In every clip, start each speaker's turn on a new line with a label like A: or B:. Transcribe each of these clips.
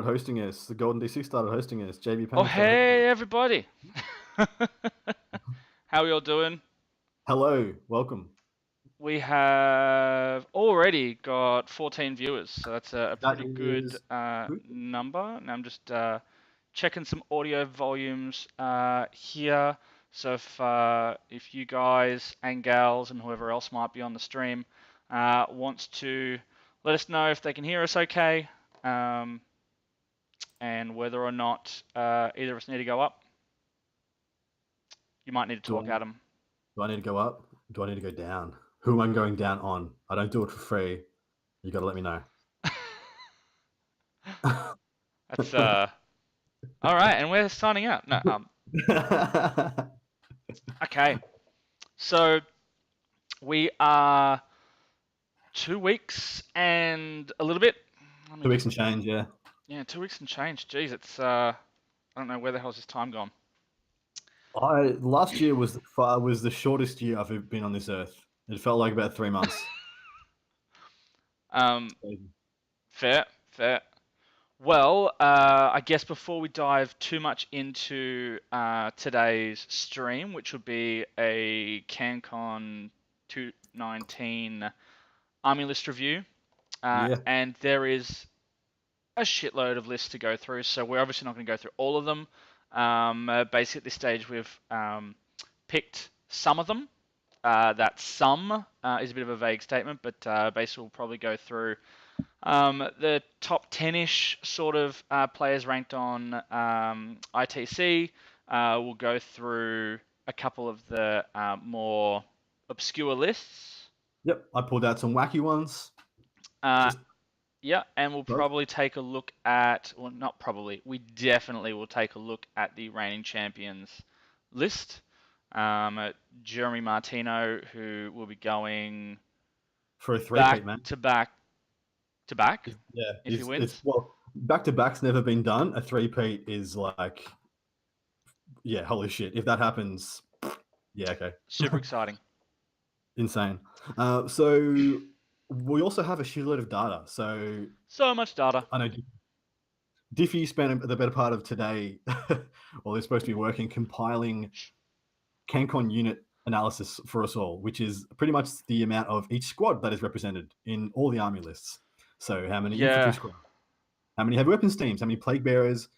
A: Hosting us. The Golden DC started hosting us. JB
B: Oh,
A: Payne.
B: hey, everybody. How are you all doing?
A: Hello, welcome.
B: We have already got 14 viewers, so that's a
A: That
B: pretty good
A: is
B: number. And I'm just checking some audio volumes here. So if you guys and gals and whoever else might be on the stream wants to let us know if they can hear us okay, and whether or not either of us need to go up. You might need to talk, Adam.
A: Do I need to go up? Do I need to go down? Who am I going down on? I don't do it for free. You got to let me know.
B: That's all right, and we're signing out. No, okay. So we are 2 weeks and a little bit.
A: 2 weeks and change, yeah.
B: Yeah, 2 weeks and change. Jeez, it's I don't know where the hell's this time gone.
A: Last year was the shortest year I've ever been on this earth. It felt like about 3 months.
B: Fair. Well, I guess before we dive too much into today's stream, which would be a Cancon 219 Army list review,
A: Yeah.
B: and there is a shitload of lists to go through, so we're obviously not going to go through all of them. Basically, at this stage, we've picked some of them. That some is a bit of a vague statement, but basically we'll probably go through the top 10-ish sort of players ranked on ITC. We'll go through a couple of the more obscure lists.
A: Yep, I pulled out some wacky ones.
B: Yeah, and we'll probably take a look at, well, not probably, we definitely will take a look at the reigning champions list. Jeremy Martino, who will be going
A: for a three-peat, man.
B: to back.
A: Yeah,
B: if he wins.
A: Well, back-to-back's never been done. A three-peat is like, yeah, holy shit. If that happens, yeah, okay.
B: Super exciting.
A: Insane. So we also have a shitload of data.
B: So much data.
A: I know Diffie spent the better part of today, while they're supposed to be working, compiling Cancon unit analysis for us all, which is pretty much the amount of each squad that is represented in all the army lists. So how many infantry squads, how many heavy weapons teams, how many plague bearers.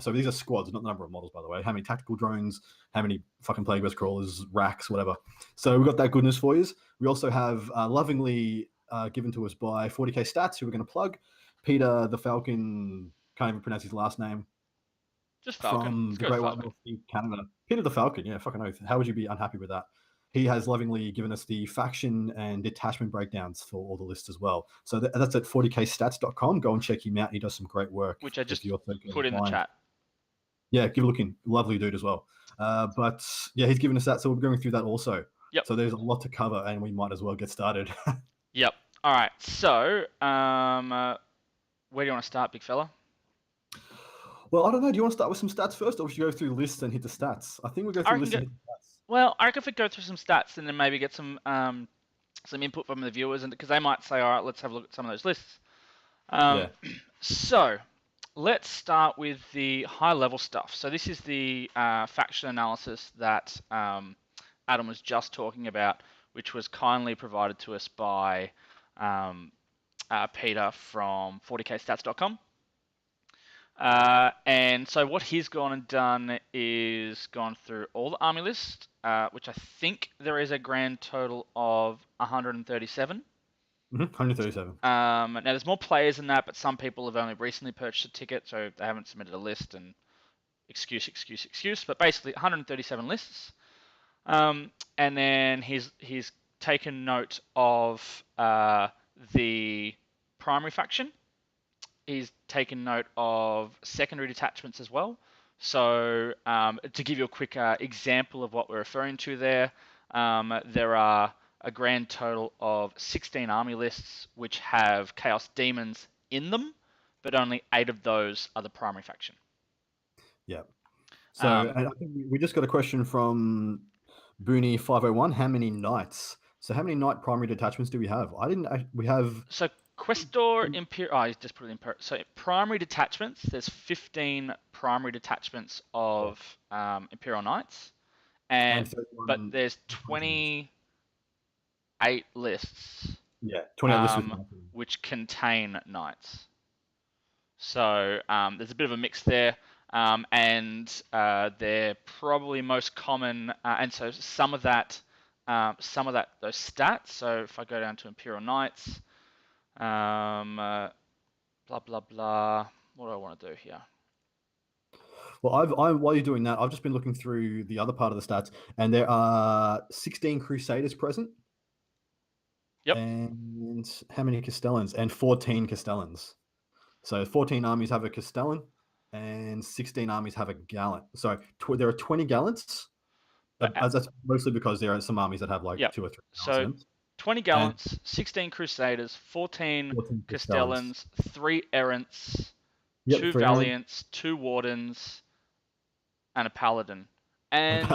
A: So these are squads, not the number of models, by the way. How many tactical drones, how many fucking plague bearers, crawlers, racks, whatever. So we've got that goodness for you. We also have lovingly given to us by 40k Stats, who we're going to plug. Peter the Falcon, can't even pronounce his last name.
B: Just Falcon.
A: From the Great White North in Canada. Peter the Falcon, yeah, fucking oath. How would you be unhappy with that? He has lovingly given us the faction and detachment breakdowns for all the lists as well. So that's at 40kstats.com. Go and check him out. He does some great work.
B: Which I just put in the chat.
A: Yeah, give a look in. Lovely dude as well. But yeah, he's given us that. So we're going through that also.
B: Yep.
A: So there's a lot to cover and we might as well get started.
B: Yep. All right. So where do you want to start, big fella?
A: Well, I don't know. Do you want to start with some stats first, or should you go through lists and hit the stats? I think we'll go through lists and hit the stats.
B: Well, I reckon if we go through some stats and then maybe get some input from the viewers, and because they might say, all right, let's have a look at some of those lists. So let's start with the high-level stuff. So this is the faction analysis that Adam was just talking about, which was kindly provided to us by Peter from 40kstats.com. And so what he's gone and done is gone through all the army lists, which I think there is a grand total of 137.
A: 137.
B: Now there's more players than that, but some people have only recently purchased a ticket, so they haven't submitted a list, and excuse. But basically 137 lists. And then he's taken note of the primary faction. He's taken note of secondary detachments as well. So to give you a quick example of what we're referring to there are a grand total of 16 army lists which have Chaos Demons in them, but only 8 of those are the primary faction.
A: Yeah. So, and I think we just got a question from Booney501. How many knights? So, how many knight primary detachments do we have? We have.
B: So Questor Imperial. Oh, I just put it in. So primary detachments. There's 15 primary detachments of Imperial Knights,
A: And
B: but
A: 31
B: there's
A: detachments.
B: 28 lists.
A: Yeah, 28 lists with
B: which contain knights. So there's a bit of a mix there, and they're probably most common. And so some of that, those stats. So if I go down to Imperial Knights. Blah blah blah. What do I want to do here?
A: Well, while you're doing that, I've just been looking through the other part of the stats, and there are 16 Crusaders present.
B: Yep.
A: And how many Castellans? And 14 Castellans. So 14 armies have a Castellan, and 16 armies have a gallant. So there are 20 gallants. That's mostly because there are some armies that have like 2 or 3 gallants in them.
B: 20 gallants, 16 Crusaders, 14 Castellans, 3 errants, 2 valiants, 2 wardens, and a paladin. And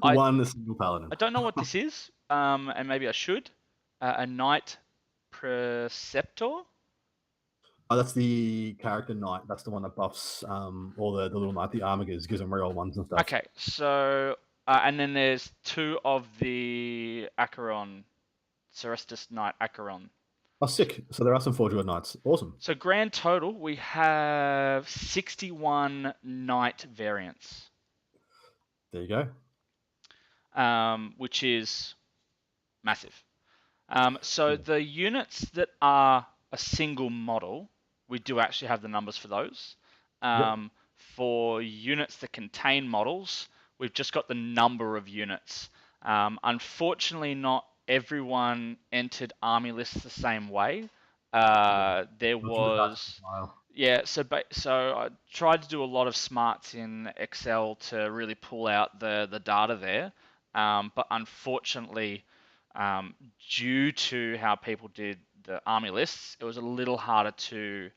A: one single paladin.
B: I don't know what this is, and maybe I should. A knight preceptor.
A: Oh, that's the character knight. That's the one that buffs all the little knight, the armor gives them reroll ones and stuff.
B: Okay, so and then there's 2 of the Acheron, Cerestus Knight Acheron.
A: Oh, sick. So there are some 4 Druid Knights. Awesome.
B: So grand total, we have 61 Knight variants.
A: There you go.
B: Which is massive. So the units that are a single model, we do actually have the numbers for those. For units that contain models, we've just got the number of units. Unfortunately, not everyone entered army lists the same way. There was, so I tried to do a lot of smarts in Excel to really pull out the data there, but unfortunately, due to how people did the army lists, it was a little harder to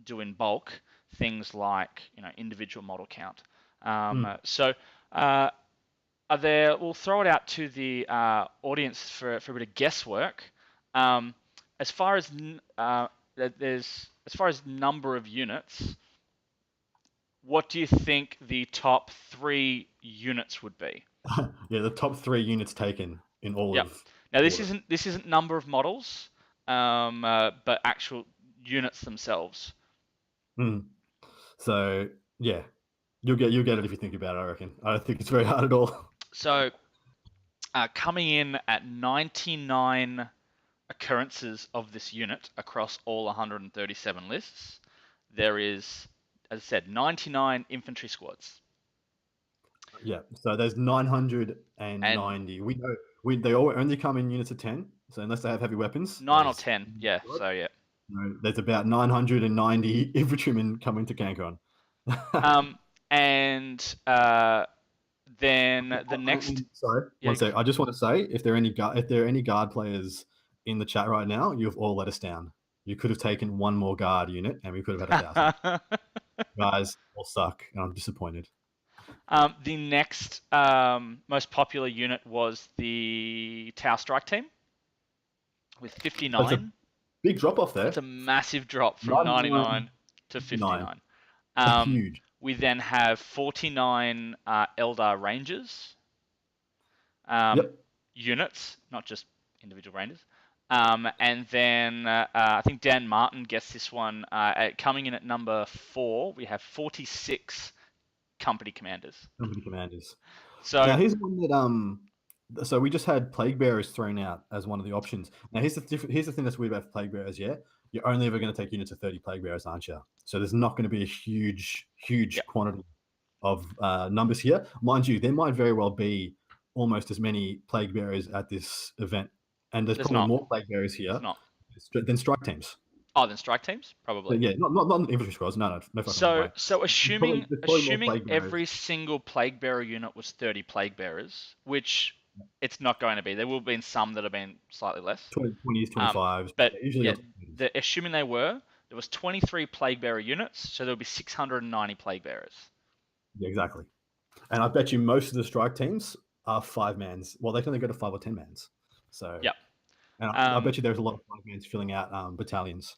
B: do in bulk things like individual model count. So we'll throw it out to the audience for a bit of guesswork. As far as number of units, what do you think the top 3 units would be?
A: Yeah, the top 3 units taken in all of.
B: Now this isn't number of models, but actual units themselves.
A: So yeah, you'll get it if you think about it. I reckon. I don't think it's very hard at all.
B: So coming in at 99 occurrences of this unit across all 137 lists, there is, as I said, 99 infantry squads.
A: Yeah, so there's 990. We know they all only come in units of 10. So unless they have heavy weapons,
B: 9 or 10. Yeah. So yeah.
A: There's about 990 infantrymen coming to Cancon.
B: And then the next.
A: Sorry, one sec. I just want to say, if there are any guard players in the chat right now, you've all let us down. You could have taken one more guard unit, and we could have had 1,000. Guys, all suck, and I'm disappointed.
B: The next most popular unit was the Tau Strike Team with 59.
A: That's a big drop off there.
B: It's a massive drop from 99 to 59.
A: Huge.
B: We then have 49 Eldar Rangers units, not just individual Rangers. And then I think Dan Martin gets this one. Coming in at number 4, we have 46 company commanders. So
A: now here's one that so we just had plague bearers thrown out as one of the options. Now here's the thing that's weird about plague bearers. Yeah, you're only ever going to take units of 30 plague bearers, aren't you? So there's not going to be a huge quantity of numbers here. Mind you, there might very well be almost as many plague bearers at this event, and there's probably more plague bearers here than strike teams.
B: Oh, then strike teams, probably.
A: Yeah, not infantry squads. No.
B: So assuming every single plague bearer unit was 30 plague bearers, which It's not going to be. There will have been some that have been slightly less.
A: 20s, 25s.
B: But
A: Usually
B: yeah,
A: they're 30s.
B: assuming they were, there was 23 plague bearer units, so there would be 690 plague bearers.
A: Yeah, exactly. And I bet you most of the strike teams are 5-mans. Well, they can only go to 5 or 10-mans. So,
B: Yep.
A: and I bet you there's a lot of 5-mans filling out battalions.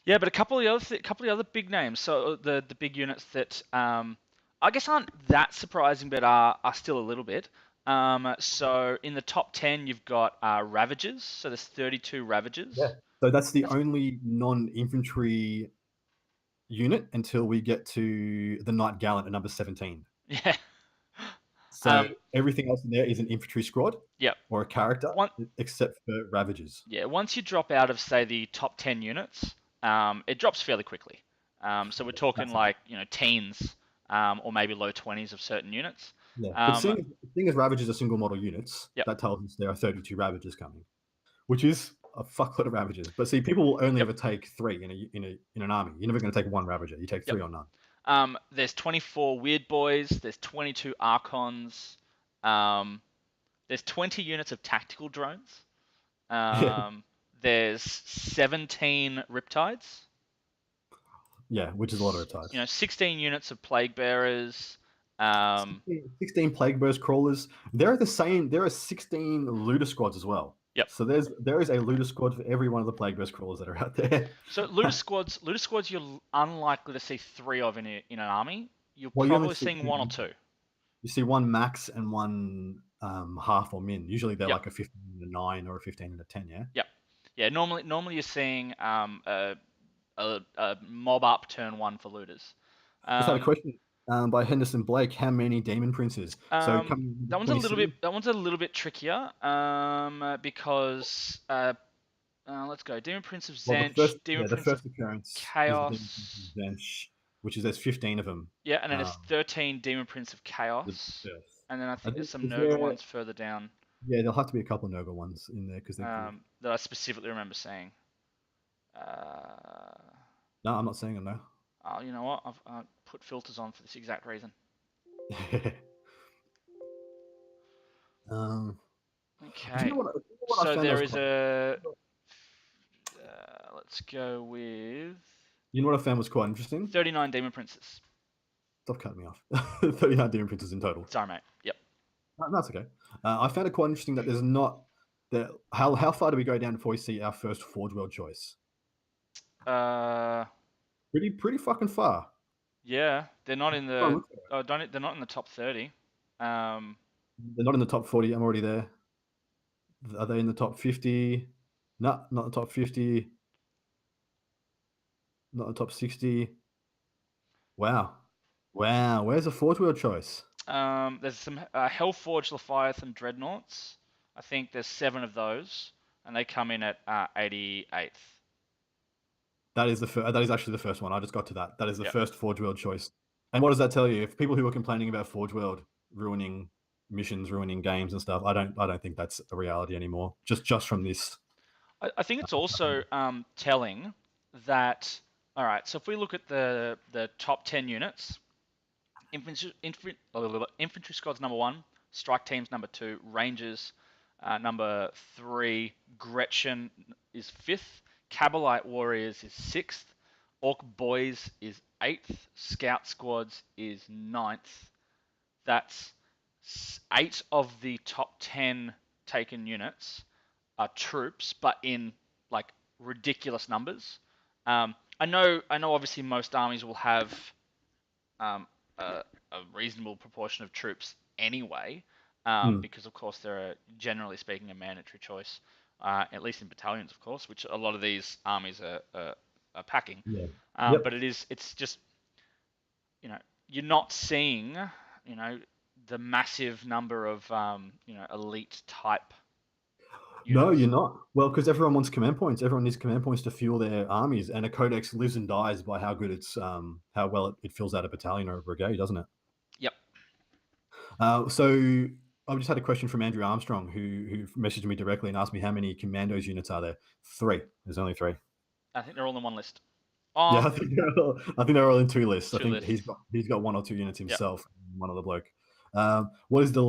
B: Yeah, but a couple of the other big names. So the big units that I guess aren't that surprising, but are still a little bit. So in the top 10, you've got Ravagers. So there's 32
A: Yeah.
B: Ravagers.
A: So that's the
B: That's
A: only non-infantry unit until we get to the Knight Gallant at number 17.
B: yeah.
A: So everything else in there is an infantry squad
B: Yep.
A: or a character,
B: One,
A: except for Ravagers.
B: yeah. Once you drop out of say the top 10 units, it drops fairly quickly. So we're talking
A: That's
B: like teens, or maybe low 20s of certain units.
A: Yeah, but seeing as Ravagers are single model units,
B: Yep.
A: that tells us there are 32 Ravagers coming, which is a fuckload of Ravagers. But see, people will only
B: Yep.
A: ever take 3 in an army. You're never going to take 1 Ravager. You take 3 or none.
B: There's 24 Weird Boys. There's 22 Archons. There's 20 units of tactical drones. There's 17 Riptides.
A: Yeah, which is a lot of Riptides.
B: 16 units of Plague Bearers.
A: 16 Plague Burst Crawlers. There are 16 Looter Squads as well.
B: Yep.
A: So there is a Looter Squad for every one of the Plague Burst Crawlers that are out there.
B: So Looter Squads, you're unlikely to see 3 of in an army. You're
A: Well,
B: probably seeing 1 or 2.
A: You see 1 max and 1 half or min. Usually they're like a 15 and a 9 or a 15 and a 10. Yeah.
B: Yep. Yeah. Normally you're seeing a mob up turn 1 for looters.
A: Just had a question by Henderson Blake. How many Demon Princes? So
B: that one's a little bit trickier because let's go Demon Prince of Zench,
A: the first occurrence
B: Chaos,
A: is the Demon Prince of Zench, which is there's 15 of them.
B: Yeah, and then there's 13 Demon Prince of Chaos, and then I think there's some Nurgle ones further down.
A: Yeah, there'll have to be a couple of Nurgle ones in there because
B: that I specifically remember seeing.
A: No, I'm not saying them though.
B: Oh, you know what? I've put filters on for this exact reason. Okay.
A: You know what
B: so there is a. Let's go with.
A: You know what I found was quite interesting?
B: 39 Demon Princes.
A: Stop cutting me off. 39 Demon Princes in total.
B: Sorry, mate. Yep.
A: No, that's okay. I found it quite interesting that there's not. How far do we go down before we see our first Forge World choice? Pretty fucking far.
B: Yeah, they're not in the. They're not in the top 30.
A: They're not in the top 40. I'm already there. Are they in the top 50? No, not the top 50. Not the top 60. Wow. Where's the Forge World choice?
B: There's some Hellforged Leviathan Dreadnoughts. I think there's 7 of those, and they come in at 88th.
A: That is actually the first one. I just got to that. That is the first Forge World choice. And what does that tell you? If people who are complaining about Forge World ruining missions, ruining games and stuff, I don't think that's a reality anymore. Just from this.
B: I think it's also telling that. All right, so if we look at the top 10 units, infantry squad's number 1, strike teams number 2, Rangers number 3, Gretchen is 5th, Cabalite Warriors is 6th, Orc Boys is 8th, Scout Squads is 9th. That's 8 of the top 10 taken units are troops, but in like ridiculous numbers. I know. Obviously, most armies will have a reasonable proportion of troops anyway, because of course they're generally speaking a mandatory choice, at least in battalions, of course, which a lot of these armies are packing.
A: Yeah.
B: But it's just you're not seeing the massive number of elite type units.
A: No, you're not. Well, because everyone wants command points. Everyone needs command points to fuel their armies, and a codex lives and dies by how good it's how well it fills out a battalion or a brigade, doesn't it?
B: Yep.
A: So I just had a question from Andrew Armstrong, who messaged me directly and asked me how many commandos units are there. 3. There's only 3.
B: I think they're all in one list.
A: Yeah, I think they're all in 2 lists. I think he's got 1 or 2 units himself. Yep. One other bloke. What is the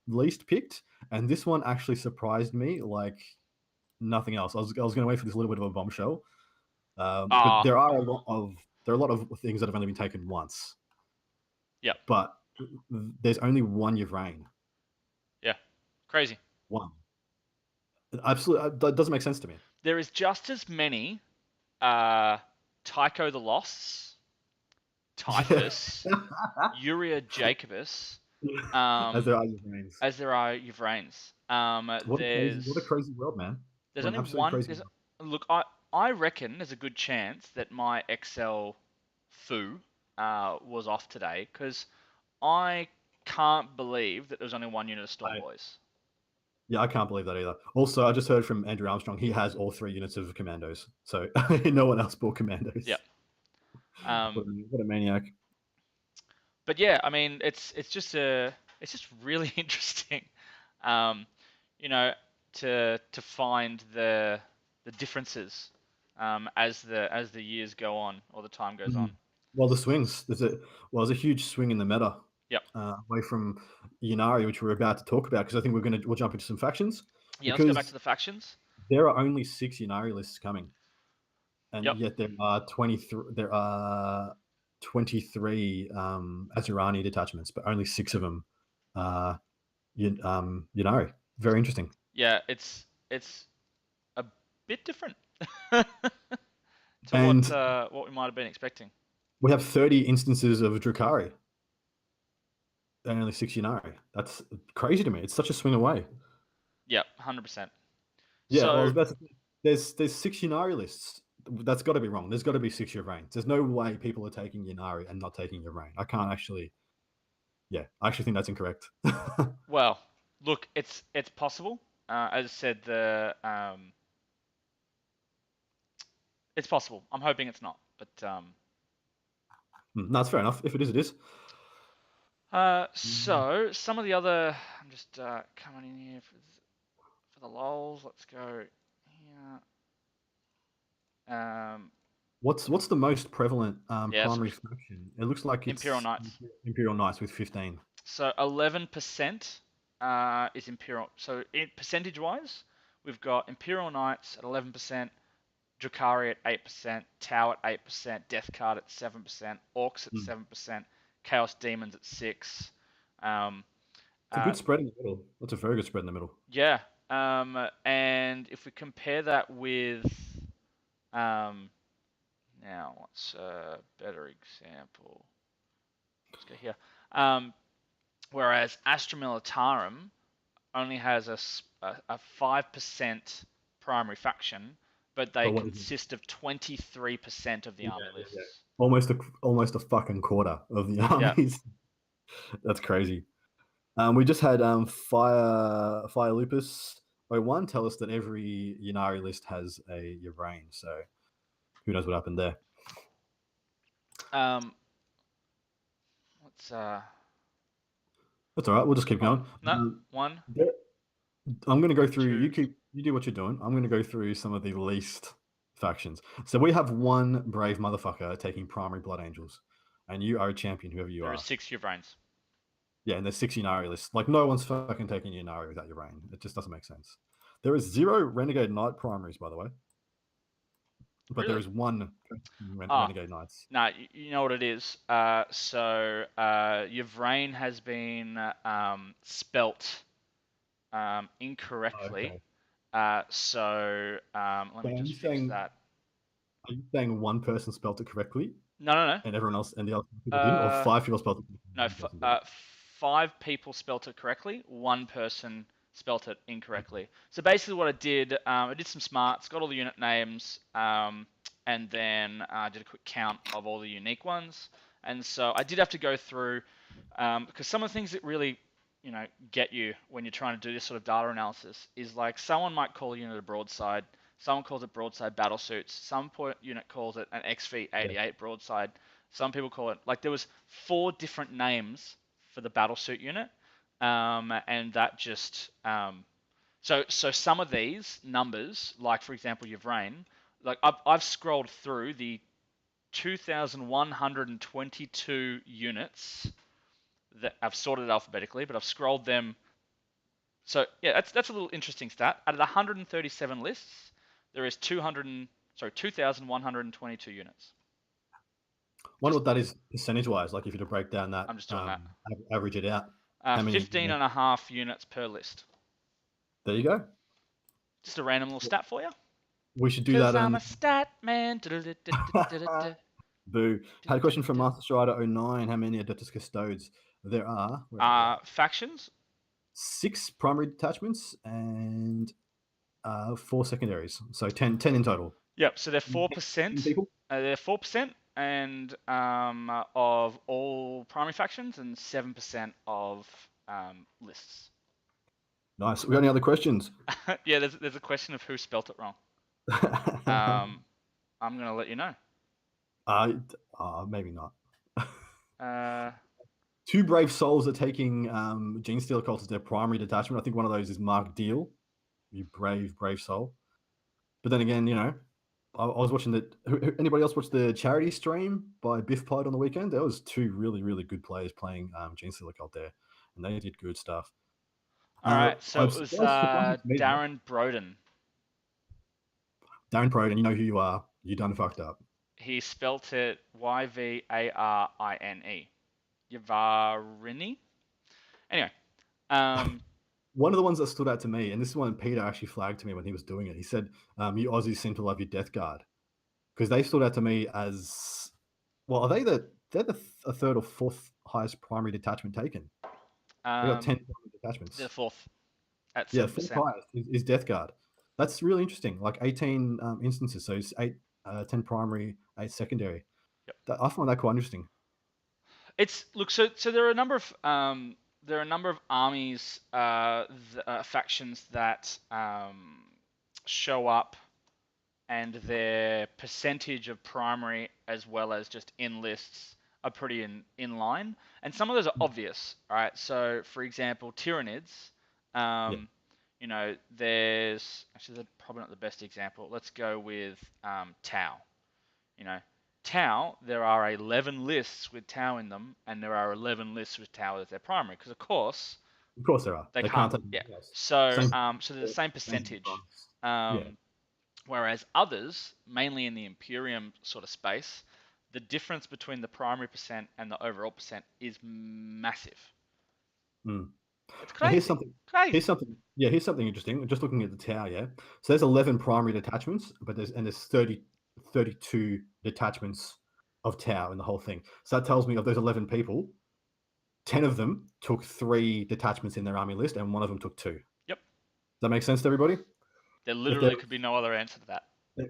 A: least picked, and this one actually surprised me like nothing else. I was going to wait for this little bit of a bombshell, but
B: Ah,
A: there are a lot of things that have only been taken once,
B: yep,
A: but there's only one Yvrain.
B: yeah, crazy.
A: One. Absolutely, that doesn't make sense to me.
B: There is just as many uh, Tycho the Losts,
A: Yeah.
B: Typhus, Uria Jacobus,
A: As
B: um,
A: there are Yvrains.
B: as there are Yvrains.
A: What a crazy world, man.
B: There's
A: What an
B: only
A: absolutely
B: one.
A: crazy world.
B: Look, I reckon there's a good chance that my Excel foo was off today because I can't believe that there's only one unit of Storm
A: I,
B: Boys.
A: yeah, I can't believe that either. Also, I just heard from Andrew Armstrong, he has all 3 units of commandos. So no one else bought commandos.
B: Yep. Um,
A: What a maniac.
B: but yeah, I mean, it's just really interesting, um, you know, to find the differences as the years go on or the time goes on.
A: Mhm. Well, the swings. There's a huge swing in the meta
B: Yep.
A: away from Yanari, which we're about to talk about, because I think we'll jump into some factions,
B: Yeah, let's go back to
A: because
B: the factions.
A: there are only 6 Yanari lists coming, and
B: Yep.
A: yet there are 23 Azurani detachments, but only 6 of them are Yanari. Very interesting.
B: Yeah, it's a bit different to
A: And
B: what we might have been expecting.
A: we have 30 instances of Drukari and only 6 Yanari. That's crazy to me. It's such a swing away.
B: Yep, 100%.
A: Yeah, well, I was
B: So,
A: about to say, there's 6 Yanari lists. That's got to be wrong. There's got to be 6 Yvrains. There's no way people are taking Yanari and not taking Yvrain. I can't actually. Yeah, I actually think that's incorrect.
B: well, look, it's possible. As I said, the it's possible. I'm hoping it's not, but
A: No, that's fair enough. If it is, it is. Mm.
B: so some of the other, I'm just coming in here for the lols. Let's go here.
A: What's the most prevalent
B: Yeah, so
A: primary faction? It looks like
B: Imperial
A: it's
B: Knights.
A: Imperial Knights with 15.
B: So 11% is Imperial. So percentage-wise, we've got Imperial Knights at 11%, Drukhari at 8%, Tau at 8%, Death Card at 7%, Orcs at
A: Mm.
B: 7%, Chaos Demons at 6. Um,
A: It's a
B: uh,
A: good spread in the middle. That's a very good spread in the middle.
B: yeah, and if we compare that with um, now, what's a better example? Let's go here. Um, whereas Astra Militarum only has a 5% primary faction, but they
A: But what is it?
B: consist of 23% of the
A: Yeah,
B: army
A: yeah, yeah.
B: lists.
A: Almost a fucking quarter of the
B: Yeah.
A: armies. That's crazy. We just had Fire Lupus 01 tell us that every Yanari list has a Yvrain, so who knows what happened there.
B: Um, let's
A: That's all right. We'll just keep
B: oh
A: going.
B: no one
A: There- I'm going to go through.
B: two.
A: You do what you're doing. I'm going to go through some of the least factions. So we have one brave motherfucker taking primary Blood Angels, and you are a champion, whoever you
B: There are
A: are.
B: 6 Ubrains.
A: Yeah, and there's 6 Yanari lists. Like, no one's fucking taking Yanari without your brain. It just doesn't make sense. There is 0 Renegade Knight primaries, by the way, but there
B: Really?
A: is one
B: Ah,
A: Renegade Knights.
B: no, you know what it is. So Yvrain has been spelt incorrectly.
A: Okay.
B: Let
A: So
B: me just fix that.
A: are you saying one person spelled it correctly
B: No, no,
A: and everyone else and the other
B: no.
A: people didn't, or 5 people spelled it correctly and
B: No,
A: one person didn't?
B: 5 people spelt it correctly. One person spelt it incorrectly. So basically, what I did some smarts, got all the unit names, and then did a quick count of all the unique ones. And so I did have to go through because some of the things that really, get you when you're trying to do this sort of data analysis is like someone might call a unit a broadside, someone calls it broadside battlesuits, some unit calls it an
A: Yeah.
B: XV88 broadside. Some people call it like there was 4 different names for the battlesuit unit, and that just so some of these numbers, like for example Yvrain, like I've scrolled through the 2,122 units that I've sorted alphabetically, but I've scrolled them So yeah, that's a little interesting stat. Out of the 137 lists, there is 2,122 units.
A: Wonder what that is percentage-wise. Like if you were to break down that,
B: I'm just doing that.
A: average it out, how many?
B: 15 and a half units per list.
A: There you go.
B: Just a random little stat for you.
A: We should do
B: Cause
A: that
B: I'm
A: on.
B: a stat man.
A: Boo. Had a question from Master Strider 09. How many Adeptus Custodes? There are
B: Factions.
A: 6 primary detachments and 4 secondaries. So 10 in total.
B: Yep. So they're
A: 10
B: 4%.
A: people?
B: They're 4% and of all primary factions and 7% of lists.
A: Nice. We got any other questions?
B: Yeah, there's a question of who spelt it wrong. I'm gonna let you know.
A: Maybe not.
B: Uh,
A: 2 brave souls are taking Gene Stealer Cult as their primary detachment. I think one of those is Mark Deal. You brave soul. But then again, I was watching anybody else watch the charity stream by Biff Pod on the weekend? There was 2 really, really good players playing Gene Stealer Cult there, and they did good stuff.
B: all right, so
A: I'm
B: it was
A: surprised me,
B: Darren Broden.
A: Darren Proden, you know who you are. You done fucked up.
B: He spelt it Yvarine. Yavarini. Anyway,
A: One of the ones that stood out to me, and this is one Peter actually flagged to me when he was doing it. He said, "You Aussies seem to love your Death Guard," because they stood out to me as well. Are they they're the third or fourth highest primary detachment taken? They got 10 primary detachments.
B: they're fourth at 7%.
A: Yeah, fourth highest is Death Guard. That's really interesting. Like 18 instances, so it's 10 primary, 8 secondary.
B: Yep.
A: I find that quite interesting.
B: So there are a number of armies, factions that show up, and their percentage of primary as well as just in lists are pretty in line. And some of those are obvious, right? So for example, Tyranids, there's actually they're probably not the best example. Let's go with Tau. Tau, there are 11 lists with Tau in them, and there are 11 lists with Tau as their primary, because of course
A: there are.
B: they
A: can't
B: can't.
A: take
B: Yeah.
A: anything else.
B: So
A: Same.
B: so there's the same percentage.
A: Yeah.
B: Whereas others, mainly in the Imperium sort of space, the difference between the primary percent and the overall percent is massive.
A: Mm.
B: It's
A: Now,
B: crazy.
A: here's something. Yeah, here's something interesting. Just looking at the Tau, yeah. So there's 11 primary detachments, but there's 32 detachments of Tau in the whole thing. So that tells me of those 11 people, 10 of them took 3 detachments in their army list, and 1 of them took 2.
B: Yep.
A: Does that make sense to everybody?
B: There literally could be no other answer to that.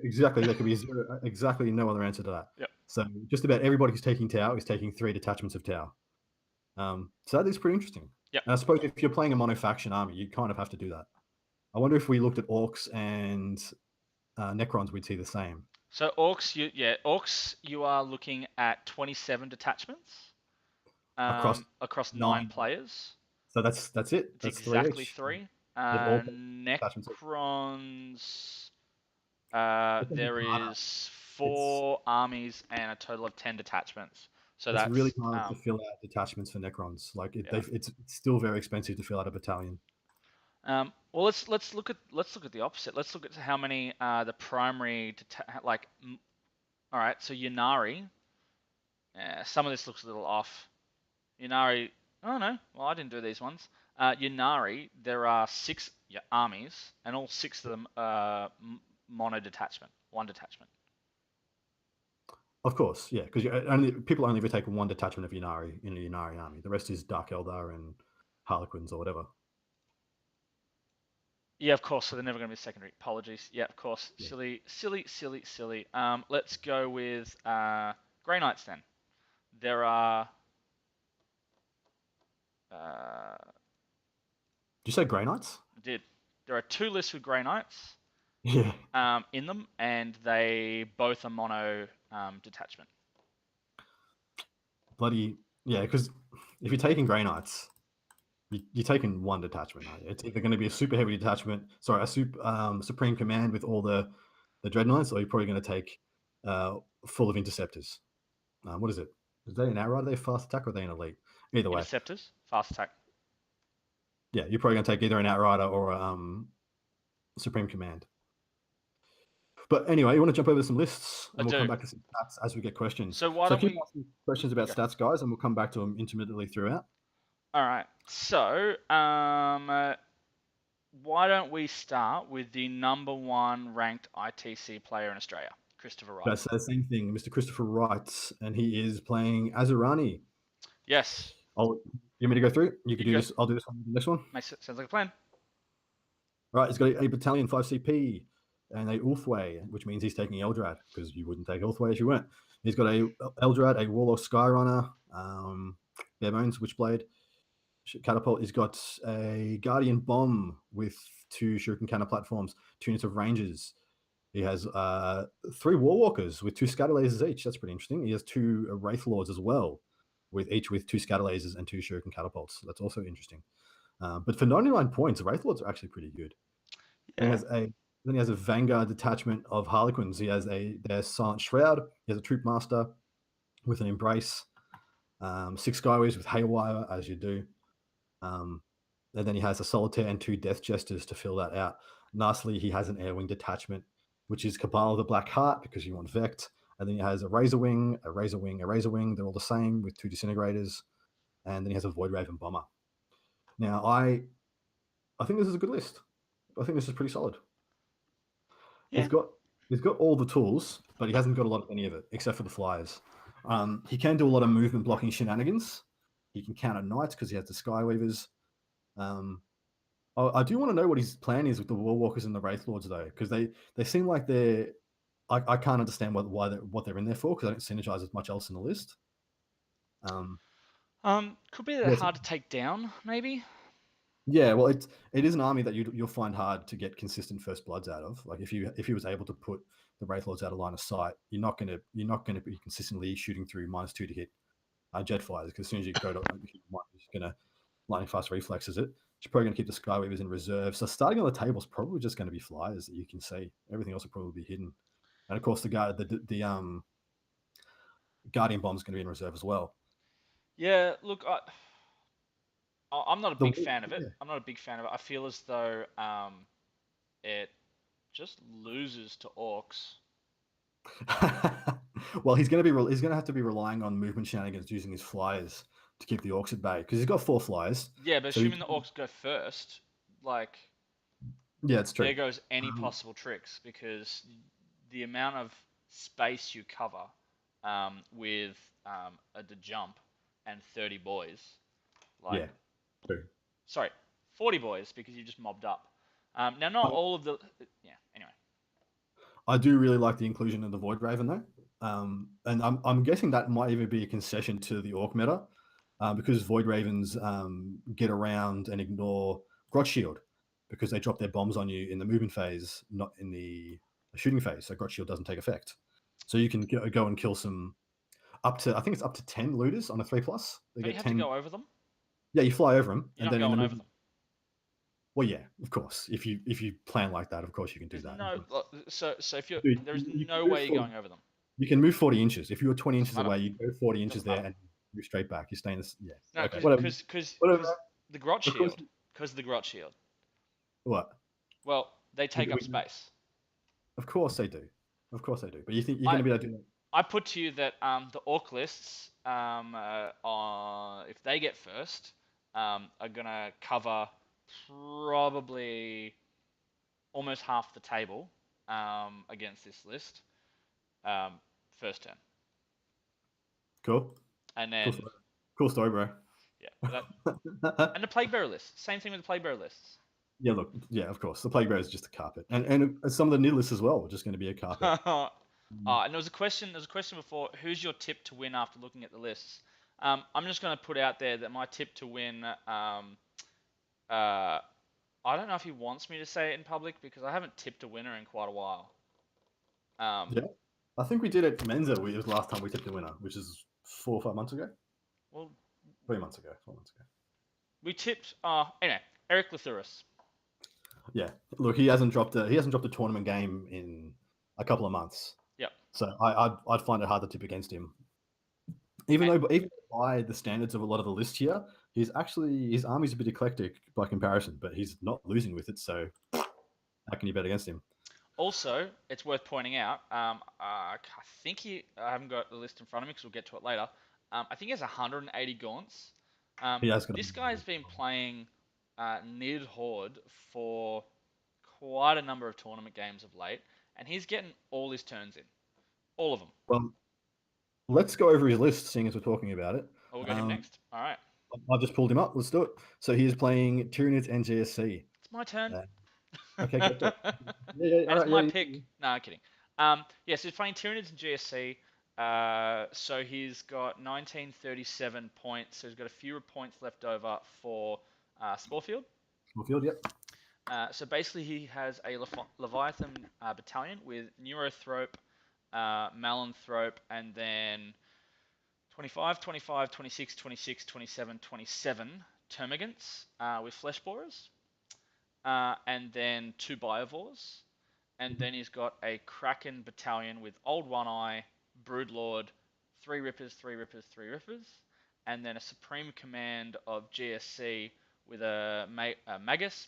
A: Exactly. There could be exactly no other answer to that.
B: Yep.
A: So just about everybody who's taking Tau is taking 3 detachments of Tau. So that is pretty interesting.
B: Yep.
A: And I suppose if you're playing a monofaction army, you kind of have to do that. I wonder if we looked at Orcs and Necrons, we'd see the same.
B: So Orcs, you are looking at 27 detachments across 9 players.
A: So that's it.
B: It's
A: That's
B: exactly
A: 3 each.
B: 3. Necrons, there is 4 armies and a total of 10 detachments. So
A: it's
B: that's
A: really hard to fill out detachments for Necrons. Like it's still very expensive to fill out a battalion.
B: Well, let's look at the opposite. Let's look at how many the primary all right, so Ynnari. Some of this looks a little off. Ynnari. Oh no, well I didn't do these ones. Ynnari, there are 6 armies, and all 6 of them are mono detachment, 1 detachment.
A: Of course, yeah, because people only ever take 1 detachment of Ynnari in a Ynnari army. The rest is Dark Eldar and Harlequins or whatever.
B: Yeah, of course. So they're never going to be secondary. Apologies. Yeah, of course. Yeah. Silly. Let's go with Grey Knights then. There are.
A: Did you say Grey Knights?
B: I did. There are 2 lists with Grey Knights.
A: Yeah.
B: In them, and they both are mono detachment.
A: Bloody yeah, because if you're taking Grey Knights, you're taking 1 detachment. It's either going to be a super heavy detachment, a supreme command with all the dreadnoughts, or you're probably going to take full of interceptors. What is it? Is they an outright? Are they fast attack or are they an elite? Either way.
B: Interceptors, fast attack.
A: Yeah, you're probably going to take either an Outrider or a Supreme Command. But anyway, you want to jump over some lists,
B: I
A: and we'll come
B: do.
A: back to some stats as we get questions.
B: So why
A: So
B: don't
A: keep
B: we
A: asking questions about
B: go?
A: stats, guys, and we'll come back to them intermittently throughout.
B: All right. So why don't we start with the number one ranked ITC player in Australia, Christopher Wright?
A: That's the same thing, Mr. Christopher Wright, and he is playing Azurani.
B: Yes.
A: You want me to go through? You
B: You
A: could do
B: go.
A: this. I'll do this one. The next one.
B: Sounds like a plan.
A: Right, he's got a battalion 5 CP and a Ulthway, which means he's taking Eldrad because you wouldn't take Ulthway if you weren't. He's got a Eldrad, a Warlock Skyrunner, Bare Bones, Witchblade, Catapult. He's got a Guardian Bomb with 2 Shuriken Cannon platforms, 2 units of Rangers. He has 3 Warwalkers with 2 Scatter Lasers each. That's pretty interesting. He has 2 Wraith Lords as well, with 2 Scatter Lasers and 2 Shuriken Catapults. That's also interesting. But for 99 points, Wraith Lords are actually pretty good.
B: Yeah.
A: Then he has a Vanguard detachment of Harlequins. He has their Silent Shroud. He has a Troop Master with an Embrace. 6 Skyways with Haywire, as you do. And then he has a Solitaire and 2 Death Jesters to fill that out. Lastly, he has an Airwing detachment, which is Cabal of the Black Heart, because you want Vect. And then he has a Razor Wing, a Razor Wing, a Razor Wing. They're all the same with 2 Disintegrators. And then he has a Void Raven Bomber. Now, I think this is a good list. I think this is pretty solid.
B: Yeah.
A: He's got all the tools, but he hasn't got a lot of any of it, except for the flyers. He can do a lot of movement blocking shenanigans. He can counter knights because he has the Skyweavers. I do want to know what his plan is with the Warwalkers and the Wraith Lords, though, because they seem like they're. I can't understand what they're in there for, because I don't synergize with much else in the list.
B: Could be that hard to take down, maybe.
A: Yeah, well, it is an army that you'll find hard to get consistent first bloods out of. Like if he was able to put the Wraith Lords out of line of sight, you're not gonna be consistently shooting through -2 to hit Jetfires, because as soon as you go to you're just gonna lightning fast reflexes it. You're probably gonna keep the Skyweavers in reserve. So starting on the table is probably just gonna be flyers that you can see. Everything else will probably be hidden, and of course the Guardian Bomb is going to be in reserve as well.
B: Yeah. Look, I'm not a big fan of it.
A: Yeah.
B: I'm not a big fan of it. I feel as though it just loses to Orcs.
A: Well, he's going to have to be relying on movement shenanigans using his flyers to keep the Orcs at bay, because he's got 4 flyers.
B: Yeah, but assuming the Orcs go first, like,
A: yeah, it's true.
B: There goes any possible tricks, because the amount of space you cover with a jump and 30 boys, like,
A: yeah, true.
B: Sorry, 40 boys, because you just mobbed up. Now, not all of the, yeah. Anyway,
A: I do really like the inclusion of the Void Raven, though, and I'm guessing that might even be a concession to the Orc meta, because Void Ravens get around and ignore Grot Shield, because they drop their bombs on you in the movement phase, not in the shooting phase. So Grot Shield doesn't take effect. So you can go and kill some I think it's up to 10 looters on a 3+.
B: They get 10. To go over them.
A: Yeah, you fly over them.
B: You're and not then going over them.
A: Well, yeah, of course. If you plan like that, of course you can do that.
B: No, so if you're there's no way you're going over them.
A: You can move 40 inches. If you were 20 inches away, you go 40 inches there and move straight back. You're staying this. Yeah.
B: No, because the Grot Shield. Because the Grot Shield.
A: What?
B: Well, they take up space.
A: Of course they do. Of course they do. But you think you're going to be able to do that?
B: I put to you that the Orc lists, if they get first, are going to cover probably almost half the table against this list. First turn.
A: Cool.
B: And then
A: cool story, bro.
B: Yeah. And the Plague Bearer list. Same thing with the Plague Bearer lists.
A: Yeah, look. Yeah, of course. The Plague Bearer is just a carpet, and some of the new lists as well are just going to be a carpet.
B: And there was a question before. Who's your tip to win after looking at the lists? I'm just going to put out there that my tip to win. I don't know if he wants me to say it in public, because I haven't tipped a winner in quite a while.
A: Yeah, I think we did it Menza. It was last time we tipped a winner, which is 4 or 5 months ago.
B: Well,
A: 3 months ago, 4 months ago.
B: We tipped. Anyway, Eric Lathuris.
A: Yeah, look, he hasn't dropped a tournament game in a couple of months.
B: Yep.
A: So I'd find it hard to tip against him. Even though by the standards of a lot of the list here, his army's a bit eclectic by comparison, but he's not losing with it. So how can you bet against him?
B: Also, it's worth pointing out. I think I haven't got the list in front of me because we'll get to it later. I think he has 180 gaunts.
A: He has got.
B: This guy's been playing Nid Horde for quite a number of tournament games of late, and he's getting all his turns in, all of them.
A: Well, let's go over his list, seeing as we're talking about it.
B: Oh, we'll get him next. All right.
A: I've just pulled him up. Let's do it. So he is playing Tyranids and GSC.
B: It's my turn.
A: Okay, go for it.
B: And it's my
A: yeah,
B: pick. No, I'm kidding. Yes, he's playing Tyranids and GSC. So he's got 1937 points. So he's got a few points left over for Sporefield.
A: Smallfield, yep.
B: So basically, he has a Leviathan battalion with Neurothrope, Malanthrope, and then 25, 25, 26, 26, 27, 27 Termagants with Flesh Borers, and then 2 Biovores. And then he's got a Kraken battalion with Old One Eye, Broodlord, 3 Rippers, 3 Rippers, 3 Rippers, and then a Supreme Command of GSC with a Magus,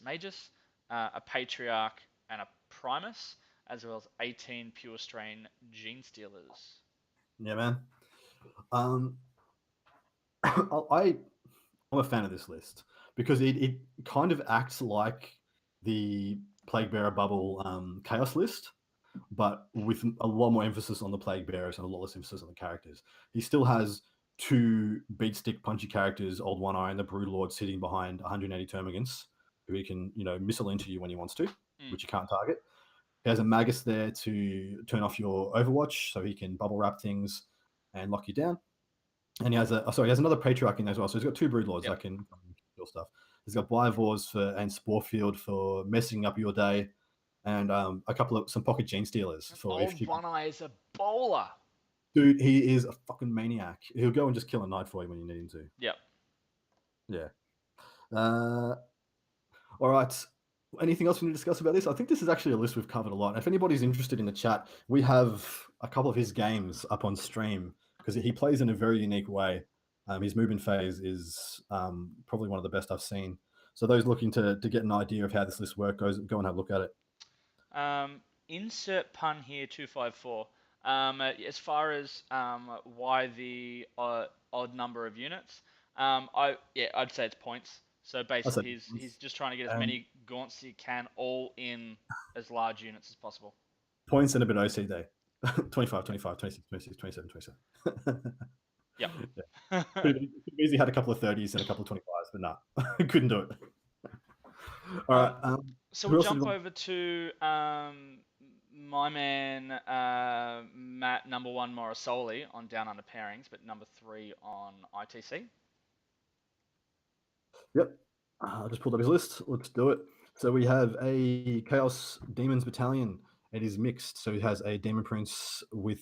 B: a Patriarch, and a Primus, as well as 18 Pure Strain Gene Stealers.
A: Yeah, man. I'm a fan of this list because it kind of acts like the Plague Bearer Bubble Chaos list, but with a lot more emphasis on the Plague Bearers and a lot less emphasis on the characters. He still has 2 beat stick punchy characters, Old One Eye and the Broodlord, sitting behind 180 Termagants, who he can, missile into you when he wants to, which you can't target. He has a Magus there to turn off your Overwatch, so he can bubble wrap things and lock you down. And he has another Patriarch in there as well. So he's got 2 Broodlords that can kill stuff. He's got Biovores and Sporefield for messing up your day, and some pocket Gene Stealers for
B: Old One Eye is a bowler.
A: Dude, he is a fucking maniac. He'll go and just kill a knight for you when you need him to.
B: Yep.
A: Yeah. All right. Anything else we need to discuss about this? I think this is actually a list we've covered a lot. If anybody's interested in the chat, we have a couple of his games up on stream because he plays in a very unique way. His movement phase is probably one of the best I've seen. So those looking to get an idea of how this list works, go and have a look at it.
B: Insert pun here 254. As far as why the odd number of units, I'd say it's points. So basically, he's just trying to get as many gaunts as he can, all in as large units as possible.
A: Points and a bit OCD. 25, 25, 26, 26, 27, 27.
B: Yep.
A: Yeah. Could easily had a couple of 30s and a couple of 25s, but nah, couldn't do it. All right.
B: So we'll jump over to my man Matt, number 1 Morrisoli on Down Under Pairings, but number 3 on ITC.
A: Yep. I just pulled up his list. Let's do it. So we have a Chaos Demons Battalion. It is mixed. So it has a Demon Prince with.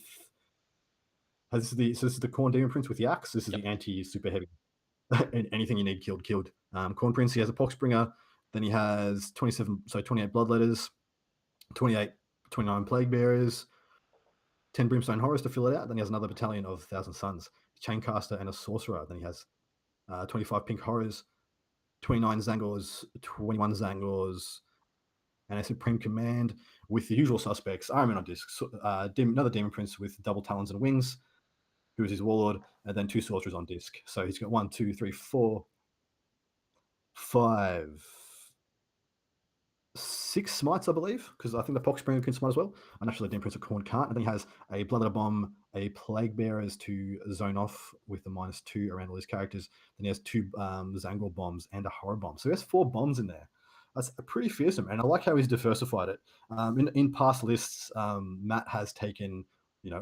A: This is the Khorne Demon Prince with the axe. This is the anti-super heavy. Anything you need killed. Khorne Prince, he has a Poxbringer. Then he has 28 Bloodletters, 29 Plague Bearers, 10 Brimstone Horrors to fill it out. Then he has another battalion of 1,000 Suns, Chaincaster and a Sorcerer. Then he has 25 Pink Horrors, 29 Zangors, 21 Zangors, and a Supreme Command with the usual suspects. Iron Man on disc, another Demon Prince with double talons and wings, who is his Warlord, and then 2 Sorcerers on disc. So he's got 1, 2, 3, 4, 5, 6 smites, I believe, because I think the Poxbringer can smite as well. And actually, the Demon Prince of Khorne can't. And then he has a Bloodletter Bomb, a Plague Bearers to zone off with the -2 around all his characters. Then he has 2 Zangor Bombs and a Horror Bomb. So he has 4 bombs in there. That's pretty fearsome, and I like how he's diversified it. In past lists, Matt has taken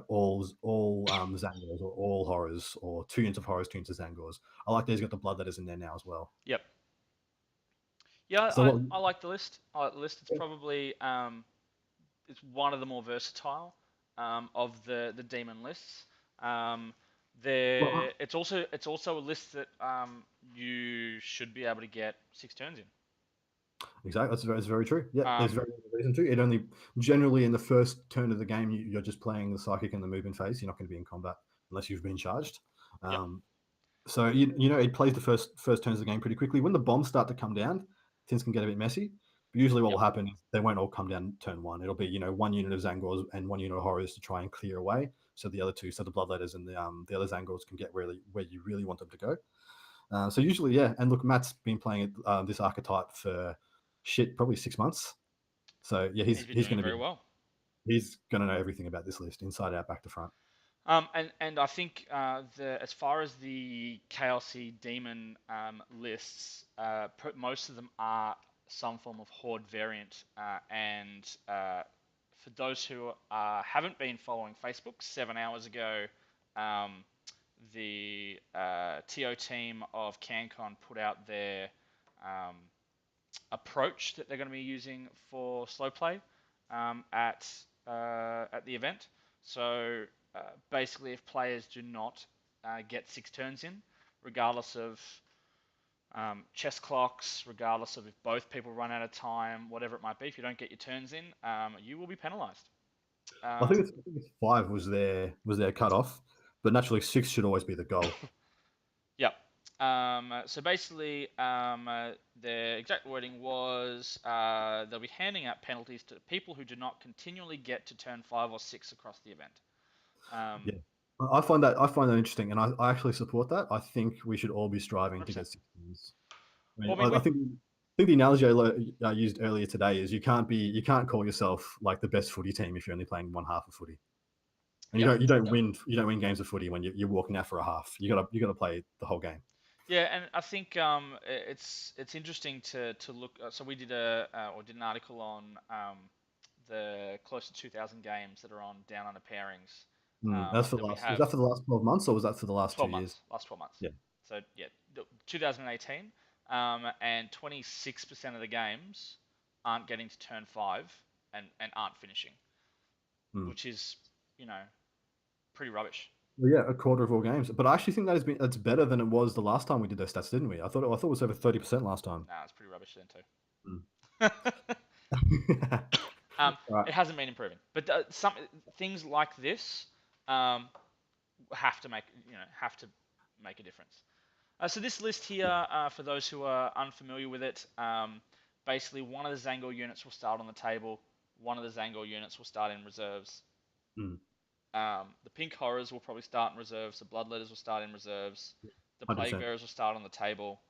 A: all Zangors or all Horrors, or 2 units of Horrors, 2 units of Zangors. I like that he's got the Bloodletters in there now as well.
B: Yep. Yeah, so I like the list. It's probably it's one of the more versatile of the demon lists. It's also a list that you should be able to get 6 turns in.
A: Exactly, that's very true. Yeah, there's very good reason to. It only generally in the first turn of the game you're just playing the psychic and the movement phase. You're not going to be in combat unless you've been charged. So you know it plays the first turns of the game pretty quickly. When the bombs start to come down, things can get a bit messy. But usually, what will
B: Yep.
A: happen is they won't all come down turn one. It'll be one unit of Zangors and one unit of Horrors to try and clear away. So the other two, so the Bloodletters and the other Zangors can get really where you really want them to go. So usually, yeah. And look, Matt's been playing this archetype for probably 6 months. So yeah,
B: He's been doing very well.
A: he's gonna know everything about this list inside out, back to front.
B: And I think as far as the KLC Demon lists, most of them are some form of Horde variant. And for those who haven't been following Facebook, 7 hours ago, um, the TO team of Cancon put out their um, approach that they're going to be using for slow play at the event. So basically, if players do not get 6 turns in, regardless of chess clocks, regardless of if both people run out of time, whatever it might be, if you don't get your turns in, you will be penalised.
A: I think it's five was their cutoff, but naturally six should always be the goal.
B: Yep. So basically, the exact wording was they'll be handing out penalties to people who do not continually get to turn 5 or 6 across the event.
A: Yeah, I find that interesting, and I actually support that. I think we should all be striving to
B: 100%.
A: get 6 wins. I mean,
B: Well, I mean,
A: I think the analogy I used earlier today is you can't call yourself like the best footy team if you're only playing one half of footy, and
B: yep.
A: you don't win games of footy when you're walking out for a half. You got to play the whole game.
B: Yeah, and I think it's interesting to look. So we did did an article on the close to 2,000 games that are on Down Under pairings
A: That's for the
B: that we
A: last. Was
B: have.
A: that for the last 12 months, or was that for the last
B: 12
A: 2 years?
B: months, last 12 months.
A: Yeah.
B: So yeah, 2018, and 26% of the games aren't getting to turn 5 and aren't finishing,
A: Mm.
B: which is, you know, pretty rubbish.
A: Well, yeah, a quarter of all games. But I actually think that's better than it was the last time we did those stats, didn't we? I thought it was over 30% last time.
B: Nah, it's pretty rubbish then
A: Mm.
B: too.
A: Right.
B: It hasn't been improving, but some things like this um, have to make a difference. So this list here, for those who are unfamiliar with it, basically one of the Zangor units will start on the table, one of the Zangor units will start in reserves.
A: Mm.
B: The Pink Horrors will probably start in reserves, the Bloodletters will start in reserves, the Plague
A: 100%.
B: Bearers will start on the table,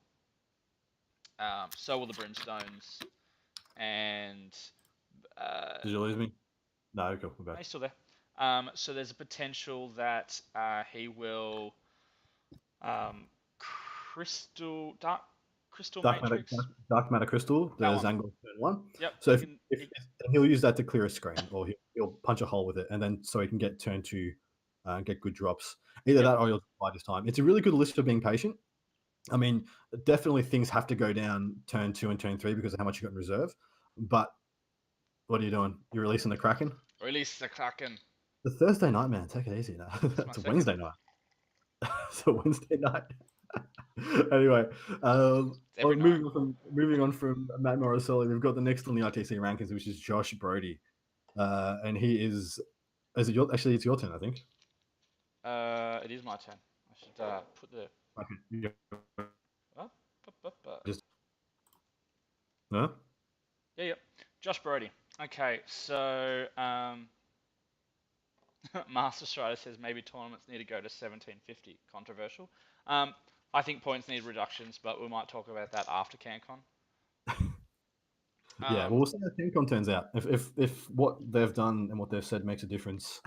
B: so will the Brimstones, and
A: Did you lose me? No, go. We're back.
B: he's still there. So there's a potential that he will um, dark crystal matrix.
A: Dark matter crystal, the
B: That one.
A: Zangor turn one.
B: Yep.
A: So and he'll use that to clear a screen, or he'll punch a hole with it, and then so he can get turn two, get good drops. Either
B: Yep.
A: that, or he'll buy this time. It's a really good list for being patient. I mean, definitely things have to go down turn two and turn three because of how much you got in reserve. But what are you doing? You're releasing the Kraken.
B: Release the Kraken.
A: The Thursday night, man. Take it easy now. It's a Wednesday night. It's a Wednesday night. Anyway, moving on from Matt Morriselli, we've got the next on the ITC rankings, which is Josh Brody, and he is. Is it your? Actually, it's your turn, I think.
B: It is my turn. I should put the.
A: Okay. Yeah.
B: Up, up.
A: Just. No.
B: Yeah. Josh Brody. Okay, so Master Strider says maybe tournaments need to go to 1750. Controversial. I think points need reductions, but we might talk about that after CanCon.
A: Yeah, well, we'll see how Cancon turns out. If what they've done and what they've said makes a difference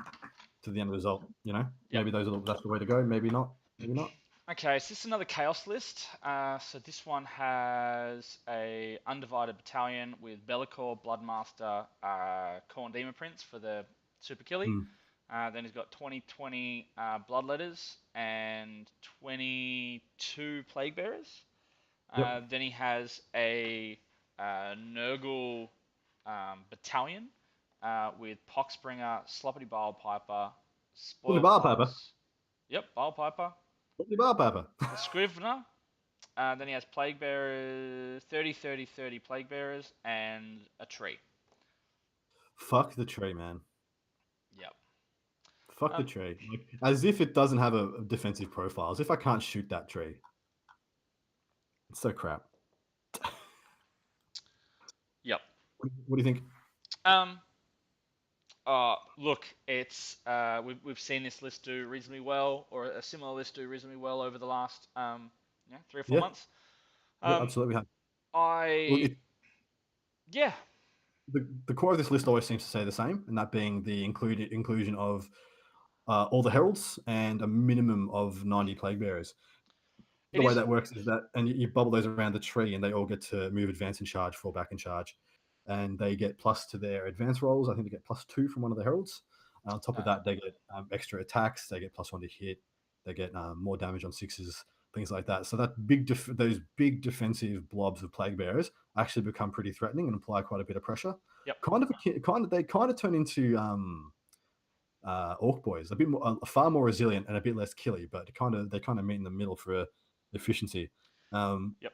A: to the end result, maybe that's the way to go. Maybe not. Maybe not.
B: Okay, so this is another Chaos list. So this one has a undivided battalion with Bellicor, Bloodmaster, Khorne Demon Prince for the Super Killy. Then he's got 20 Bloodletters and 22 Plague Bearers.
A: Yep.
B: Then he has a Nurgle battalion with Poxbringer, Sloppity Bile Piper,
A: Bloody
B: Spoil
A: bar papa.
B: Pox. Yep, Bile Piper.
A: Bloody bar papa.
B: The Scrivener. Then he has Plague Bearers, 30, 30, 30 Plague Bearers, and a tree.
A: Fuck the tree, man.
B: Yep.
A: Fuck the tree. Like, as if it doesn't have a defensive profile. As if I can't shoot that tree. It's so crap.
B: Yep.
A: What do you think?
B: Um, Look, it's we've seen this list do reasonably well, or a similar list do reasonably well over the last 3 or 4
A: Yeah,
B: months.
A: yeah,
B: Um,
A: absolutely. Look,
B: I yeah,
A: the core of this list always seems to stay the same, and that being the inclusion of all the heralds and a minimum of 90 plague bearers.
B: it
A: The way
B: is.
A: that works is that, and you bubble those around the tree, and they all get to move, advance, and charge, fall back, and charge, and they get plus to their advance rolls. I think they get +2 from one of the heralds. And on top of
B: Uh,
A: that, they get extra attacks. They get +1 to hit. They get more damage on sixes, things like that. So that those big defensive blobs of plague bearers actually become pretty threatening and apply quite a bit of pressure.
B: yep.
A: They kind of turn into orc boys, a bit more, far more resilient and a bit less killy, but they kind of meet in the middle for efficiency. Um,
B: Yep.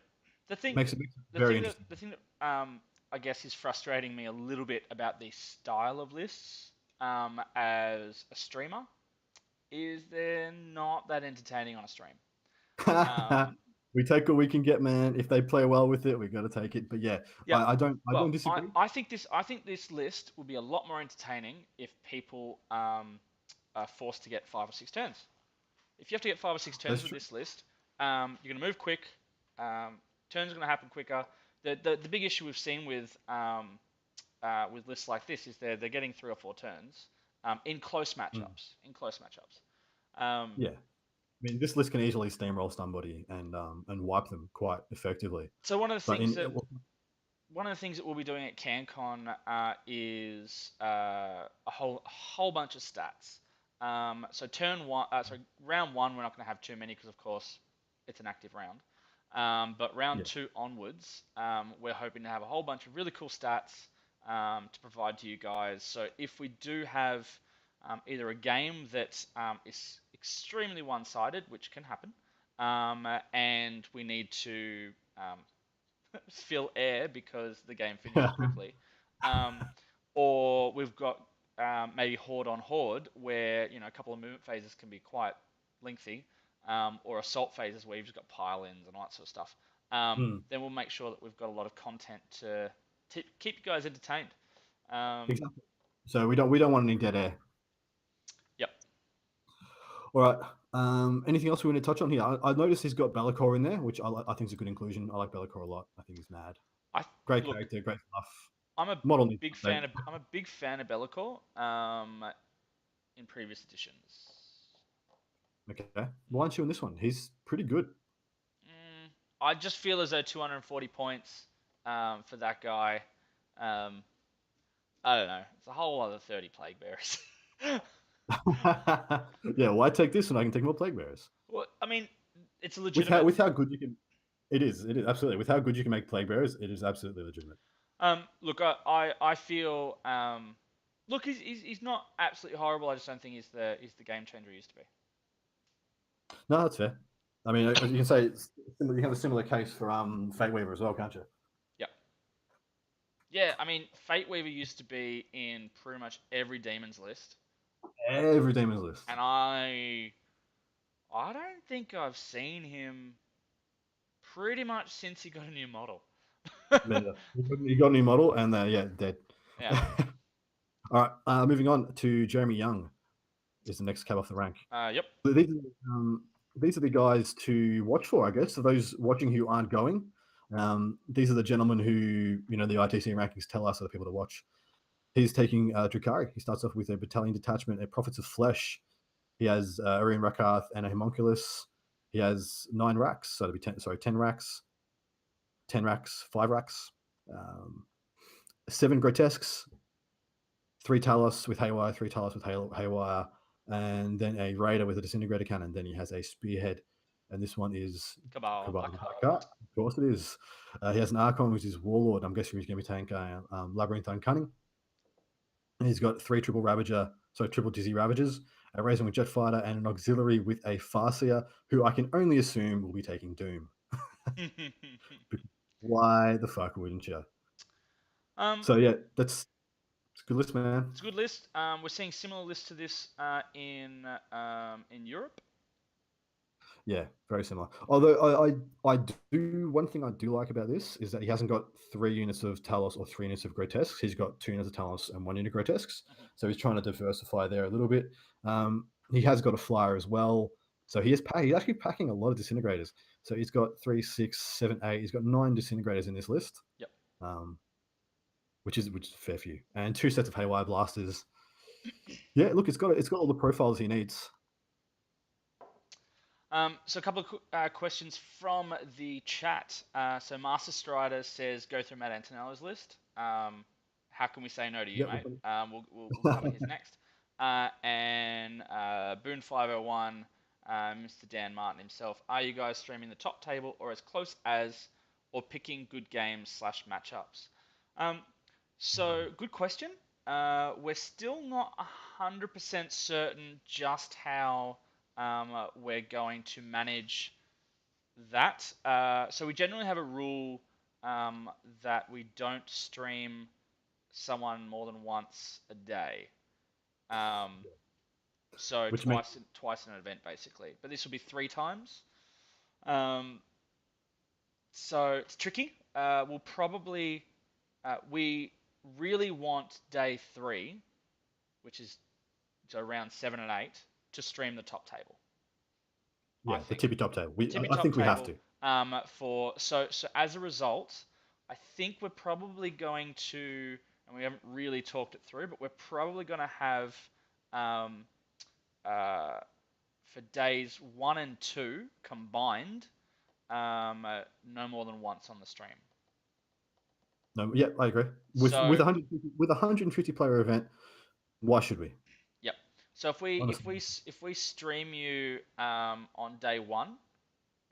B: The thing,
A: makes it very interesting.
B: the thing that I guess is frustrating me a little bit about this style of lists as a streamer is they're not that entertaining on a stream. Um,
A: We take what we can get, man. If they play well with it, we got to take it. But yeah,
B: yeah.
A: I don't
B: Well,
A: disagree.
B: I think this list would be a lot more entertaining if people are forced to get 5 or 6 turns. If you have to get 5 or 6 turns
A: That's
B: with
A: true.
B: this list, you're going to move quick. Turns are going to happen quicker. The big issue we've seen with lists like this is they're getting 3 or 4 turns in close
A: Mm,
B: matchups. In close matchups. Um,
A: yeah, I mean, this list can easily steamroll somebody and wipe them quite effectively.
B: so
A: But in
B: one of the things that we'll be doing at Cancon is a whole bunch of stats. So round one, we're not going to have too many because, of course, it's an active round. But round
A: yeah,
B: two onwards, we're hoping to have a whole bunch of really cool stats to provide to you guys. So if we do have either a game that is extremely one-sided, which can happen, and we need to fill air because the game finishes quickly. Um, or we've got maybe horde on horde where a couple of movement phases can be quite lengthy, or assault phases where you've just got pile-ins and all that sort of stuff.
A: mm,
B: Then we'll make sure that we've got a lot of content to keep you guys entertained. Um,
A: exactly. So we don't want any dead air.
B: yep.
A: All right. Anything else we want to touch on here? I noticed he's got Be'lakor in there, which I think is a good inclusion. I like Be'lakor a lot. I think he's mad.
B: I
A: Great
B: look.
A: character, great stuff.
B: I'm a
A: Model needs
B: big
A: update.
B: fan of Be'lakor in previous editions.
A: Okay. Why aren't you in this one? He's pretty good.
B: I just feel as though 240 points for that guy. Um, I don't know. It's a whole other 30 plague bearers.
A: Yeah, why take this when I can take more plague bearers?
B: Well, I mean, it's
A: With
B: legitimate.
A: how good you can, it is absolutely with how good you can make plague bearers. It is absolutely legitimate.
B: Look, I feel look, he's not absolutely horrible. I just don't think he's the game changer he used to be.
A: No, that's fair. I mean, you can say you have a similar case for Fate Weaver as well, can't you?
B: Yep. Yeah, I mean, Fate Weaver used to be in pretty much every demon's list,
A: Every demon's list.
B: and I don't think I've seen him pretty much since he got a new model.
A: Yeah, you got a new model, and yeah, dead.
B: Yeah.
A: All right, moving on to Jeremy Young is the next cab off the rank.
B: Yep.
A: So these are the guys to watch for, I guess. For those watching who aren't going, these are the gentlemen who the ITC rankings tell us are the people to watch. He's taking Drakari. He starts off with a battalion detachment at Prophets of Flesh. He has Arian Rakarth and a Homunculus. He has 9 racks, so it'll be 10 racks, 10 racks, 5 racks, 7 grotesques, 3 Talos with Haywire, 3 Talos with Haywire, and then a Raider with a Disintegrator Cannon. Then he has a Spearhead, and this one is
B: Cabal
A: Cabal
B: Blackheart.
A: Blackheart. Of course it is. He has an Archon, which is Warlord. I'm guessing he's going to be tanking Labyrinthine Cunning. And he's got 3 triple Ravager, so triple Dizzy Ravagers, a Razor with Jet Fighter, and an Auxiliary with a Farseer, who I can only assume will be taking Doom. Why the fuck wouldn't you?
B: um,
A: So yeah, that's It's a good list, man.
B: It's a good list. We're seeing similar lists to this in Europe.
A: Yeah, very similar. Although I do one thing I do like about this is that he hasn't got 3 units of Talos or 3 units of Grotesques. He's got 2 units of Talos and 1 unit of Grotesques.
B: Mhm.
A: So he's trying to diversify there a little bit. He has got a flyer as well. So he's actually packing a lot of disintegrators. So he's got 3, 6, 7, 8. He's got 9 disintegrators in this list.
B: Yep.
A: Um, which is a fair few. And 2 sets of Haywire blasters. Yeah, look, it's got all the profiles he needs.
B: So a couple of questions from the chat. So Master Strider says, go through Matt Antonello's list. How can we say no to you,
A: Yeah.
B: mate? We'll cover his next. And Boone 501, Mr. Dan Martin himself. Are you guys streaming the top table or as close as, or picking good games / matchups? So good question. We're still not 100% certain just how we're going to manage that. So we generally have a rule that we don't stream someone more than once a day. So
A: Which makes
B: twice in an event basically. But this will be 3 times. Um, so it's tricky. We'll probably we really want day 3, which is so around 7 and 8, to stream the top table. I
A: yeah, the
B: think
A: tippy top table.
B: tippy
A: I
B: top
A: think we have
B: table.
A: to.
B: So as a result, I think we're probably going to, and we haven't really talked it through, but we're probably going to have um, for days 1 and 2 combined, no more than once on the stream.
A: No, yeah, I agree. With
B: So
A: 150 player event, why should we?
B: yep. So
A: Honestly,
B: if we stream you on day 1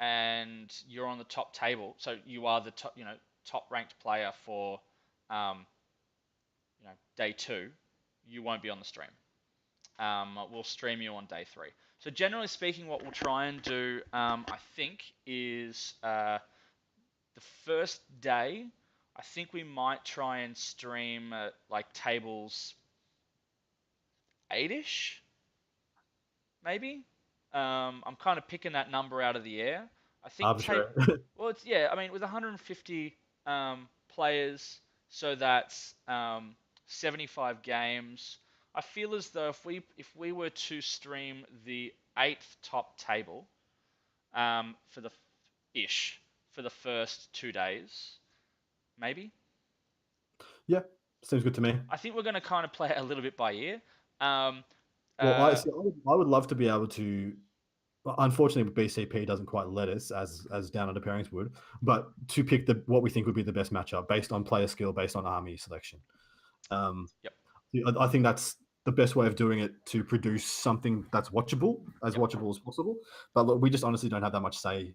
B: and you're on the top table, so you are the top ranked player for um, day 2, you won't be on the stream. We'll stream you on day 3. So generally speaking, what we'll try and do, I think, is the first day. I think we might try and stream like tables 8ish, maybe. I'm kind of picking that number out of the air. I think
A: arbitrary.
B: well, it's yeah. I mean, with 150 players, so that's 75 games. I feel as though if we were to stream the 8th top table for the ish for the first 2 days, maybe.
A: Yeah, seems good to me.
B: I think we're going to kind of play it a little bit by ear. Um,
A: Well, I
B: uh,
A: see. I would love to be able to. Unfortunately, BCP doesn't quite let us, as Down Under Pairings would, but to pick what we think would be the best matchup based on player skill, based on army selection.
B: yep.
A: I think that's the best way of doing it to produce something that's watchable, as
B: Yep.
A: watchable as possible. But look, we just honestly don't have that much say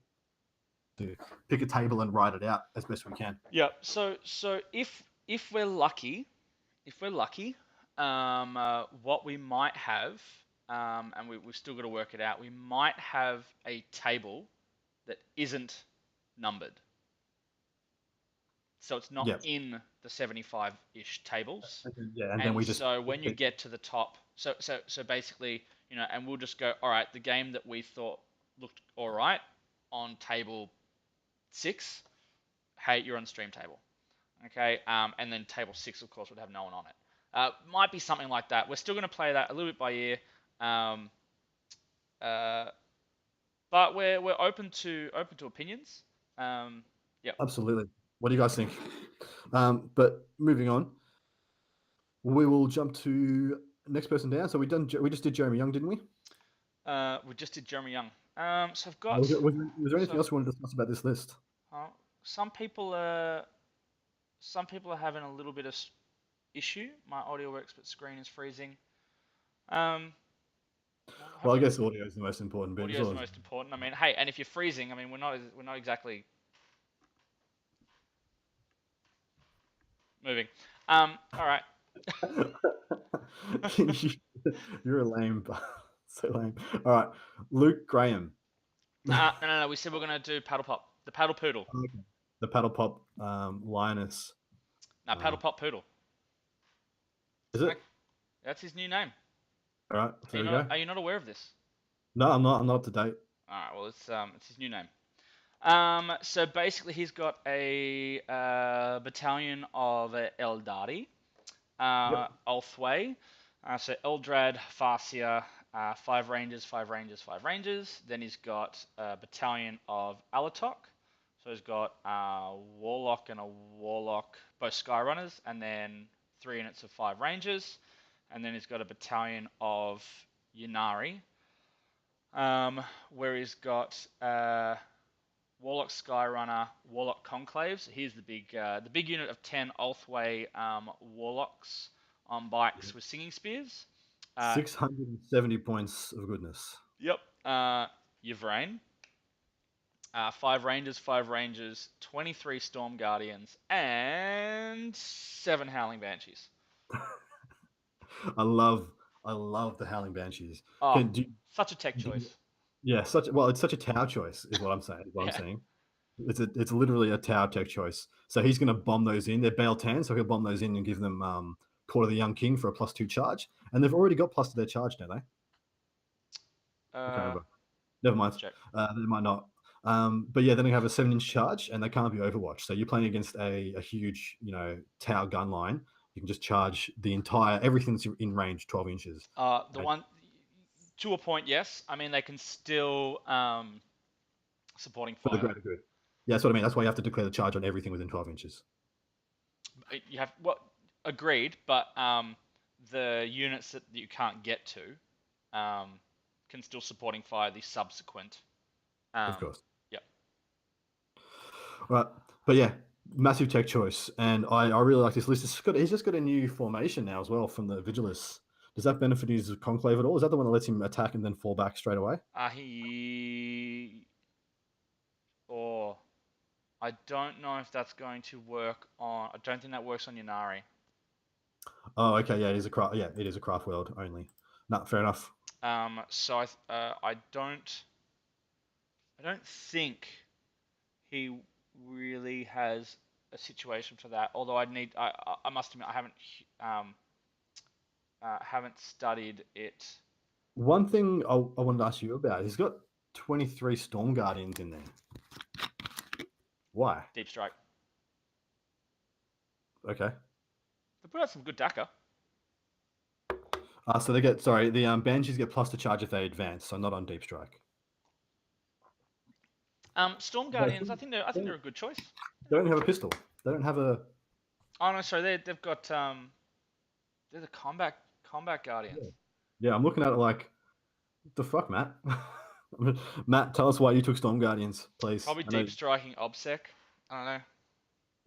A: to pick a table and write it out as best we can.
B: Yeah. So if we're lucky, what we might have, and we've still got to work it out, we might have a table that isn't numbered. So it's not
A: Yeah,
B: in the 75-ish tables.
A: yeah, and then
B: And
A: we just
B: so when you get to the top, so basically, and we'll just go, all right, the game that we thought looked all right on table 6, hey, you're on stream table. Okay, and then table 6, of course, would have no one on it. Might be something like that. We're still going to play that a little bit by ear, uh, but we're open to opinions. Yeah.
A: absolutely. What do you guys think? But moving on, we will jump to next person down. So we just did Jeremy Young, didn't we?
B: We just did Jeremy Young. So I've
A: Was
B: got
A: there anything
B: so
A: else you want to discuss about this list?
B: some people are having a little bit of issue. My audio works, but screen is freezing.
A: Well, I guess audio is the most important bit.
B: Audio is the most important. I mean, hey, and if you're freezing, I mean, we're not exactly moving. All right.
A: You're a lame, so lame. All right, Luke Graham.
B: No. We said we're gonna do paddle pop, the paddle poodle.
A: Okay. The paddle pop lioness.
B: No, paddle pop poodle.
A: Is it?
B: That's his new name.
A: All right, so there we go.
B: Are you not aware of this?
A: No, I'm not. I'm not up to date.
B: All right. Well, it's his new name. So basically, he's got a battalion of Eldari,
A: Yep.
B: Ulthway. So Eldrad, Farseer, 5 Rangers, 5 Rangers, 5 Rangers. Then he's got a battalion of Alatok. So he's got Warlock and a Warlock, both Skyrunners, and then 3 units of 5 Rangers. And then he's got a battalion of Ynnari, where he's got Warlock Skyrunner, Warlock Conclaves. Here's the big unit of 10 Ulthway Warlocks on bikes with singing spears.
A: 670 points of goodness.
B: Yep. Yvrain. 5 Rangers, 5 Rangers, 23 Storm Guardians, and 7 Howling Banshees.
A: I love the Howling Banshees.
B: Oh,
A: Can do,
B: such a tech choice.
A: yeah, it's such a Tau choice, is what I'm saying. Is what I'm
B: Yeah.
A: saying. It's literally a Tau tech choice. So he's going to bomb those in. They're Bale 10, so he'll bomb those in and give them Court of the Young King for a +2 charge. And they've already got plus to their charge, don't they? I can't remember. Never mind.
B: Check.
A: They might not. But yeah, then they have a 7-inch charge, and they can't be Overwatch. So you're playing against a huge, Tau gun line. You can just charge the entire everything that's in range 12 inches.
B: The one to a point, yes. I mean, they can still supporting
A: For the
B: fire.
A: greater good. Yeah, that's what I mean. That's why you have to declare the charge on everything within 12 inches.
B: You have agreed, but the units that you can't get to can still supporting fire the subsequent.
A: Of course.
B: Yep.
A: Right. But yeah, massive tech choice. And I really like this list. He's just got a new formation now as well from the Vigilus. Does that benefit his conclave at all? Is that the one that lets him attack and then fall back straight away?
B: I don't know if that's going to work on. I don't think that works on Ynnari.
A: Oh, okay. Yeah, it is a craft. Yeah, it is a craft world only. No, fair enough.
B: So I don't think he really has a situation for that. Although I must admit I haven't studied it.
A: One thing I wanted to ask you about, he's got 23 Storm Guardians in there. Why?
B: Deep Strike.
A: Okay.
B: They put out some good DACA.
A: So they get, the Banshees get plus to charge if they advance, so not on Deep Strike.
B: Storm Guardians, I think they're a good choice.
A: They don't have a pistol. They don't have a.
B: Oh no, sorry, they've got they're the combat Guardians.
A: Yeah, I'm looking at it like, what the fuck, Matt? Matt, tell us why you took Storm Guardians, please.
B: Probably Deep Striking OBSEC. I don't know.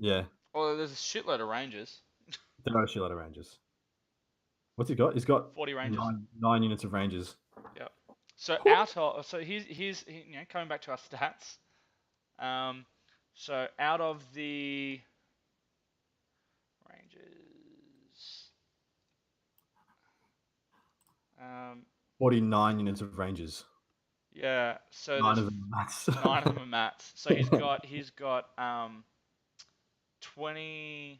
A: Yeah.
B: Well, there's a shitload of Rangers.
A: There are a shitload of Rangers. What's he got? He's got
B: 40 Rangers.
A: 9 units of Rangers.
B: Yep. So here's coming back to our stats. So out of the Rangers,
A: 49 units of Rangers.
B: Yeah. So
A: 9 of them are Mats.
B: 9 of them are Mats. So he's got 20%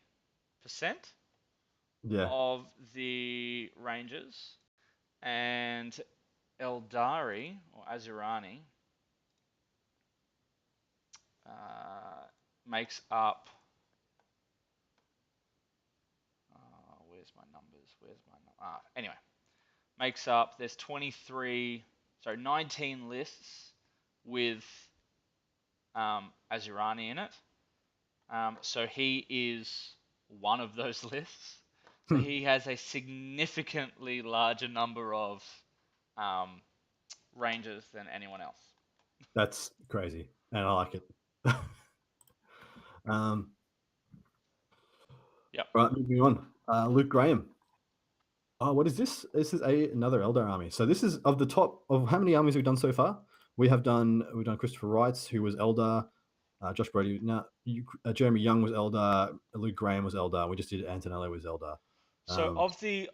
B: of the Rangers, and Eldari or Azurani makes up. Where's my numbers? Anyway, makes up. There's 19 lists with Azurani in it. So he is one of those lists. So he has a significantly larger number of Rangers than anyone else.
A: That's crazy, and I like it.
B: Yep.
A: Right, moving on. Luke Graham. Oh, what is this? This is another Eldar army. So this is of the top of how many armies we've done so far? We've done Christopher Wrights, who was Eldar. Josh Brody. Jeremy Young was Eldar. Luke Graham was Eldar. We just did Antonello was Eldar.
B: So of the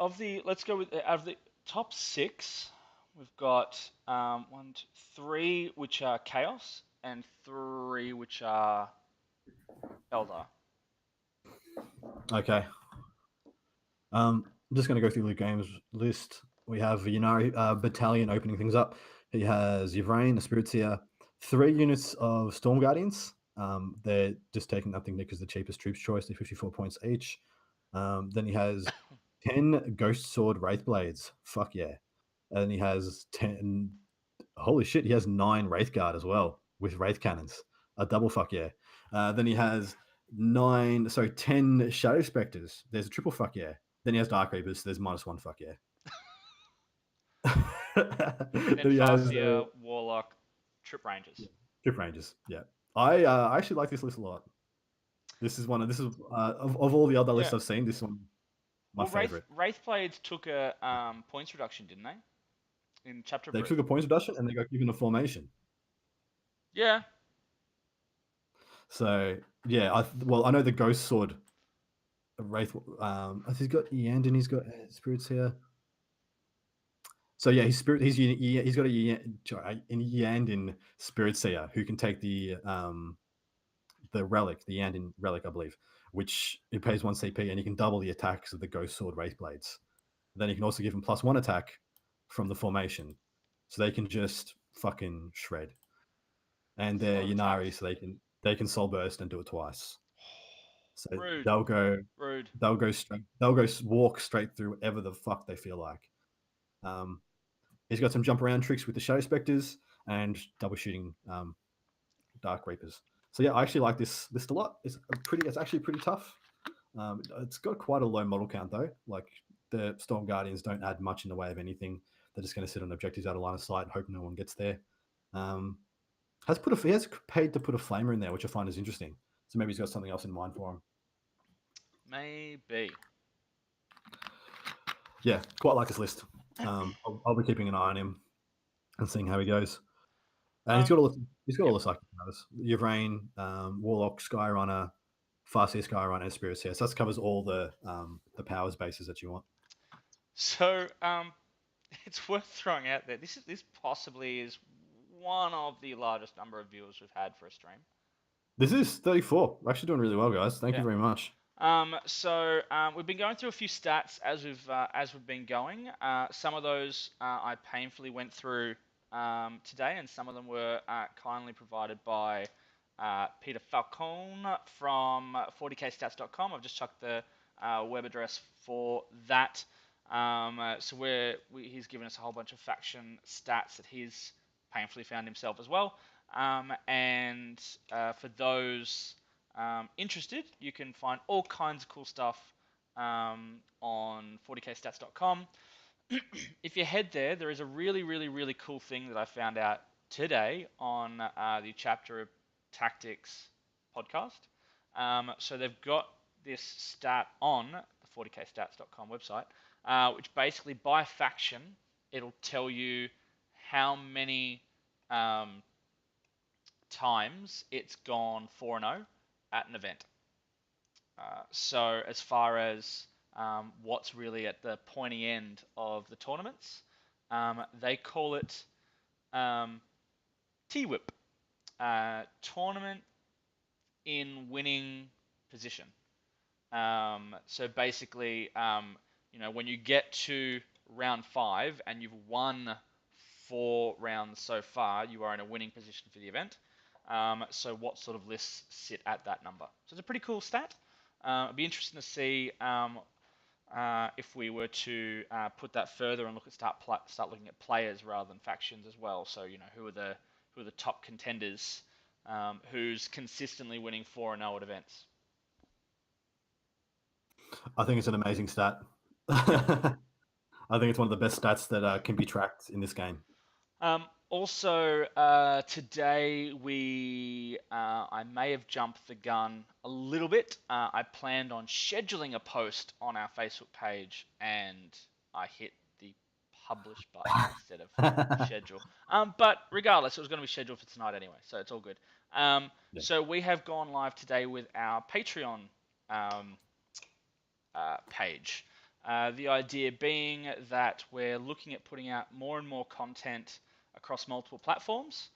B: let's go with out of the top 6, we've got 3 which are Chaos and 3 which are Eldar.
A: Okay. I'm just going to go through the games list. We have Yunari Battalion opening things up. He has Yvrain, a Spirit Seer, 3 units of Storm Guardians. They're just taking nothing because the cheapest troops choice. They're 54 points each. Then he has 10 Ghost Sword Wraith Blades. Fuck yeah. And he has 10. Holy shit, he has 9 Wraith Guard as well with Wraith Cannons. A double fuck yeah. Then he has 10 Shadow Spectres. There's a triple fuck yeah. Then he has Dark Reapers. There's -1 fuck yeah.
B: And then
A: Then he has
B: Farseer, Warlock, Trip Rangers.
A: Trip Rangers. Yeah, I actually like this list a lot. This is of all the other lists
B: Yeah.
A: I've seen. This one my
B: Well,
A: favorite.
B: Wraith Blades took a points reduction, didn't they? In Chapter
A: They
B: Brew.
A: took a points reduction and they got given a formation.
B: Yeah.
A: So yeah, I know the Ghost Sword Wraith. He's got Yandin. He's got spirits here. So yeah, he's got a Yandin Spirit Seer who can take the relic, the Yandin relic, I believe, which it pays 1 CP and you can double the attacks of the Ghost Sword Wraith Blades. Then you can also give them +1 attack from the formation, so they can just fucking shred. And
B: That's a
A: they're
B: lot of
A: Yunari,
B: attacks.
A: so they can soul burst and do it twice. So
B: Rude.
A: they'll go
B: Rude.
A: walk straight through whatever the fuck they feel like. He's got some jump around tricks with the Shadow Spectres and double shooting Dark Reapers. So yeah, I actually like this list a lot. It's actually pretty tough. It's got quite a low model count though. Like the Storm Guardians don't add much in the way of anything. They're just going to sit on objectives out of line of sight and hope no one gets there. He has paid to put a flamer in there, which I find is interesting. So maybe he's got something else in mind for him.
B: Maybe.
A: Yeah, quite like this list. I'll be keeping an eye on him and seeing how he goes. And he's got all the psychic powers. Yvrain, Warlock, Skyrunner, Farseer Skyrunner, and Spirit Seer. So that covers all the powers bases that you want.
B: So, it's worth throwing out there. This possibly is one of the largest number of viewers we've had for a stream.
A: This is 34. We're actually doing really well, guys. Thank you very much.
B: We've been going through a few stats as we've been going. Some of those I painfully went through today, and some of them were kindly provided by Peter Falcone from 40kstats.com. I've just chucked the web address for that. He's given us a whole bunch of faction stats that he's painfully found himself as well. For those interested, you can find all kinds of cool stuff on 40kstats.com. If you head there, there is a really, really, really cool thing that I found out today on the Chapter of Tactics podcast. So they've got this stat on the 40kstats.com website, which basically by faction, it'll tell you how many times it's gone 4-0 at an event. So as far as what's really at the pointy end of the tournaments, they call it T-Whip, tournament in winning position. So basically, when you get to round 5 and you've won 4 rounds so far, you are in a winning position for the event. So what sort of lists sit at that number? So it's a pretty cool stat. It'd be interesting to see if we were to put that further and start looking at players rather than factions as well. So who are the top contenders, who's consistently winning 4-0 at events.
A: I think it's an amazing stat.
B: Yep.
A: I think it's one of the best stats that can be tracked in this game.
B: Also, today I may have jumped the gun a little bit. I planned on scheduling a post on our Facebook page, and I hit the publish button instead of schedule. But regardless, it was going to be scheduled for tonight anyway, so it's all good.
A: Yeah.
B: So we have gone live today with our Patreon page. The idea being that we're looking at putting out more and more content across multiple platforms.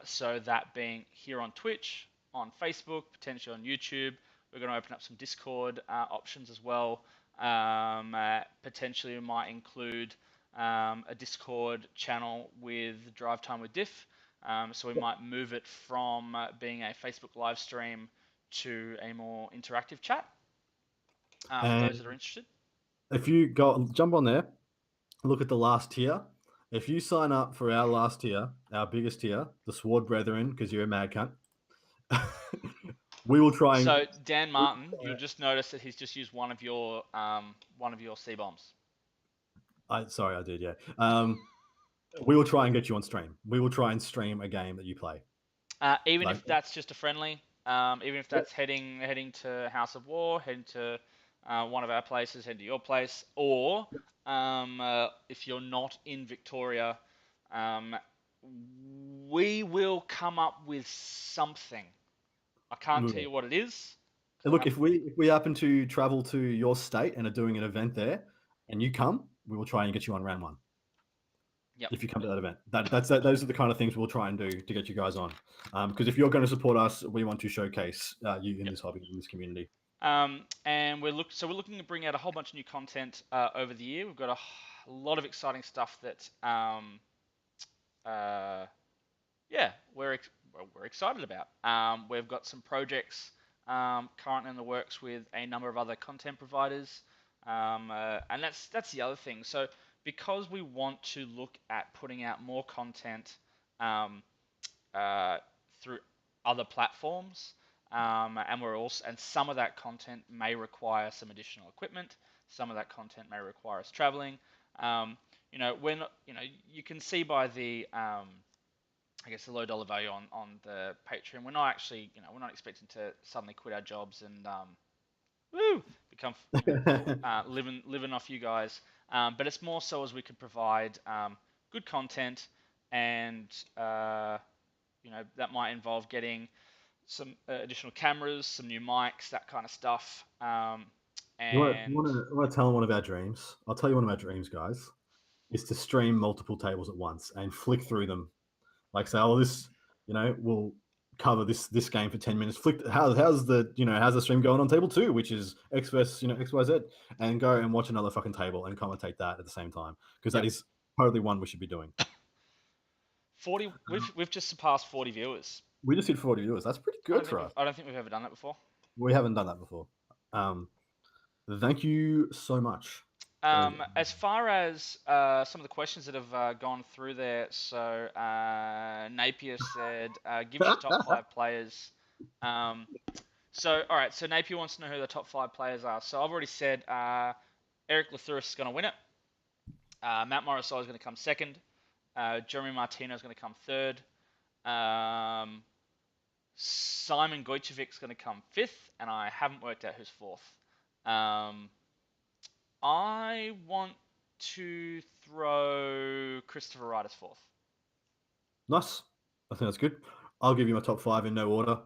B: So that being here on Twitch, on Facebook, potentially on YouTube. We're going to open up some Discord options as well. Potentially, we might include a Discord channel with Drive Time with Diff. So we might move it from being a Facebook live stream to a more interactive chat for those that are interested.
A: If you jump on there, look at the last tier. If you sign up for our last tier, our biggest tier, the Sword Brethren, because you're a mad cunt, we will try and.
B: So Dan Martin, you'll just notice that he's just used one of your C bombs.
A: Sorry, I did. Yeah. We will try and get you on stream. We will try and stream a game that you play.
B: Even if that's just a friendly, even if that's heading to House of War, heading to one of our places, heading to your place, or if you're not in Victoria, we will come up with something. I can't tell you what it is.
A: Look, if we happen to travel to your state and are doing an event there, and you come, we will try and get you on round one.
B: Yep.
A: If you come to that event, those are the kind of things we'll try and do to get you guys on. Because if you're going to support us, we want to showcase you in this hobby, in this community.
B: And we're looking to bring out a whole bunch of new content over the year. We've got a lot of exciting stuff that we're excited about. We've got some projects currently in the works with a number of other content providers, and that's the other thing. So because we want to look at putting out more content through other platforms, and some of that content may require some additional equipment. Some of that content may require us traveling. You can see by the I guess the low dollar value on the Patreon. We're not actually, we're not expecting to suddenly quit our jobs and become living off you guys. But it's more so as we could provide good content, and that might involve getting some additional cameras, some new mics, that kind of stuff. And
A: You want to tell them one of our dreams? I'll tell you one of our dreams, guys, is to stream multiple tables at once and flick through them. Like say, this, we'll cover this game for 10 minutes. Flick. How's the stream going on table 2, which is X versus XYZ, and go and watch another fucking table and commentate that at the same time, because that is totally one we should be doing.
B: 40. We've just surpassed 40 viewers.
A: We just hit 40 viewers. That's pretty good for us.
B: I don't think we've ever done that before.
A: We haven't done that before. Thank you so much.
B: As far as some of the questions that have gone through there, so Napier said, give us your top 5 players. All right, so Napier wants to know who the top 5 players are. So I've already said Eric Lathuris is going to win it. Matt Morrisolo is going to come second. Jeremy Martino is going to come third. Simon Gojcevic is going to come fifth, and I haven't worked out who's fourth. I want to throw Christopher Wright as fourth.
A: Nice. I think that's good. I'll give you my top 5 in no order.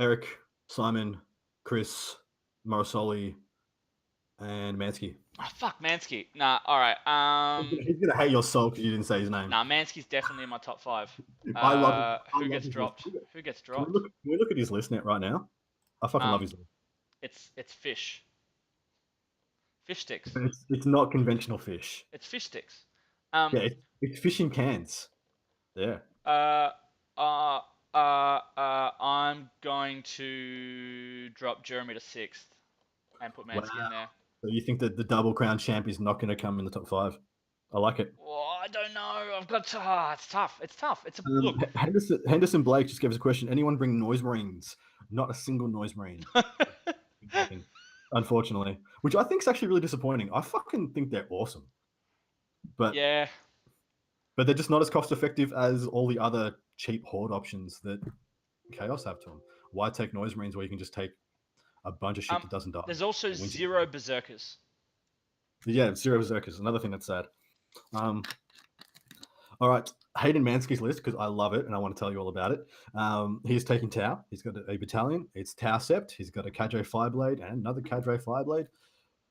A: Eric, Simon, Chris, Morrisoli, and Mansky.
B: Oh, fuck, Mansky. Nah, all right.
A: He's going to hate your soul because you didn't say his name.
B: Nah, Mansky's definitely in my top 5.
A: I love him.
B: Who gets dropped? Who gets dropped?
A: Can we look at his list net right now? I fucking love his list.
B: It's fish. Fish sticks.
A: It's not conventional fish.
B: It's fish sticks.
A: It's fish in cans. Yeah.
B: I'm going to drop Jeremy to 6th and put Mansky in there.
A: So you think that the double crown champ is not going to come in the top 5? I like it.
B: Oh, I don't know. I've got to. It's tough. It's tough. It's a look.
A: Henderson Blake just gave us a question. Anyone bring noise marines? Not a single noise marine. Unfortunately, which I think is actually really disappointing. I fucking think they're awesome, but they're just not as cost effective as all the other cheap horde options that Chaos have to them. Why take noise marines where you can just take a bunch of shit that doesn't die?
B: There's also 0 berserkers.
A: Yeah, 0 berserkers. Another thing that's sad. All right, Hayden Mansky's list, because I love it and I want to tell you all about it. He's taking Tau. He's got a battalion. It's Tau Sept. He's got a Cadre Fireblade and another Cadre Fireblade.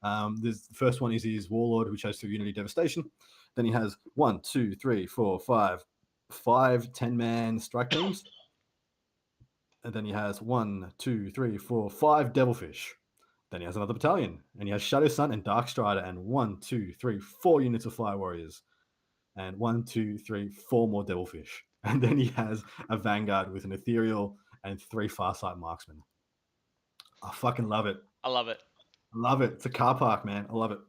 A: The first one is his Warlord, which has 2 Unity Devastation. Then he has 1, 2, 3, 4, 5 10-man strike teams. And then he has 1, 2, 3, 4, 5 Devilfish. Then he has another battalion, and he has Shadow Sun and Dark Strider, and 1, 2, 3, 4 units of Fire Warriors, and 1, 2, 3, 4 more Devilfish. And then he has a Vanguard with an Ethereal and 3 Farsight Marksmen. I fucking love it.
B: I love it.
A: I love it. It's a car park, man. I love it.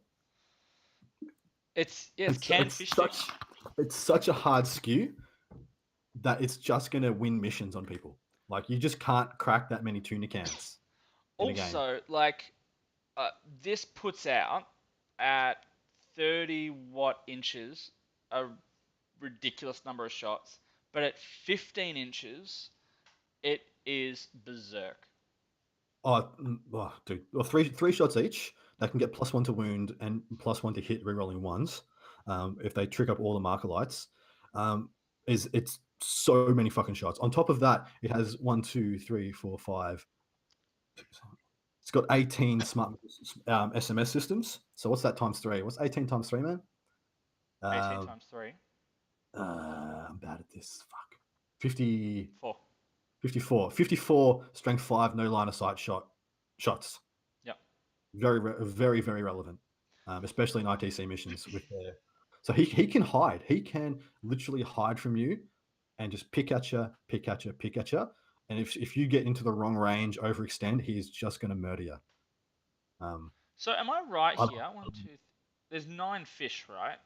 B: It's canned fish
A: such
B: sticks.
A: it's such a hard skew that it's just gonna win missions on people. Like you just can't crack that many tuna cans in a game.
B: Also, like, this puts out at 30 watt inches a ridiculous number of shots, but at 15 inches, it is berserk.
A: Oh, dude. Well, three shots each. They can get +1 to wound and +1 to hit rerolling ones. If they trick up all the marker lights, it's so many fucking shots. On top of that, it has 1, 2, 3, 4, 5. It's got 18 smart SMS systems. So what's that times 3? What's 18 times 3, man?
B: 18 times 3.
A: I'm bad at this. Fuck. 50.
B: 4.
A: 54. 54 strength 5, no line of sight shots.
B: Yep.
A: Very, very relevant, especially in ITC missions. So he can hide. He can literally hide from you and just pick at you. And if you get into the wrong range, overextend, he's just going to murder you.
B: So am I right here? There's 9 fish, right?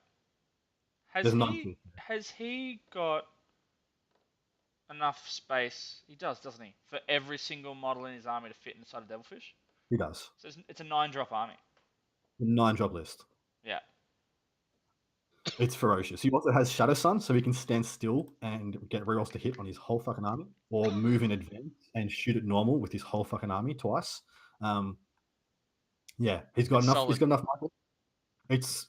A: There's 9
B: Has he got enough space? He does, doesn't he? For every single model in his army to fit inside a Devilfish?
A: He does.
B: So it's a 9-drop army.
A: 9-drop list.
B: Yeah.
A: It's ferocious. He also has Shadow Sun, so he can stand still and get rerolls to hit on his whole fucking army, or move in advance and shoot at normal with his whole fucking army twice. Yeah, he's got enough. He's got enough. It's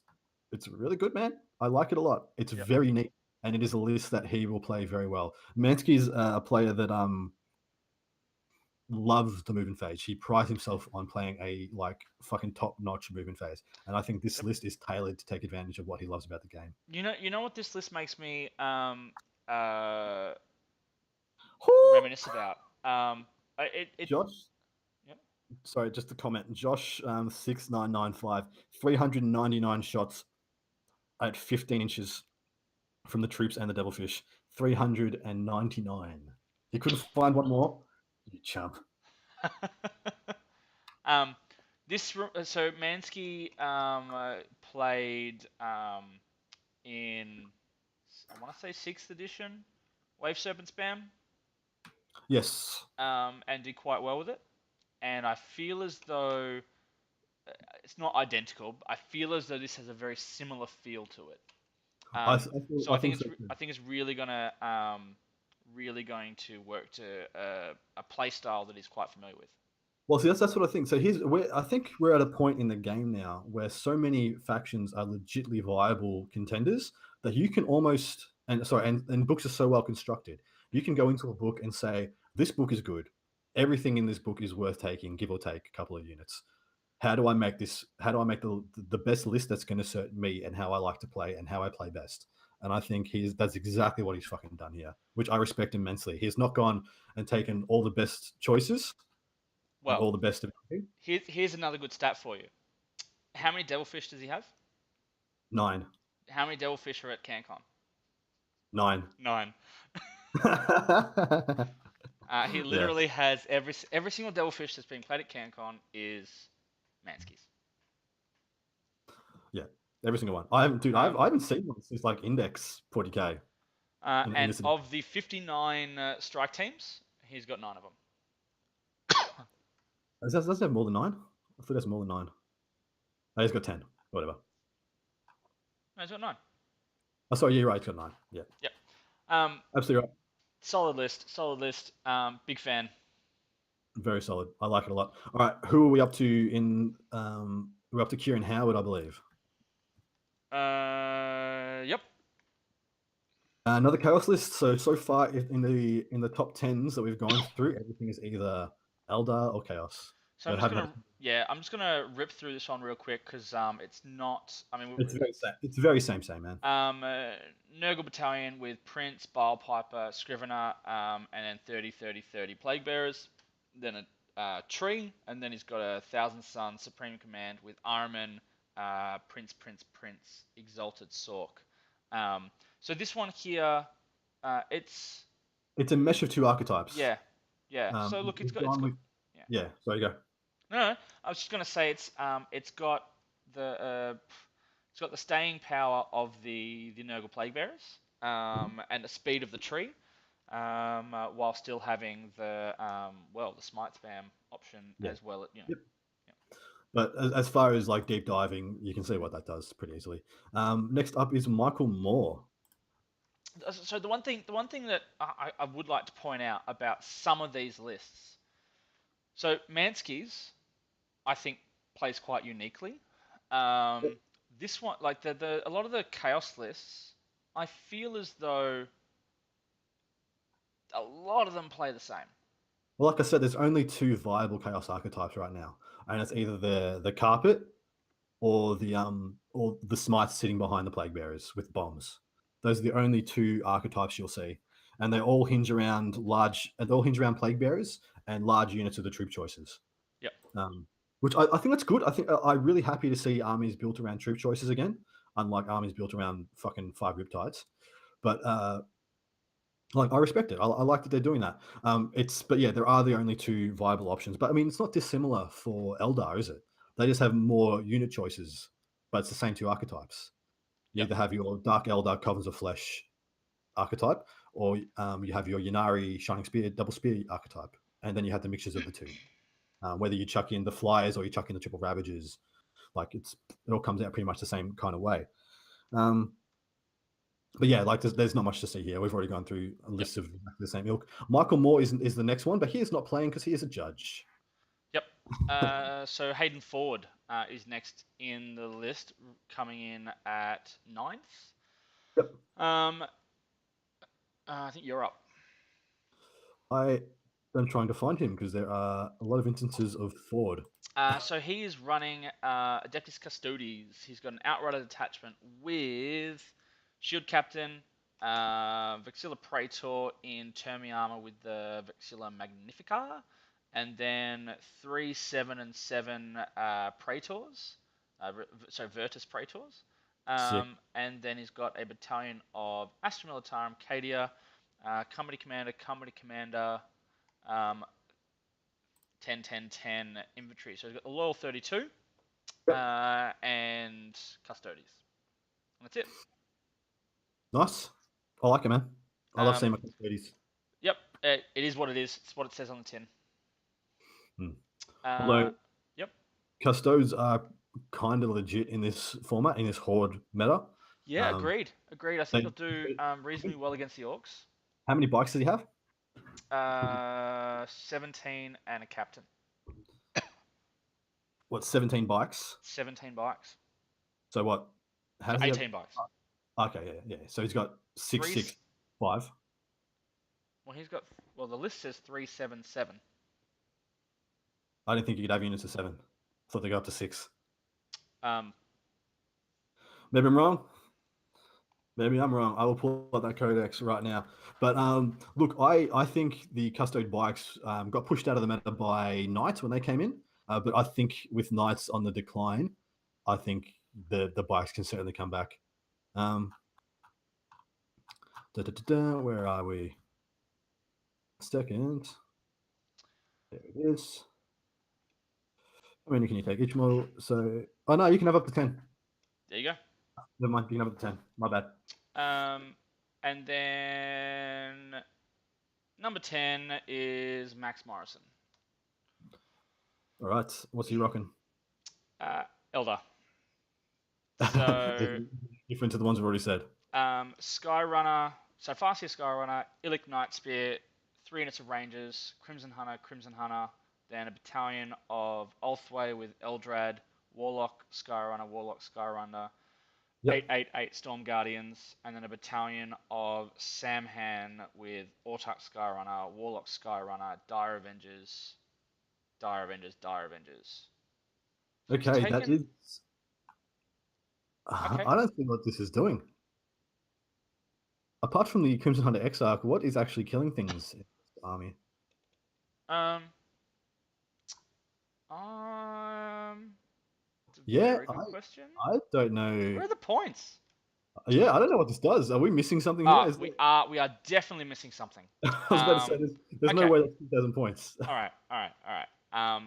A: really good, man. I like it a lot. It's very neat, and it is a list that he will play very well. Mansky's a player that loves the movement phase. He prides himself on playing a fucking top-notch movement phase, and I think this list is tailored to take advantage of what he loves about the game.
B: You know what this list makes me reminisce about.
A: Josh.
B: Yep.
A: Sorry, just a comment. Josh 6995, 399 shots at 15 inches from the troops and the Devilfish. 399. He couldn't find one more. You chump.
B: So Mansky played in, I want to say 6th edition Wave Serpent Spam.
A: Yes.
B: And did quite well with it. And I feel as though it's not identical, but I feel as though this has a very similar feel to it. I think it's really gonna work to a play style that he's quite familiar with.
A: Well, see, that's what I think. So I think we're at a point in the game now where so many factions are legitimately viable contenders that you can almost and books are so well constructed. You can go into a book and say, this book is good. Everything in this book is worth taking, give or take a couple of units. How do I make this? How do I make the best list that's going to suit me and how I like to play and how I play best? And I think that's exactly what he's fucking done here, which I respect immensely. He's not gone and taken all the best choices, all the best of everything.
B: Here's another good stat for you. How many Devilfish does he have?
A: 9.
B: How many Devilfish are at Cancon?
A: 9.
B: 9. He literally has every single Devilfish that's being played at Cancon is Mansky's.
A: Yeah, every single one. I haven't seen one since Index 40k.
B: And of the 59 strike teams, he's got 9 of them.
A: Does that have more than 9? I thought that's more than 9. Oh, he's got 10. Whatever.
B: No, he's got 9.
A: Oh, sorry, you're right. He's got 9. Yeah.
B: Yep.
A: Absolutely right.
B: Solid list. Big fan.
A: Very solid. I like it a lot. All right, who are we up to in? We're up to Kieran Howard, I believe.
B: Yep.
A: Another chaos list. So far in the top 10s that we've gone through, everything is either Eldar or Chaos.
B: So I'm just gonna rip through this one real quick because it's not. I mean,
A: it's very same, man.
B: Nurgle Battalion with Prince, Bile Piper, Scrivener, and then 30 Plague Bearers. Then tree, and then he's got a Thousand Sun Supreme Command with Ahriman, Prince, Exalted Sork. So this one here, it's
A: It's a mesh of two archetypes.
B: yeah, yeah. So look,
A: We've
B: it's
A: gone
B: got
A: with
B: yeah.
A: yeah. Sorry, go.
B: No, I was just gonna say it's got the it's got the staying power of the Nurgle Plague Bearers,
A: Mhm.
B: and the speed of the tree, while still having the the smite spam option
A: Yeah.
B: as well.
A: Yep. But as far as like deep diving, you can see what that does pretty easily. Next up is Michael Moore.
B: So the one thing that I would like to point out about some of these lists. So Mansky's, I think, plays quite uniquely.
A: Yep.
B: This one, like the a lot of the chaos lists, I feel as though a lot of them play the same.
A: Well, like I said, there's only two viable chaos archetypes right now, and it's either the carpet or the smites sitting behind the plague bearers with bombs. Those are the only two archetypes you'll see, and they all hinge around plague bearers and large units of the troop choices.
B: Yep.
A: Which I think that's good. I think I'm really happy to see armies built around troop choices again, unlike armies built around fucking 5 riptides. But like I respect it. I like that they're doing that. But yeah, there are the only two viable options. But I mean, it's not dissimilar for Eldar, is it? They just have more unit choices, but it's the same two archetypes. You
B: Yep.
A: either have your Dark Eldar Covenants of Flesh archetype, or you have your Yanari Shining Spear Double Spear archetype, and then you have the mixtures of the two. Whether you chuck in the Flyers or you chuck in the Triple Ravagers, like it all comes out pretty much the same kind of way. But yeah, like there's not much to see here. We've already gone through a
B: Yep.
A: list of the same ilk. Michael Moore is the next one, but he is not playing because he is a judge.
B: Yep. So Hayden Ford is next in the list, coming in at ninth.
A: Yep.
B: I think you're up.
A: I am trying to find him because there are a lot of instances of Ford.
B: So he is running Adeptus Custodes. He's got an Outrider detachment with Shield Captain, Vexilla Praetor in Termi armor with the Vexilla Magnifica, and then 3, 7, and 7 Praetors. Virtus Praetors.
A: Sick.
B: And then he's got a battalion of Astra Militarum, Cadia, Company Commander, um, 10, 10, 10 inventory. So he's got the Loyal 32
A: Yep.
B: and Custodes. And that's it.
A: Nice. I like it, man. I love seeing
B: Um,
A: my custodies.
B: yep, it is what it is. It's what it says on the tin.
A: Hmm.
B: Uh,
A: Although
B: yep.
A: custodes are kind of legit in this format, in this horde meta.
B: Yeah,
A: Um,
B: agreed. Agreed. I think
A: they,
B: they'll do reasonably well against the Orcs.
A: how many bikes does he have?
B: 17 and a captain.
A: What, 17 bikes?
B: 17 bikes.
A: So what? How
B: So
A: does he have?
B: 18 bikes.
A: Okay, yeah. So he's got six,
B: Three.
A: 5.
B: Well, he's got. Well, the list says 377.
A: I didn't think you could have units of 7. I thought they go up to 6.
B: Um,
A: Maybe I'm wrong. Maybe I'm wrong. I will pull up that codex right now. But look, I think the custode bikes got pushed out of the meta by Knights when they came in. But I think with Knights on the decline, I think the bikes can certainly come back. Where are we? Second. There it is. How many can you take each model? So, oh no, you can have up to 10.
B: there you go.
A: Never mind, you can have up to 10. My bad.
B: And then number 10 is Max Morrison.
A: All right. What's he rocking?
B: Eldar. So,
A: Different to the ones we've already said.
B: Skyrunner. So, Farseer Skyrunner, Illic Night Spear, 3 units of Rangers, Crimson Hunter, then a battalion of Ulthway with Eldrad, Warlock Skyrunner,
A: Yep.
B: 888 Storm Guardians, and then a battalion of Samhan with Autarch Skyrunner, Warlock Skyrunner, Dire Avengers. So he's
A: Okay, that
B: taken.
A: is.
B: Okay.
A: I don't think what this is doing. Apart from the Crimson Hunter Exarch, what is actually killing things in this army?
B: Um. It's a
A: Yeah,
B: very good question.
A: I don't know.
B: Where are the points?
A: Yeah, I don't know what this does. Are we missing something here?
B: Ah, we are definitely missing something.
A: I was about to say there's no
B: Okay.
A: way that's 2,000 points.
B: All right. All right. All right.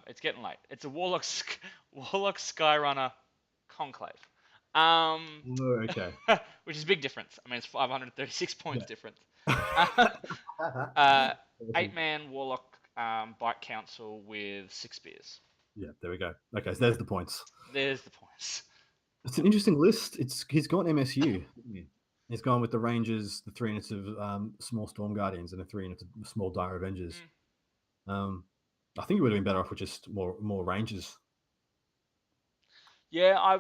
B: It's getting late. It's a Warlock Skyrunner Conclave. Um,
A: Oh, okay.
B: which is a big difference. I mean, it's 536 points
A: Yeah.
B: difference. Uh,
A: Awesome.
B: 8-man Warlock Bike Council with 6 spears.
A: Yeah, there we go. Okay, so there's the points.
B: There's the points.
A: It's an interesting list. He's gone MSU. Hasn't he? He's gone with the Rangers, the 3 units of small Storm Guardians, and the 3 units of small Dire Avengers. I think he would have been better off with just more Rangers.
B: Yeah,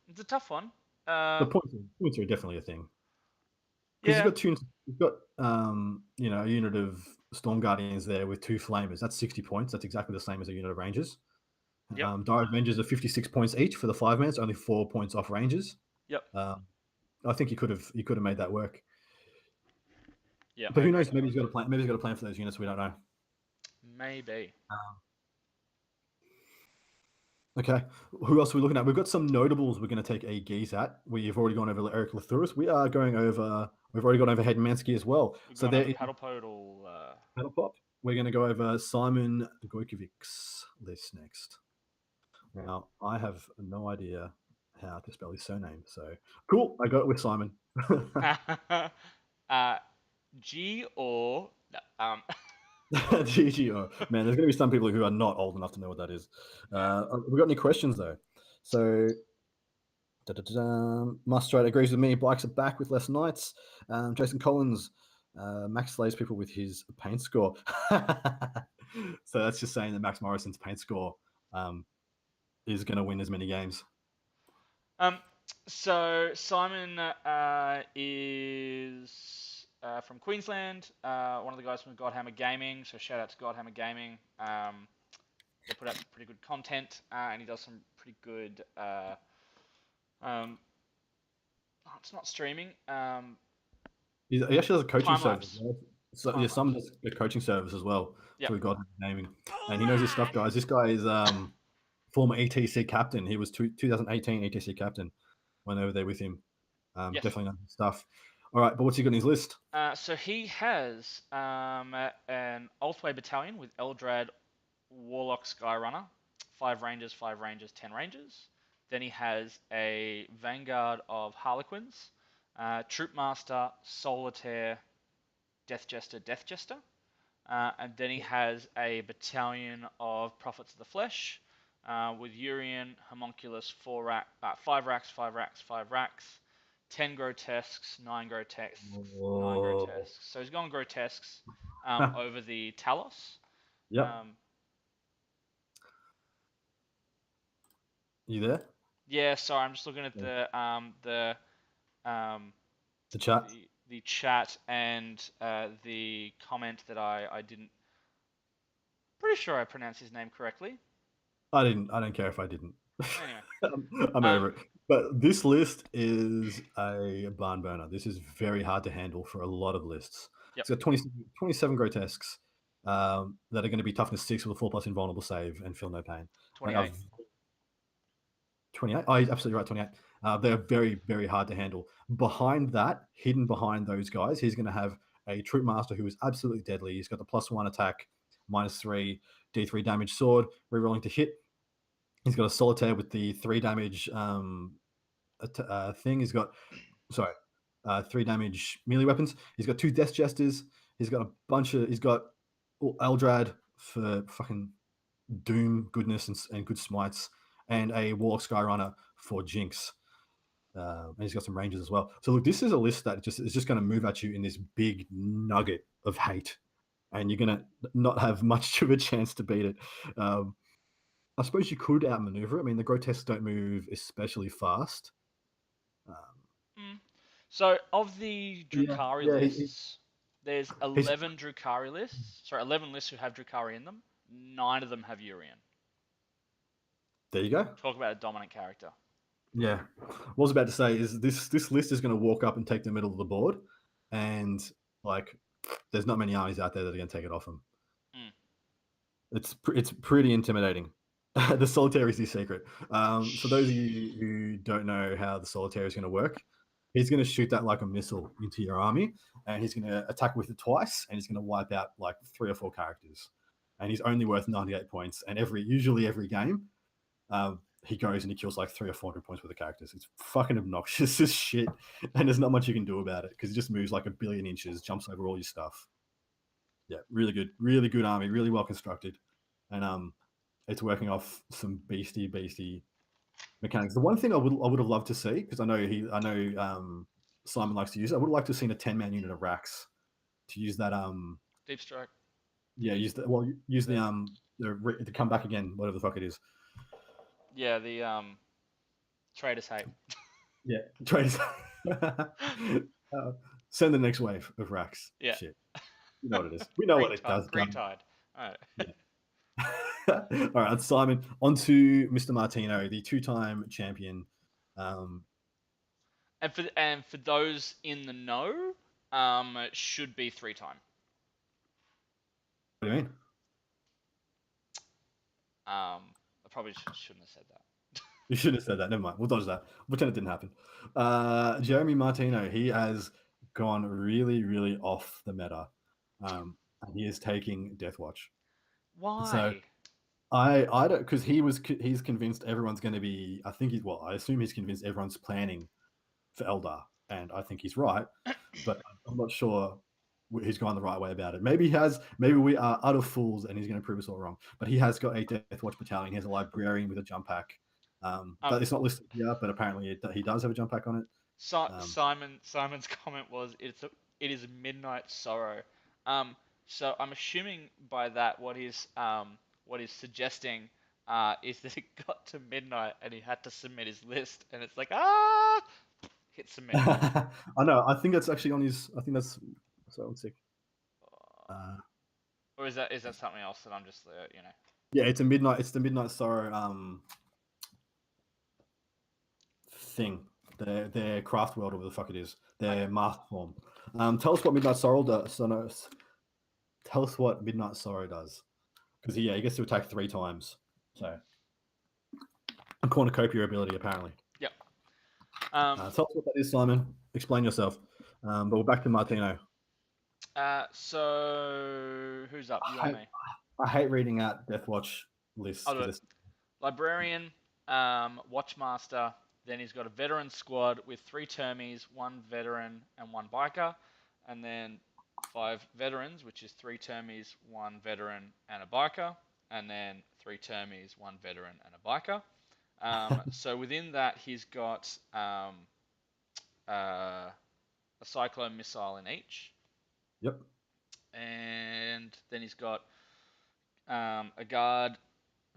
B: it's a tough one.
A: The points are definitely a thing because
B: Yeah,
A: you've got a unit of Storm Guardians there with 2 Flamers. That's 60 points. That's exactly the same as a unit of Rangers.
B: yep,
A: Dire Avengers are 56 points each for the 5-man. It's only 4 points off Rangers.
B: yep,
A: I think he could have made that work.
B: yeah.
A: But
B: I
A: who
B: agree.
A: knows? Maybe he's got a plan. Maybe he's got a plan for those units. We don't know.
B: Maybe.
A: Okay. Who else are we looking at? We've got some notables we're going to take a gaze at. We've already gone over Eric Lathuris. We've already gone over Hedmansky as well.
B: We've
A: So
B: gone
A: there
B: over
A: is
B: Paddle Podal.
A: Paddle Pop. We're going to go over Simon Gojkovic's list next. Now, I have no idea how to spell his surname. So cool. I got it with Simon.
B: G or no,
A: GGO. Man, there's going to be some people who are not old enough to know what that is. We got any questions though? So, Mustrate agrees with me. Bikes are back with less knights. Jason Collins, Max slays people with his paint score. So that's just saying that Max Morrison's paint score is going to win as many games.
B: So Simon is from Queensland. One of the guys from Godhammer Gaming. So shout out to Godhammer Gaming. They put out some pretty good content, and he does some pretty good. It's not streaming.
A: He actually has a coaching
B: Time
A: service.
B: lapse.
A: So
B: Time
A: yeah, some
B: lapse.
A: does a coaching service as well
B: Yep.
A: through God Naming, and he knows his stuff, guys. This guy is former ETC captain. He was 2018 ETC captain when they were there with him.
B: Yes.
A: Definitely knows his stuff. All right, but what's he got on his list?
B: So he has an Ulthway battalion with Eldrad, Warlock, Skyrunner, 5 Rangers, 5 Rangers, 10 Rangers. Then he has a Vanguard of Harlequins, Troopmaster, Solitaire, Death Jester, Death Jester. And then he has a battalion of Prophets of the Flesh with Urian, Homunculus, 5 racks, 5 racks, 5 racks, 10 Grotesques, 9 Grotesques, 9 Grotesques. So he's gone Grotesques over the Talos.
A: Yep. You there?
B: Yeah, sorry, I'm just looking at the
A: chat.
B: The chat and the comment that I didn't. Pretty sure I pronounced his name correctly.
A: I don't care if I didn't.
B: Anyway,
A: I'm over it. But this list is a barn burner. This is very hard to handle for a lot of lists.
B: Yep.
A: It's got 27 Grotesques that are going to be toughness 6 with a 4+ invulnerable save and feel no pain.
B: 28.
A: 28? Oh, you're absolutely right, 28. They're very, very hard to handle. Behind that, hidden behind those guys, he's going to have a Troopmaster who is absolutely deadly. He's got the +1 attack, -3, D3 damage sword, rerolling to hit. He's got a Solitaire with the 3 damage thing. He's got, 3 damage melee weapons. He's got 2 Death Jesters. He's got Eldrad for fucking Doom goodness and good smites, and a Warlock Skyrunner for Jinx. And he's got some Rangers as well. So look, this is a list that is just going to move at you in this big nugget of hate, and you're going to not have much of a chance to beat it. I suppose you could outmaneuver it. I mean, the Grotesques don't move especially fast.
B: So of the Drukhari lists, there's 11 Drukhari lists. Sorry, 11 lists who have Drukhari in them. 9 of them have Urian.
A: There you go.
B: Talk about a dominant character.
A: Yeah. What I was about to say is this list is going to walk up and take the middle of the board, and like there's not many armies out there that are going to take it off them. It's pretty intimidating. The solitaire is the secret. For those of you who don't know how the solitaire is going to work, he's going to shoot that like a missile into your army, and he's going to attack with it twice, and he's going to wipe out like 3 or 4 characters, and he's only worth 98 points. And usually every game, he goes and he kills like 300 or 400 points worth of characters. It's fucking obnoxious as shit, and there's not much you can do about it because he just moves like 1 billion inches, jumps over all your stuff. Yeah, really good army, really well constructed, and it's working off some beastie mechanics. The one thing I would have loved to see, because I know Simon likes to use it. I would have liked to have seen a 10-man unit of Rax to use that
B: Deep strike.
A: yeah, use the come back again, whatever the fuck it is.
B: Yeah, the traders hate.
A: Yeah, trades. Send the next wave of Rax.
B: Yeah.
A: Shit, you know what it is. We know what it does.
B: Green tide. All right.
A: Yeah. All right, Simon. On to Mr. Martino, the 2-time champion.
B: And for those in the know, it should be 3-time.
A: What do you mean?
B: I probably shouldn't have said that.
A: You should have said that. Never mind. We'll dodge that. Pretend it didn't happen. Jeremy Martino, he has gone really off the meta, and he is taking Death Watch. So
B: Why?
A: I don't, because he's convinced everyone's going to be. I assume he's convinced everyone's planning for Eldar, and I think he's right, but I'm not sure he's gone the right way about it. Maybe he has. Maybe we are utter fools, and he's going to prove us all wrong. But he has got a Death Watch battalion. He has a librarian with a jump pack. But it's not listed here, but apparently he does have a jump pack on it.
B: Simon's comment was it is midnight sorrow. So I'm assuming by that what he's suggesting is that it got to midnight and he had to submit his list, and it's like hit submit.
A: I know. I think that's actually on his. I think that's. So let's see.
B: Or is that something else that I'm just
A: Yeah, it's a midnight. It's the Midnight Sorrow thing. Their craft world, or whatever the fuck it is. Their
B: Okay.
A: master form. Tell us what Midnight Sorrow does. So no, tell us what Midnight Sorrow does. Because he gets to attack 3 times. So a cornucopia ability apparently.
B: Yep.
A: Tell us what that is, Simon. Explain yourself. But we're back to Martino.
B: So who's up? You or me?
A: I hate reading out Death Watch lists.
B: I'll do it. Librarian, Watchmaster. Then he's got a veteran squad with 3 termies, 1 veteran, and 1 biker, and then 5 veterans, which is 3 termies, 1 veteran, and a biker, and then 3 termies, 1 veteran, and a biker. So within that, he's got a cyclone missile in each.
A: Yep.
B: And then he's got a guard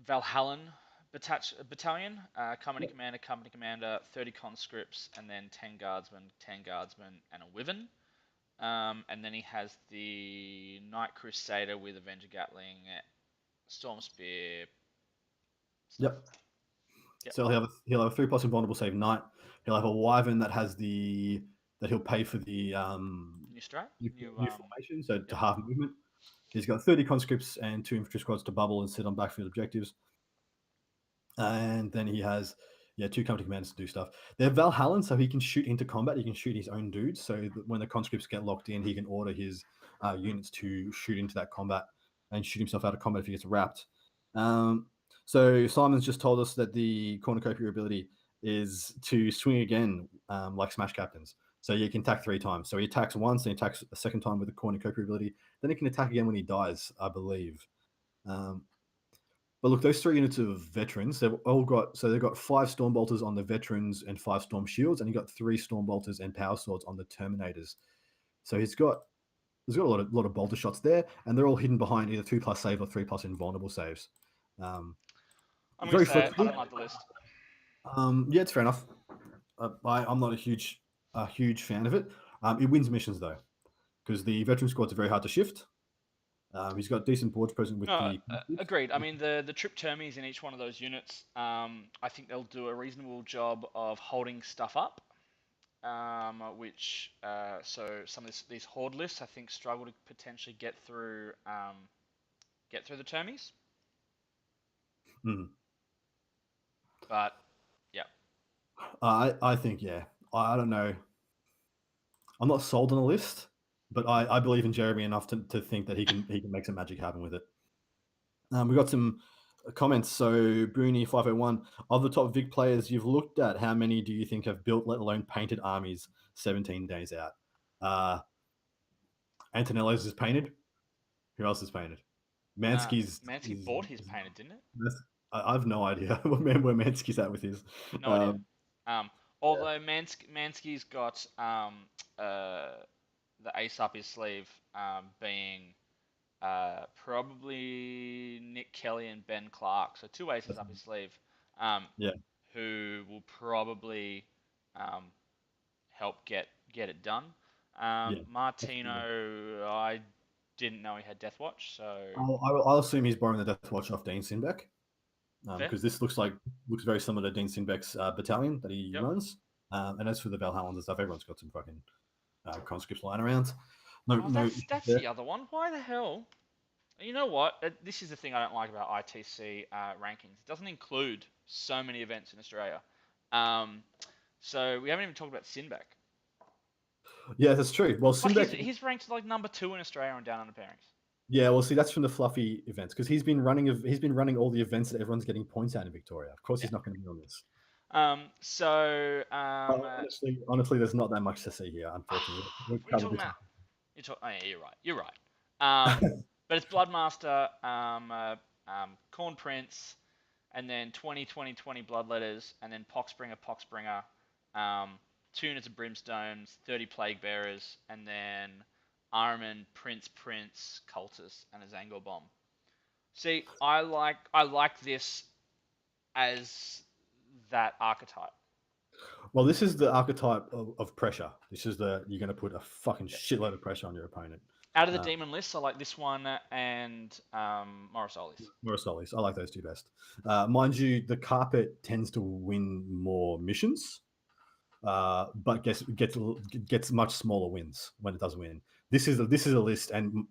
B: Valhallan battalion, company commander, 30 conscripts, and then 10 guardsmen, and a wyvern. And then he has the Knight Crusader with Avenger Gatling, Storm Spear.
A: Yep. So he'll have a 3+ invulnerable save knight. He'll have a wyvern that has that he'll pay for the
B: new strat,
A: new formation, so to half movement. He's got 30 conscripts and 2 infantry squads to bubble and sit on backfield objectives. And then he has 2 company commanders to do stuff. They're Valhallan, so he can shoot into combat. He can shoot his own dudes. So that when the conscripts get locked in, he can order his units to shoot into that combat and shoot himself out of combat if he gets wrapped. So Simon's just told us that the cornucopia ability is to swing again, like Smash Captains. So you can attack 3 times. So he attacks once, then he attacks a second time with the cornucopia ability. Then he can attack again when he dies, I believe. But look, those 3 units of veterans, they've got 5 Stormbolters on the veterans and 5 Storm Shields, and he got 3 Stormbolters and Power Swords on the Terminators. So there's got a lot of bolter shots there, and they're all hidden behind either 2+ save or 3+ invulnerable saves.
B: I'm very flexible. I don't like the list.
A: Yeah, it's fair enough. I'm not a huge fan of it. It wins missions though, because the veteran squads are very hard to shift. He's got decent boards present with
B: agreed. I mean, the trip termies in each one of those units, I think they'll do a reasonable job of holding stuff up. So some of these horde lists, I think, struggle to potentially get through the termies.
A: Mm.
B: But yeah,
A: I think yeah. I don't know. I'm not sold on the list, but I believe in Jeremy enough to think that he can make some magic happen with it. We got some comments. So Bruni 501, of the top Vic players you've looked at, how many do you think have built, let alone painted armies 17 days out? Uh, Antonello's is painted. Who else is painted? Mansky's
B: Mansky
A: is.
B: bought his painted, didn't it?
A: I have no idea where Mansky's at with his.
B: No idea.
A: Um,
B: Um, although Mansky's got the ace up his sleeve, being probably Nick Kelly and Ben Clark. So two aces up his sleeve, um,
A: yeah,
B: who will probably um, help get it done.
A: yeah.
B: Martino, I didn't know he had Death Watch, so
A: I'll assume he's borrowing the Death Watch off Dean Sinbeck.
B: fair.
A: Because this looks very similar to Dean Sinbeck's battalion that he
B: Yep.
A: runs. And as for the Valhallans and stuff, everyone's got some fucking conscripts lying around. No,
B: Oh,
A: no.
B: that's the other one. Why the hell? You know what? This is the thing I don't like about ITC rankings. It doesn't include so many events in Australia. Um, so we haven't even talked about Sinbek.
A: Yeah, that's true. Well,
B: Like
A: Sinbeck.
B: he's ranked like number 2 in Australia on Down Under pairings.
A: Yeah, well, see, that's from the fluffy events because he's been running all the events that everyone's getting points out in Victoria. Of course,
B: Yeah.
A: he's not going to be on this.
B: So
A: Honestly, there's not that much to see here. Unfortunately, we've
B: what are you
A: covered
B: talking
A: this.
B: about? Oh yeah, you're right. You're right. But it's Bloodmaster, Corn Prince, and then 20, 20, 20 Bloodletters, and then Poxbringer, 2 units of Brimstones, 30 Plague Bearers, and then Armin, Prince, Cultist, and a Zangor Bomb. See, I like this as that archetype.
A: Well, this is the archetype of pressure. This is you're going to put a fucking
B: Yep.
A: shitload of pressure on your opponent.
B: Out of the demon list, I like this one and Morris Olis.
A: Morosolis. I like those two best. Mind you, the carpet tends to win more missions, but gets much smaller wins when it does win. This is a list, and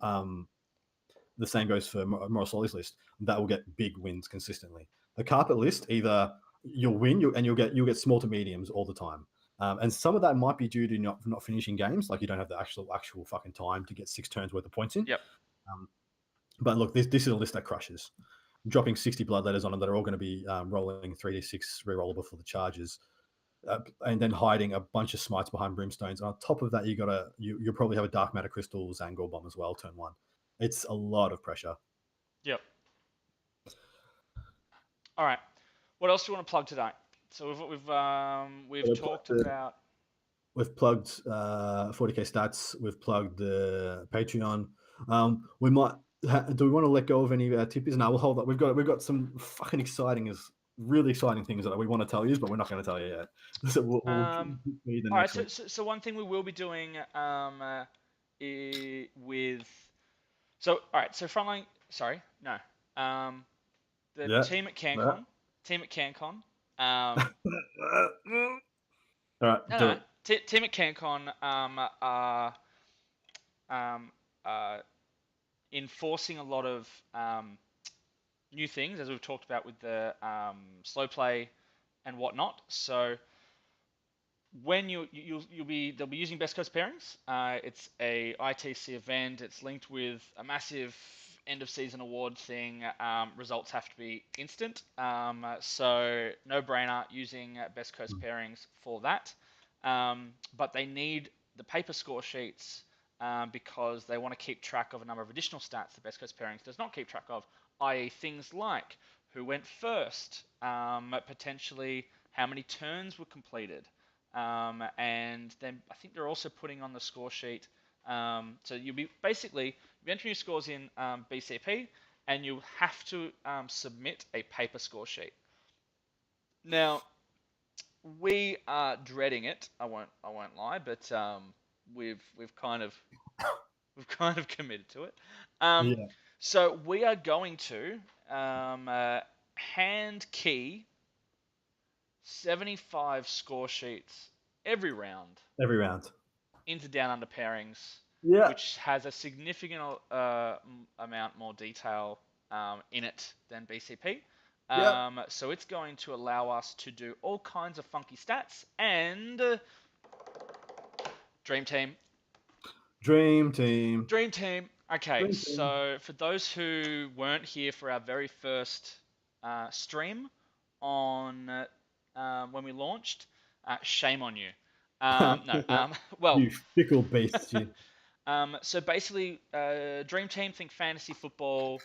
A: the same goes for Morosolis list, that will get big wins consistently. The carpet list, either you'll win and you'll get small to mediums all the time. And some of that might be due to not finishing games, like you don't have the actual fucking time to get 6 turns worth of points in.
B: Yep.
A: But look, this is a list that crushes. Dropping 60 bloodletters on them that are all going to be rolling 3d6 rerollable for the charges, and then hiding a bunch of smites behind brimstones. And on top of that, you'll probably have a dark matter crystal Zangor bomb as well, turn 1. It's a lot of pressure.
B: Yep. All right. What else do you want to plug today? So we've talked about.
A: We've plugged 40k stats. We've plugged the Patreon. We might. Do we want to let go of any tippies? No, we'll hold up. We've got some fucking really exciting things that we want to tell you, but we're not going to tell you yet. So we'll be the
B: All right.
A: next week.
B: So one thing we will be doing with. So all right. So frontline. Sorry. No. The
A: Yeah.
B: team at
A: Yeah.
B: Cancon. Team at Cancon.
A: All right. Do it.
B: Team at Cancon are enforcing a lot of new things, as we've talked about with the slow play and whatnot. So when they'll be using Best Coast pairings. It's a ITC event. It's linked with a massive end of season award thing. Results have to be instant. So no brainer using Best Coast pairings for that. But they need the paper score sheets because they want to keep track of a number of additional stats the Best Coast pairings does not keep track of, i.e. things like who went first, potentially how many turns were completed, and then I think they're also putting on the score sheet. So you'll be entering your scores in BCP, and you'll have to submit a paper score sheet. Now, we are dreading it. I won't lie, but we've kind of committed to it.
A: Yeah.
B: So we are going to hand key 75 score sheets every round
A: Every round.
B: into Down Under pairings,
A: Yeah.
B: which has a significant amount more detail in it than BCP.
A: Yep.
B: So it's going to allow us to do all kinds of funky stats and Dream Team.
A: Dream team.
B: Dream Team. Okay,
A: Dream team.
B: so for those who weren't here for our very first stream on when we launched, shame on you. No, well,
A: You fickle beasts, you.
B: so basically, Dream Team, think fantasy football,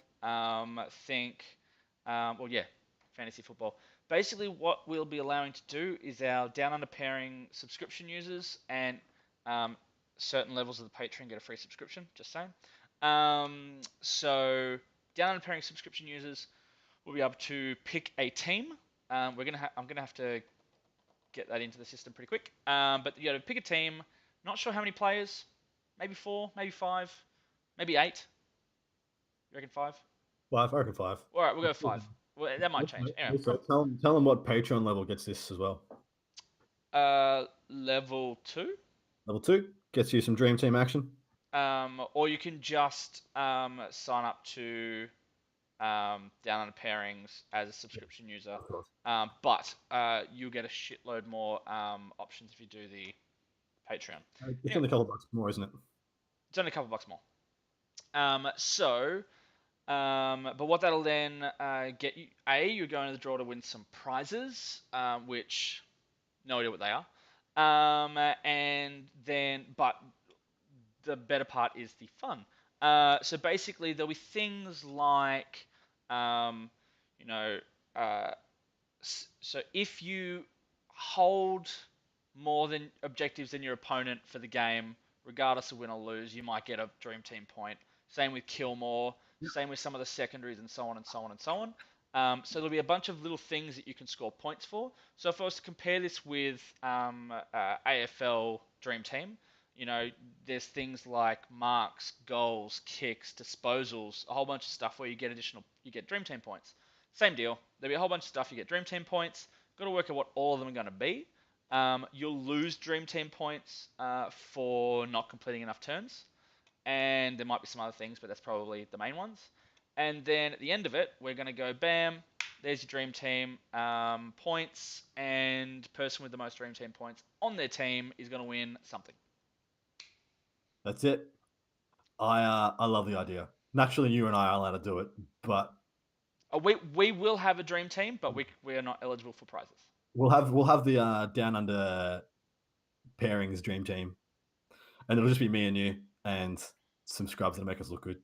B: think, well, yeah, fantasy football. Basically, what we'll be allowing to do is our Down Under pairing subscription users and um, certain levels of the Patreon get a free subscription, just saying. So, Down Under pairing subscription users will be able to pick a team. I'm gonna have to get that into the system pretty quick. But you got to pick a team. Not sure how many players. Maybe 4, maybe 5, maybe 8. You reckon 5?
A: Five, I reckon five.
B: All right, we'll go 5. Well, that might change. Anyway,
A: Also, tell them what Patreon level gets this as well.
B: level 2.
A: Level 2 gets you some Dream Team action.
B: Or you can just sign up to Down Under Pairings as a subscription user.
A: Of course.
B: But you'll get a shitload more options if you do the Patreon.
A: It's
B: Anyway,
A: only a couple bucks more, isn't it?
B: it's only a couple bucks more. But what that'll then get you, you're going to the draw to win some prizes, which no idea what they are. And then, but the better part is the fun. So basically, there'll be things like, you know, uh, so if you hold more than objectives than your opponent for the game, regardless of win or lose, you might get a Dream Team point. Same with kill more.
A: Yep.
B: Same with some of the secondaries and so on and so on and so on. So there'll be a bunch of little things that you can score points for. So if I was to compare this with AFL Dream Team, you know, there's things like marks, goals, kicks, disposals, a whole bunch of stuff where you get Dream Team points. Same deal. There'll be a whole bunch of stuff you get Dream Team points. Got to work out what all of them are going to be. You'll lose Dream Team points for not completing enough turns. And there might be some other things, but that's probably the main ones. And then at the end of it, we're going to go bam, there's your Dream Team points, and person with the most Dream Team points on their team is going to win something.
A: That's it. I love the idea. Naturally, you and I are allowed to do it, but
B: We will have a Dream Team, but we are not eligible for prizes.
A: we'll have the Down Under pairings Dream Team, and it'll just be me and you and some scrubs that'll make us look good.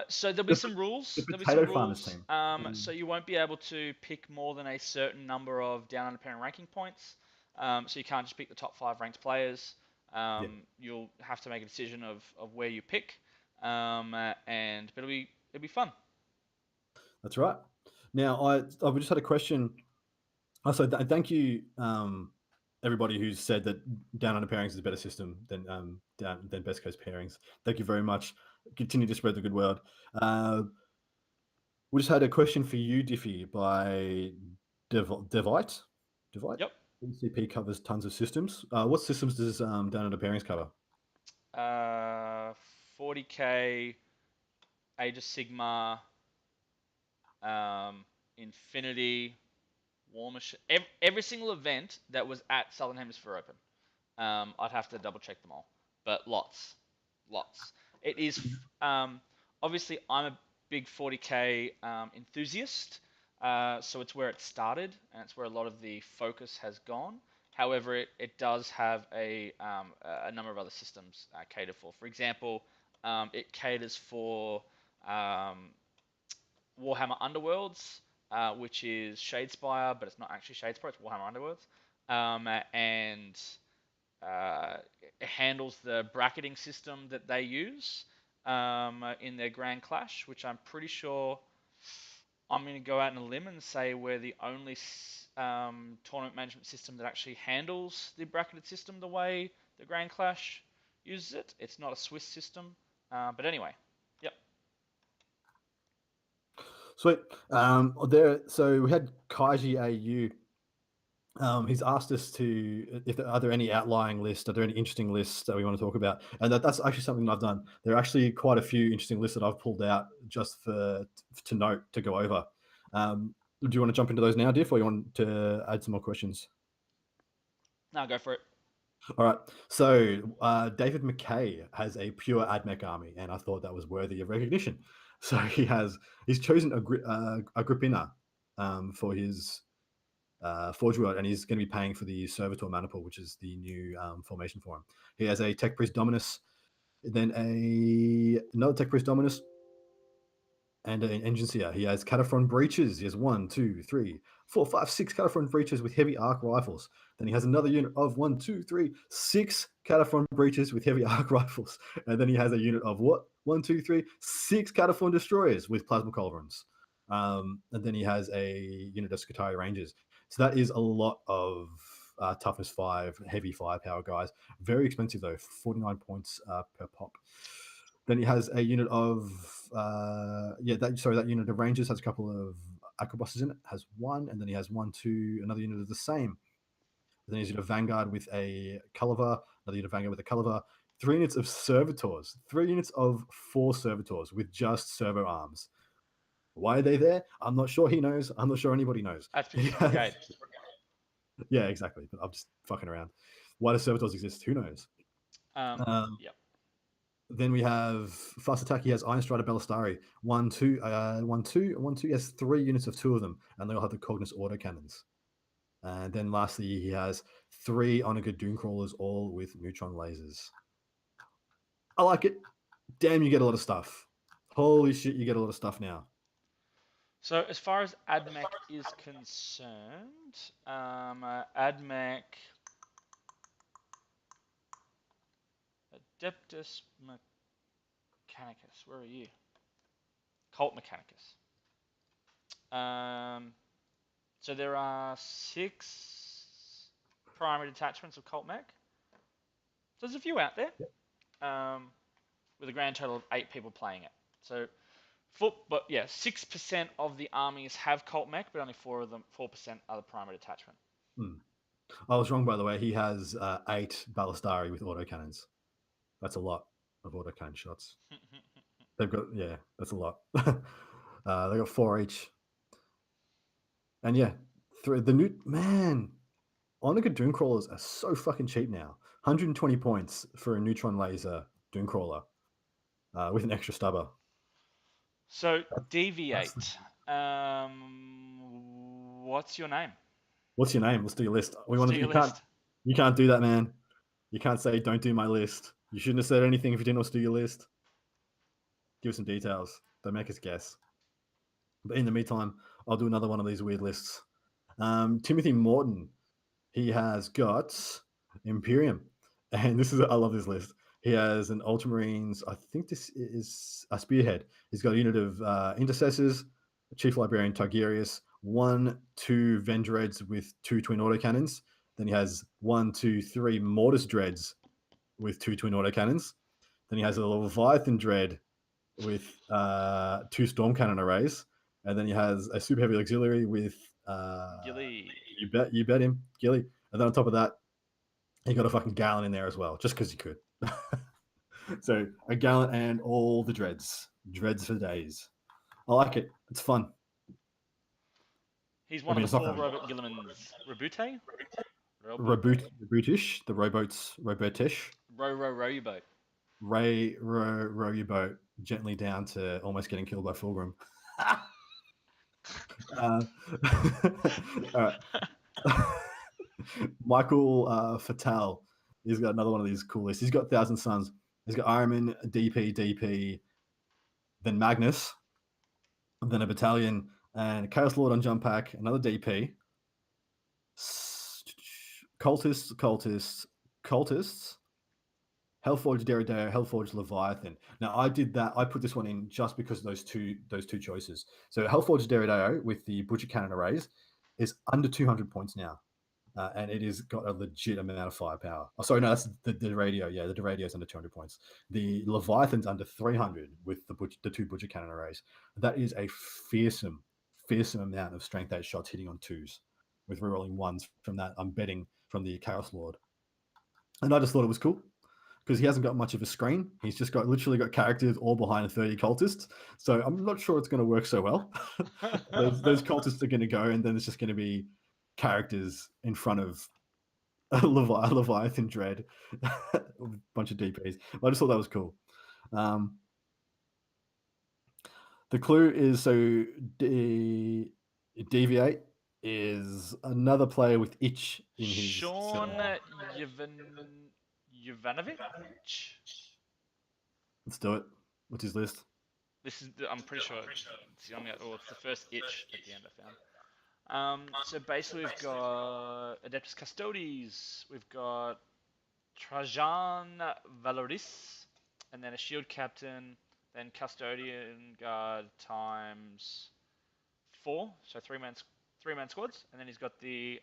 B: So there'll be some rules.
A: The
B: There'll be
A: Potato
B: some
A: Farmers
B: rules.
A: team.
B: So you won't be able to pick more than a certain number of Down Under pairing ranking points. So you can't just pick the top 5 ranked players.
A: Yeah.
B: You'll have to make a decision of where you pick. But it'll be fun.
A: That's right. Now, I just had a question. Also, thank you, everybody who's said that Down Under pairings is a better system than Best Coast pairings. Thank you very much. Continue to spread the good word. We just had a question for you, Diffie, by Devite. Devite.
B: Yep.
A: BCP covers tons of systems. What systems does Down Under pairings cover?
B: 40k, Age of Sigma, Infinity, War Machine. Every single event that was at Southern Hemisphere Open. I'd have to double check them all, but lots. It is obviously I'm a big 40k enthusiast, so it's where it started and it's where a lot of the focus has gone. However, it does have a number of other systems catered for. For example, it caters for Warhammer Underworlds, which is Shadespire, but it's not actually Shadespire, it's Warhammer Underworlds. And it handles the bracketing system that they use in their Grand Clash, which I'm pretty sure I'm going to go out on a limb and say we're the only tournament management system that actually handles the bracketed system the way the Grand Clash uses it. It's not a Swiss system. But anyway, yep.
A: Sweet. So we had Kaiji AU He's asked us to if there are there any outlying lists, are there any interesting lists that we want to talk about? And that's actually something I've done. There are actually quite a few interesting lists that I've pulled out just for to note to go over. Do you want to jump into those now, Diff, or you want to add some more questions?
B: Now go for it.
A: All right. So David McKay has a pure AdMech army, and I thought that was worthy of recognition. So he's chosen Agrippina for his Forge World, and he's going to be paying for the Servitor Maniple, which is the new formation for him. He has a Tech Priest Dominus, then another Tech Priest Dominus, and an Engine Seer. He has Cataphron Breaches. He has 1, 2, 3, 4, 5, 6 Cataphron Breaches with heavy arc rifles. Then he has another unit of 1, 2, 3, 6 Cataphron Breaches with heavy arc rifles. And then he has a unit of what? 1, 2, 3, 6 Cataphron Destroyers with plasma culverins. And then he has a unit of Skitarii Rangers. So that is a lot of toughness 5, heavy firepower guys. Very expensive though, 49 points per pop. Then he has a unit of that unit of Rangers has a couple of Acrobosses in it, has 1, and then he has 1, 2, another unit of the same. Then he's got a Vanguard with a Culliver, another unit of Vanguard with a Culliver, 3 units of Servitors, 3 units of 4 Servitors with just servo arms. Why are they there? I'm not sure he knows. I'm not sure anybody knows.
B: That's 50 Brigade.
A: Yeah, exactly. But I'm just fucking around. Why do Servitors exist? Who knows?
B: Yep.
A: Then we have Fast Attack. He has Iron Strider Ballistari. 1, 2, 1, 2, 1, 2. He has 3 units of 2 of them, and they all have the Cognis autocannons. And then lastly, he has 3 Onaga Dooncrawlers, all with neutron lasers. I like it. Damn, you get a lot of stuff. Holy shit, you get a lot of stuff now.
B: So as far as AdMech is concerned, AdMech Adeptus Mechanicus. Where are you? Cult Mechanicus. So there are 6 primary detachments of Cult Mech. So there's a few out there. With a grand total of 8 people playing it. So, 6% of the armies have Cult Mech, but only 4% are the primary detachment.
A: I was wrong, by the way. He has 8 Ballistari with autocannons. That's a lot of autocannon shots. They've got, that's a lot. They got 4 each. And the new, man, Onaga Dooncrawlers are so fucking cheap now. 120 points for a neutron laser Dooncrawler with an extra stubber.
B: So, deviate. What's your name?
A: What's your name? Let's do your list. You can't do that, man. You can't say, don't do my list. You shouldn't have said anything if you didn't want to do your list. Give us some details. Don't make us guess. But in the meantime, I'll do another one of these weird lists. Timothy Morton, he has got Imperium. And I love this list. He has an Ultramarines, I think this is a Spearhead. He's got a unit of Intercessors, Chief Librarian Tigerius, 1, 2 Vendreads with 2 twin autocannons. Then he has 1, 2, 3 Mortis Dreads with 2 twin autocannons. Then he has a Leviathan Dread with 2 Storm Cannon arrays. And then he has a Super Heavy Auxiliary with
B: Gilly.
A: You bet him, Gilly. And then on top of that, he got a fucking Gallon in there as well, just because he could. So a Gallon and all the dreads for days. I like it. It's fun.
B: He's one of the 4 Robot Gilliman's Rebute?
A: Rebootish. The robotish.
B: Row your boat.
A: Row your boat gently down to almost getting killed by Fulgrim. All right. Michael Fatal. He's got another one of these cool lists. He's got 1,000 Suns. He's got Ironman, DP, then Magnus, then a battalion, and Chaos Lord on Jump Pack, another DP. Cultists, Hellforged Derrideo, Hellforged Leviathan. Now I did that. I put this one in just because of those two choices. So Hellforged Derrideo with the Butcher Cannon arrays is under 200 points now. And it has got a legit amount of firepower. Oh, sorry, no, that's the radio. Yeah, the radio is under 200 points. The Leviathan's under 300 with the 2 Butcher Cannon arrays. That is a fearsome amount of strength 8 shots hitting on 2s. with rerolling ones from that. I'm betting from the Chaos Lord, and I just thought it was cool because he hasn't got much of a screen. He's just literally got characters all behind 30 cultists. So I'm not sure it's going to work so well. those cultists are going to go, and then it's just going to be characters in front of Leviathan Dread, a bunch of DPs. I just thought that was cool. The clue is so Deviate is another player with itch in his
B: Sean
A: cell.
B: Jovanovic.
A: Let's do it. What's his list?
B: I'm pretty sure it's the only, or it's the first itch at the end I found. So basically we've got Adeptus Custodes, we've got Trajan Valoris, and then a shield captain, then custodian guard times 4, so three-man squads, and then he's got the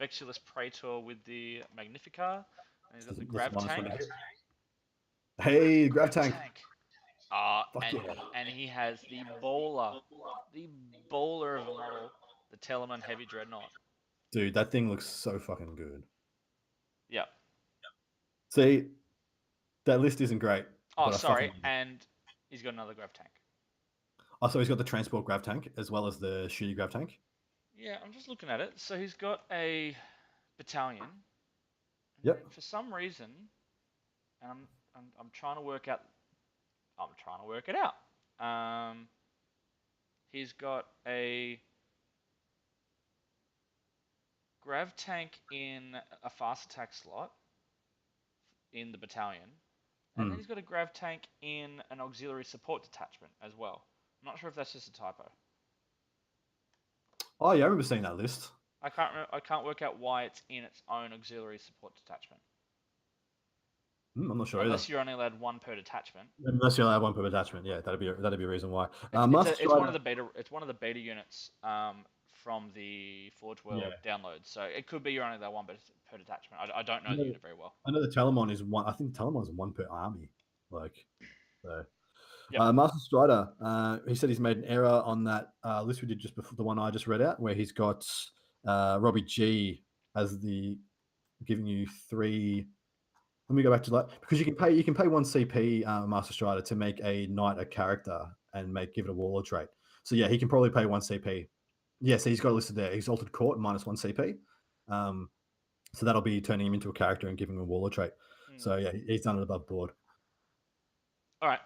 B: Vexulus Praetor with the Magnificar, and he's got the Grav Tank.
A: Hey, Grav Tank.
B: And he has the bowler of a model, the Telemann Heavy Dreadnought.
A: Dude, that thing looks so fucking good.
B: Yep.
A: See, that list isn't great.
B: Oh, sorry, and he's got another Grav Tank.
A: Oh, so he's got the transport Grav Tank as well as the shooty Grav Tank?
B: Yeah, I'm just looking at it. So he's got a battalion.
A: Yep.
B: For some reason, and I'm trying to work out. I'm trying to work it out. He's got a Grav Tank in a fast attack slot in the battalion, and then he's got a Grav Tank in an auxiliary support detachment as well. I'm not sure if that's just a typo.
A: Oh yeah, I remember seeing that list.
B: I can't work out why it's in its own auxiliary support detachment.
A: I'm not sure
B: Unless you're only allowed one per detachment.
A: Unless you're allowed one per detachment, yeah, that'd be a reason why.
B: It's one of the beta units from the Forge World download, so it could be you're only allowed one per detachment. I don't know the unit very well.
A: I know the Telemon is one. I think the Telemon is one per army. Like, so.
B: Yep.
A: Master Strider, he said he's made an error on that list we did just before, the one I just read out, where he's got Robbie G as the giving you 3. Let me go back to that, because you can pay 1 CP Master Strider to make a knight a character and give it a warlord trait. So yeah, he can probably pay 1 CP. Yeah, so he's got it listed there. Exalted Court minus 1 CP. So that'll be turning him into a character and giving him a warlord trait. So yeah, he's done it above board.
B: All right.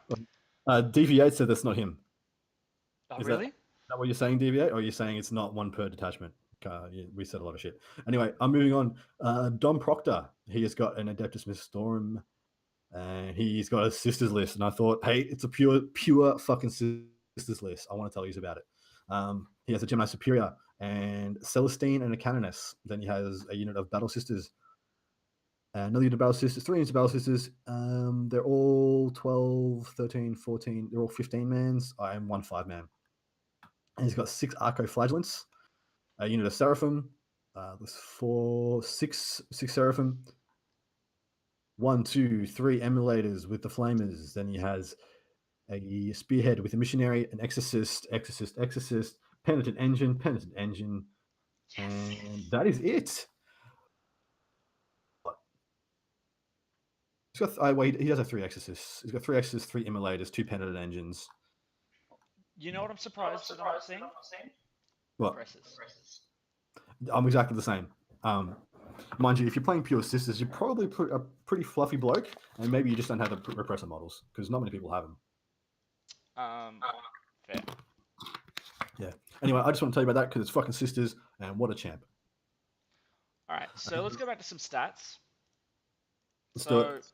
A: DV8 said that's not him.
B: Oh, really?
A: Is that what you're saying, DV8? Or are you saying it's not one per detachment? We said a lot of shit. Anyway, I'm moving on. Dom Proctor, he has got an Adeptus Miss Storm, and he's got a sisters list. And I thought, hey, it's a pure fucking sisters list. I want to tell you about it. He has a Gemini Superior and Celestine and a Canoness. Then he has a unit of Battle Sisters. Another unit of Battle Sisters, 3 units of Battle Sisters. They're all 12, 13, 14. They're all 15 mans. I am 1 5-man. And he's got 6 Arco-Flagellants, a unit of Seraphim. There's 6 Seraphim. 1, 2, 3 Emulators with the Flamers. Then he has a Spearhead with a Missionary, an Exorcist, Penitent Engine. And that is it. He's got, he does have 3 Exorcists. He's got 3 Exorcists, 3 Immolators, 2 Penitent Engines.
B: You know what I'm surprised that I'm not seeing?
A: What?
B: Repressors.
A: I'm exactly the same. Mind you, if you're playing pure sisters, you're probably a pretty fluffy bloke, and maybe you just don't have the repressor models, because not many people have them.
B: Fair.
A: Yeah. Anyway, I just want to tell you about that because it's fucking sisters, and what a champ.
B: All right, so let's go back to some stats.
A: Let's do it.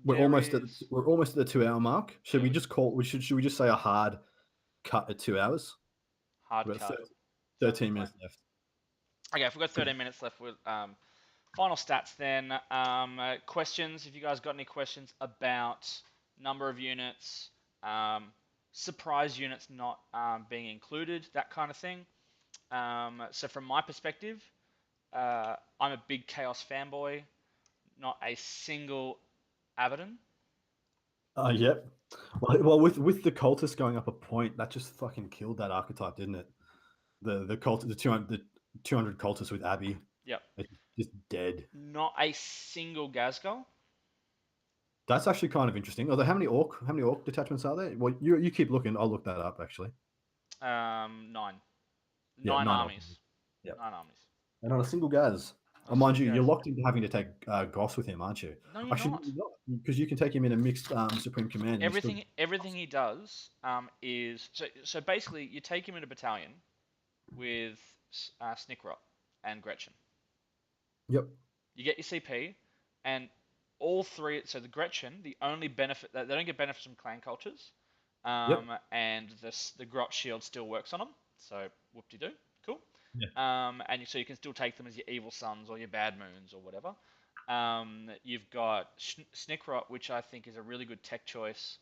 A: We're almost at the 2-hour mark. Should we just say a hard cut at 2 hours?
B: Hard cut.
A: 13 minutes left.
B: Okay, if we've got 13 minutes left with final stats, then questions. If you guys got any questions about number of units, surprise units not being included, that kind of thing. So from my perspective, I'm a big Chaos fanboy, not a single Abaddon.
A: Yep. Well, with the cultists going up a point, that just fucking killed that archetype, didn't it? The cult, the 200, 200 cultists with Abby.
B: Yep.
A: It's just dead.
B: Not a single Gazgul.
A: That's actually kind of interesting. Although, how many orc detachments are there? Well, you keep looking. I'll look that up actually.
B: 9.
A: Yeah,
B: 9
A: 9 orc.
B: armies.
A: Yeah,
B: 9 armies.
A: and on a single Gaz.
B: Not
A: Oh,
B: a
A: mind
B: single
A: you, you're
B: Gaz.
A: locked into having to take Goss with him, aren't you?
B: No, you're
A: Actually,
B: not.
A: because you can take him in a mixed Supreme Command. And you still.
B: Everything he does is so basically you take him in a battalion with Snickrot and Gretchen.
A: Yep.
B: You get your CP, and all three. So the Gretchen, the only benefit they don't get benefits from clan cultures,
A: Yep.
B: and the Grot shield still works on them. So whoop de doo, cool.
A: Yeah.
B: And so you can still take them as your evil sons or your bad moons or whatever. You've got Snickrot, which I think is a really good tech choice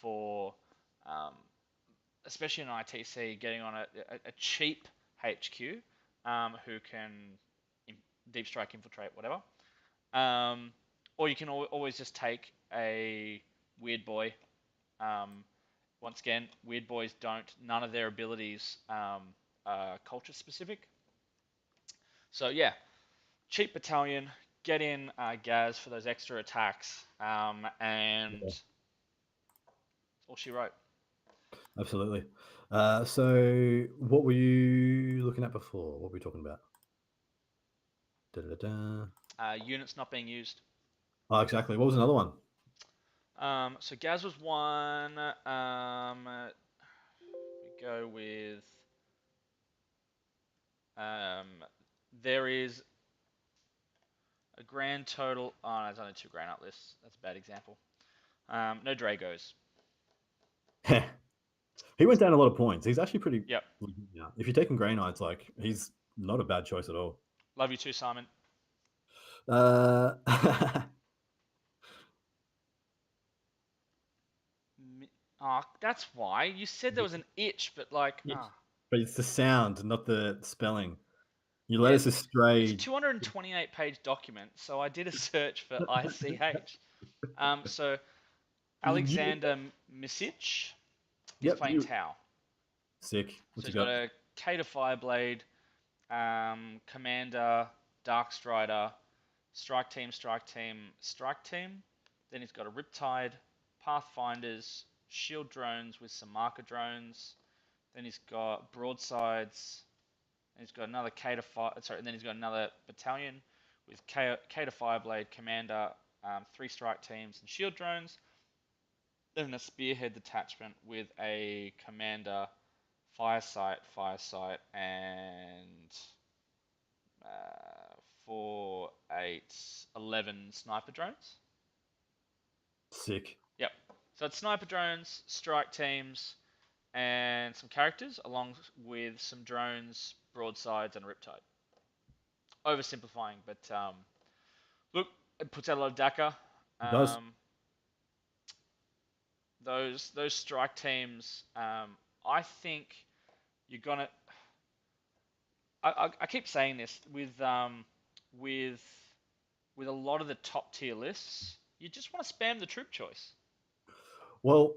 B: for, um, especially in ITC, getting on a cheap HQ who can deep strike, infiltrate, whatever. Or you can always just take a weird boy. Once again, weird boys don't. None of their abilities are culture specific. So yeah, cheap battalion. Get in Gaz for those extra attacks, and
A: Yeah.
B: all she wrote.
A: Absolutely. So, what were you looking at before? What were we talking about? Da-da-da.
B: Units not being used.
A: Oh, exactly. What was another one?
B: So Gaz was one. We go with. There is a grand total. Oh, no, there's only 2 Grey Knight lists. That's a bad example. No Dragos.
A: He went down a lot of points. He's actually pretty.
B: Yep.
A: Yeah. If you're taking Grey Knights, like he's not a bad choice at all.
B: Love you too, Simon.
A: Uh,
B: Oh, that's why. You said there was an itch, but like,
A: but it's the sound, not the spelling. You led
B: yeah,
A: us
B: it's a
A: astray.
B: 228 page document, so I did a search for ICH. So
A: You,
B: Alexander Misic is
A: yep.
B: playing Tau.
A: Sick.
B: So
A: What's he
B: he's got
A: got?
B: a K to Fireblade, Commander, Dark Strider, Strike Team, Strike Team, Strike Team. Then he's got a Riptide, Pathfinders, Shield Drones with some Marker Drones. Then he's got Broadsides. And he's got another K to Fire. Sorry, and then he's got another battalion with K to Fireblade, Commander, 3 Strike Teams, and Shield Drones. Then a Spearhead detachment with a Commander, Firesight, and 4, 8, 11 sniper drones.
A: Sick.
B: Yep. So it's sniper drones, strike teams, and some characters, along with some drones, broadsides, and a riptide. Oversimplifying, but look, it puts out a lot of DACA.
A: It does.
B: Those strike teams, I think you're gonna. I keep saying this with with a lot of the top tier lists, you just want to spam the troop choice.
A: Well,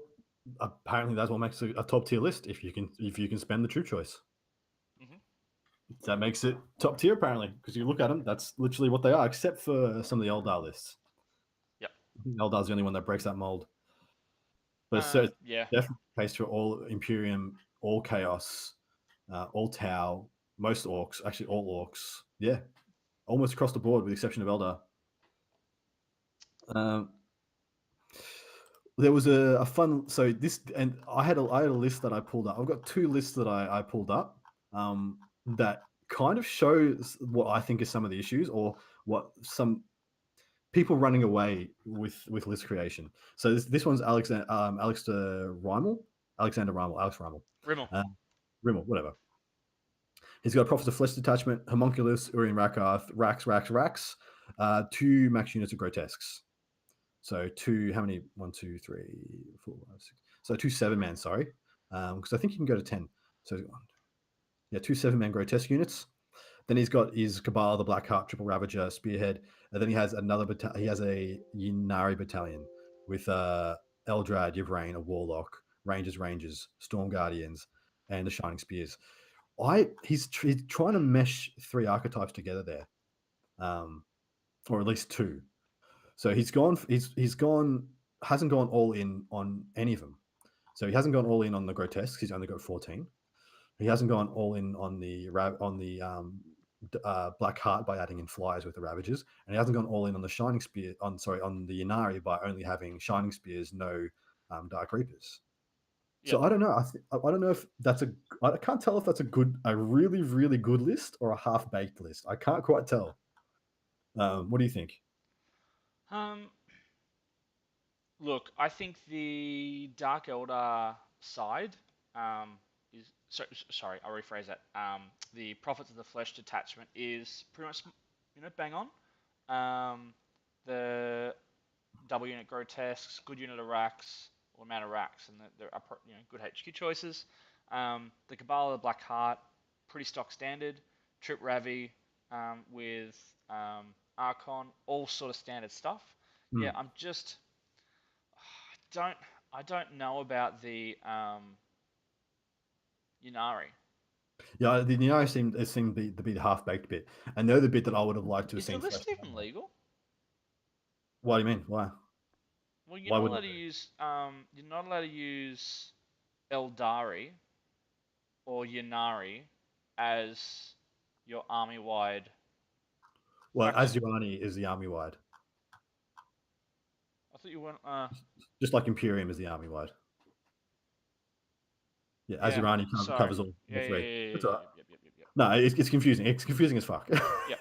A: apparently that's what makes a top tier list. If you can spend the true choice, that makes it top tier apparently. Because you look at them, that's literally what they are, except for some of the Eldar lists.
B: Yep.
A: I think Eldar's the only one that breaks that mold. But it's
B: Yeah.
A: definitely the case for all Imperium, all Chaos, all Tau, most Orcs, actually all Orcs. Yeah, almost across the board with the exception of Eldar. There was a fun. So this, and I had a list that I pulled up. I've got 2 lists that I pulled up that kind of shows what I think is some of the issues or what some people running away with list creation. So this one's Alex Rimmel.
B: Rimmel.
A: Rimmel, whatever. He's got Prophets of Flesh detachment, Homunculus, Urian Rakarth, Rax, 2 max units of Grotesques. So 2, how many? 1, 2, 3, 4, 5, 6. So 2 7-man, sorry. Because I think you can go to 10. So yeah, 2 7-man Grotesque units. Then he's got his Cabal, the Blackheart, Triple Ravager, Spearhead. And then he has he has a Ynnari battalion with Eldrad, Yvrain, a Warlock, Rangers, Storm Guardians, and the Shining Spears. He's trying to mesh 3 archetypes together there, um, or at least 2. So he's gone hasn't gone all in on any of them. So he hasn't gone all in on the grotesques. He's only got 14. He hasn't gone all in on the Black Heart by adding in flyers with the Ravagers, and he hasn't gone all in on the Shining Spear on the Inari by only having Shining Spears, no Dark Reapers.
B: Yep.
A: So I don't know. I don't know if that's a. I can't tell if that's a really really good list or a half baked list. I can't quite tell. What do you think?
B: Um, Look, I think the Dark Eldar side is sorry. I'll rephrase that. The Prophets of the Flesh detachment is pretty much bang on. The double unit grotesques, good unit of racks or amount of racks, and they're good HQ choices. The Cabal of the Black Heart, pretty stock standard. Trip Ravi with Archon, all sort of standard stuff. Yeah,
A: Hmm.
B: I'm just don't I don't know about the Yunari.
A: Yeah, the Neo seemed to be the half baked bit, and they're the bit that I would have liked to have
B: Is the
A: seen
B: list
A: fleshed out
B: even
A: more.
B: legal?
A: What do you mean? Why?
B: Well,
A: Why wouldn't it
B: you're not allowed to use Eldari or Yunari as your army wide
A: Well,
B: faction.
A: Azurani is the army wide,
B: I thought you weren't.
A: just like Imperium is the army wide. Yeah,
B: Yeah.
A: Azurani
B: Sorry.
A: covers all
B: Yeah. Yeah.
A: three.
B: Yeah.
A: That's
B: Yeah.
A: all right.
B: Yep. Yep. Yep. Yep. Yep.
A: No, it's confusing. It's confusing as fuck.
B: Yep.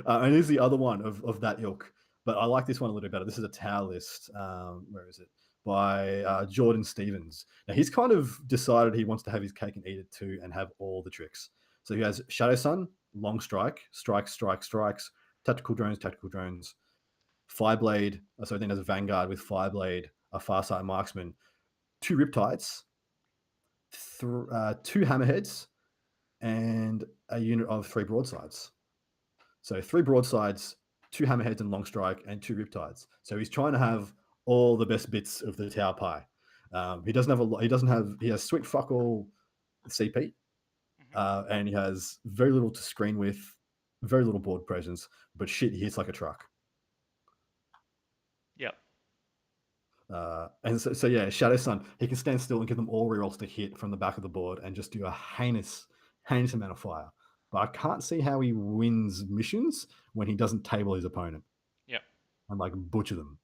A: And here's the other one of that ilk, but I like this one a little bit better. This is a tower list. Where is it? By Jordan Stevens. Now he's kind of decided he wants to have his cake and eat it too, and have all the tricks. So he has Shadow Sun, Long Strike, Strikes, Tactical drones, Fireblade. So then there's a Vanguard with Fireblade, a Farsight Marksman, 2 Riptides, 2 Hammerheads, and a unit of 3 broadsides. So 3 broadsides, 2 hammerheads and long strike, and 2 riptides. So he's trying to have all the best bits of the tower pie. He doesn't have a lot. He doesn't have. He has sweet fuck all CP,
B: Hmm.
A: and he has very little to screen with, very little board presence. But shit, he hits like a truck.
B: Yep.
A: And so yeah, Shadow Sun, he can stand still and give them all rerolls to hit from the back of the board and just do a heinous amount of fire. But I can't see how he wins missions when he doesn't table his opponent
B: Yep.
A: and like butcher them.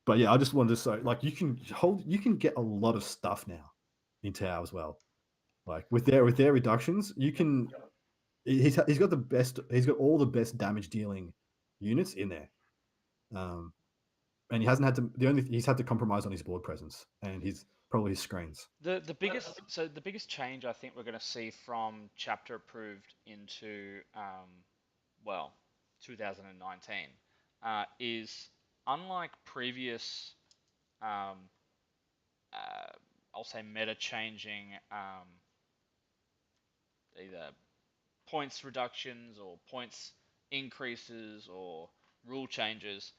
A: But yeah, I just wanted to say, like, you can get a lot of stuff now in Tau as well. Like with their reductions, you
B: Yep.
A: can. He's got the best. He's got all the best damage dealing units in there. And he hasn't had to. He's had to compromise on his board presence and his probably his screens.
B: The biggest change I think we're going to see from chapter approved into well 2019 is unlike previous um, uh, I'll say meta changing either points reductions or points increases or rule changes.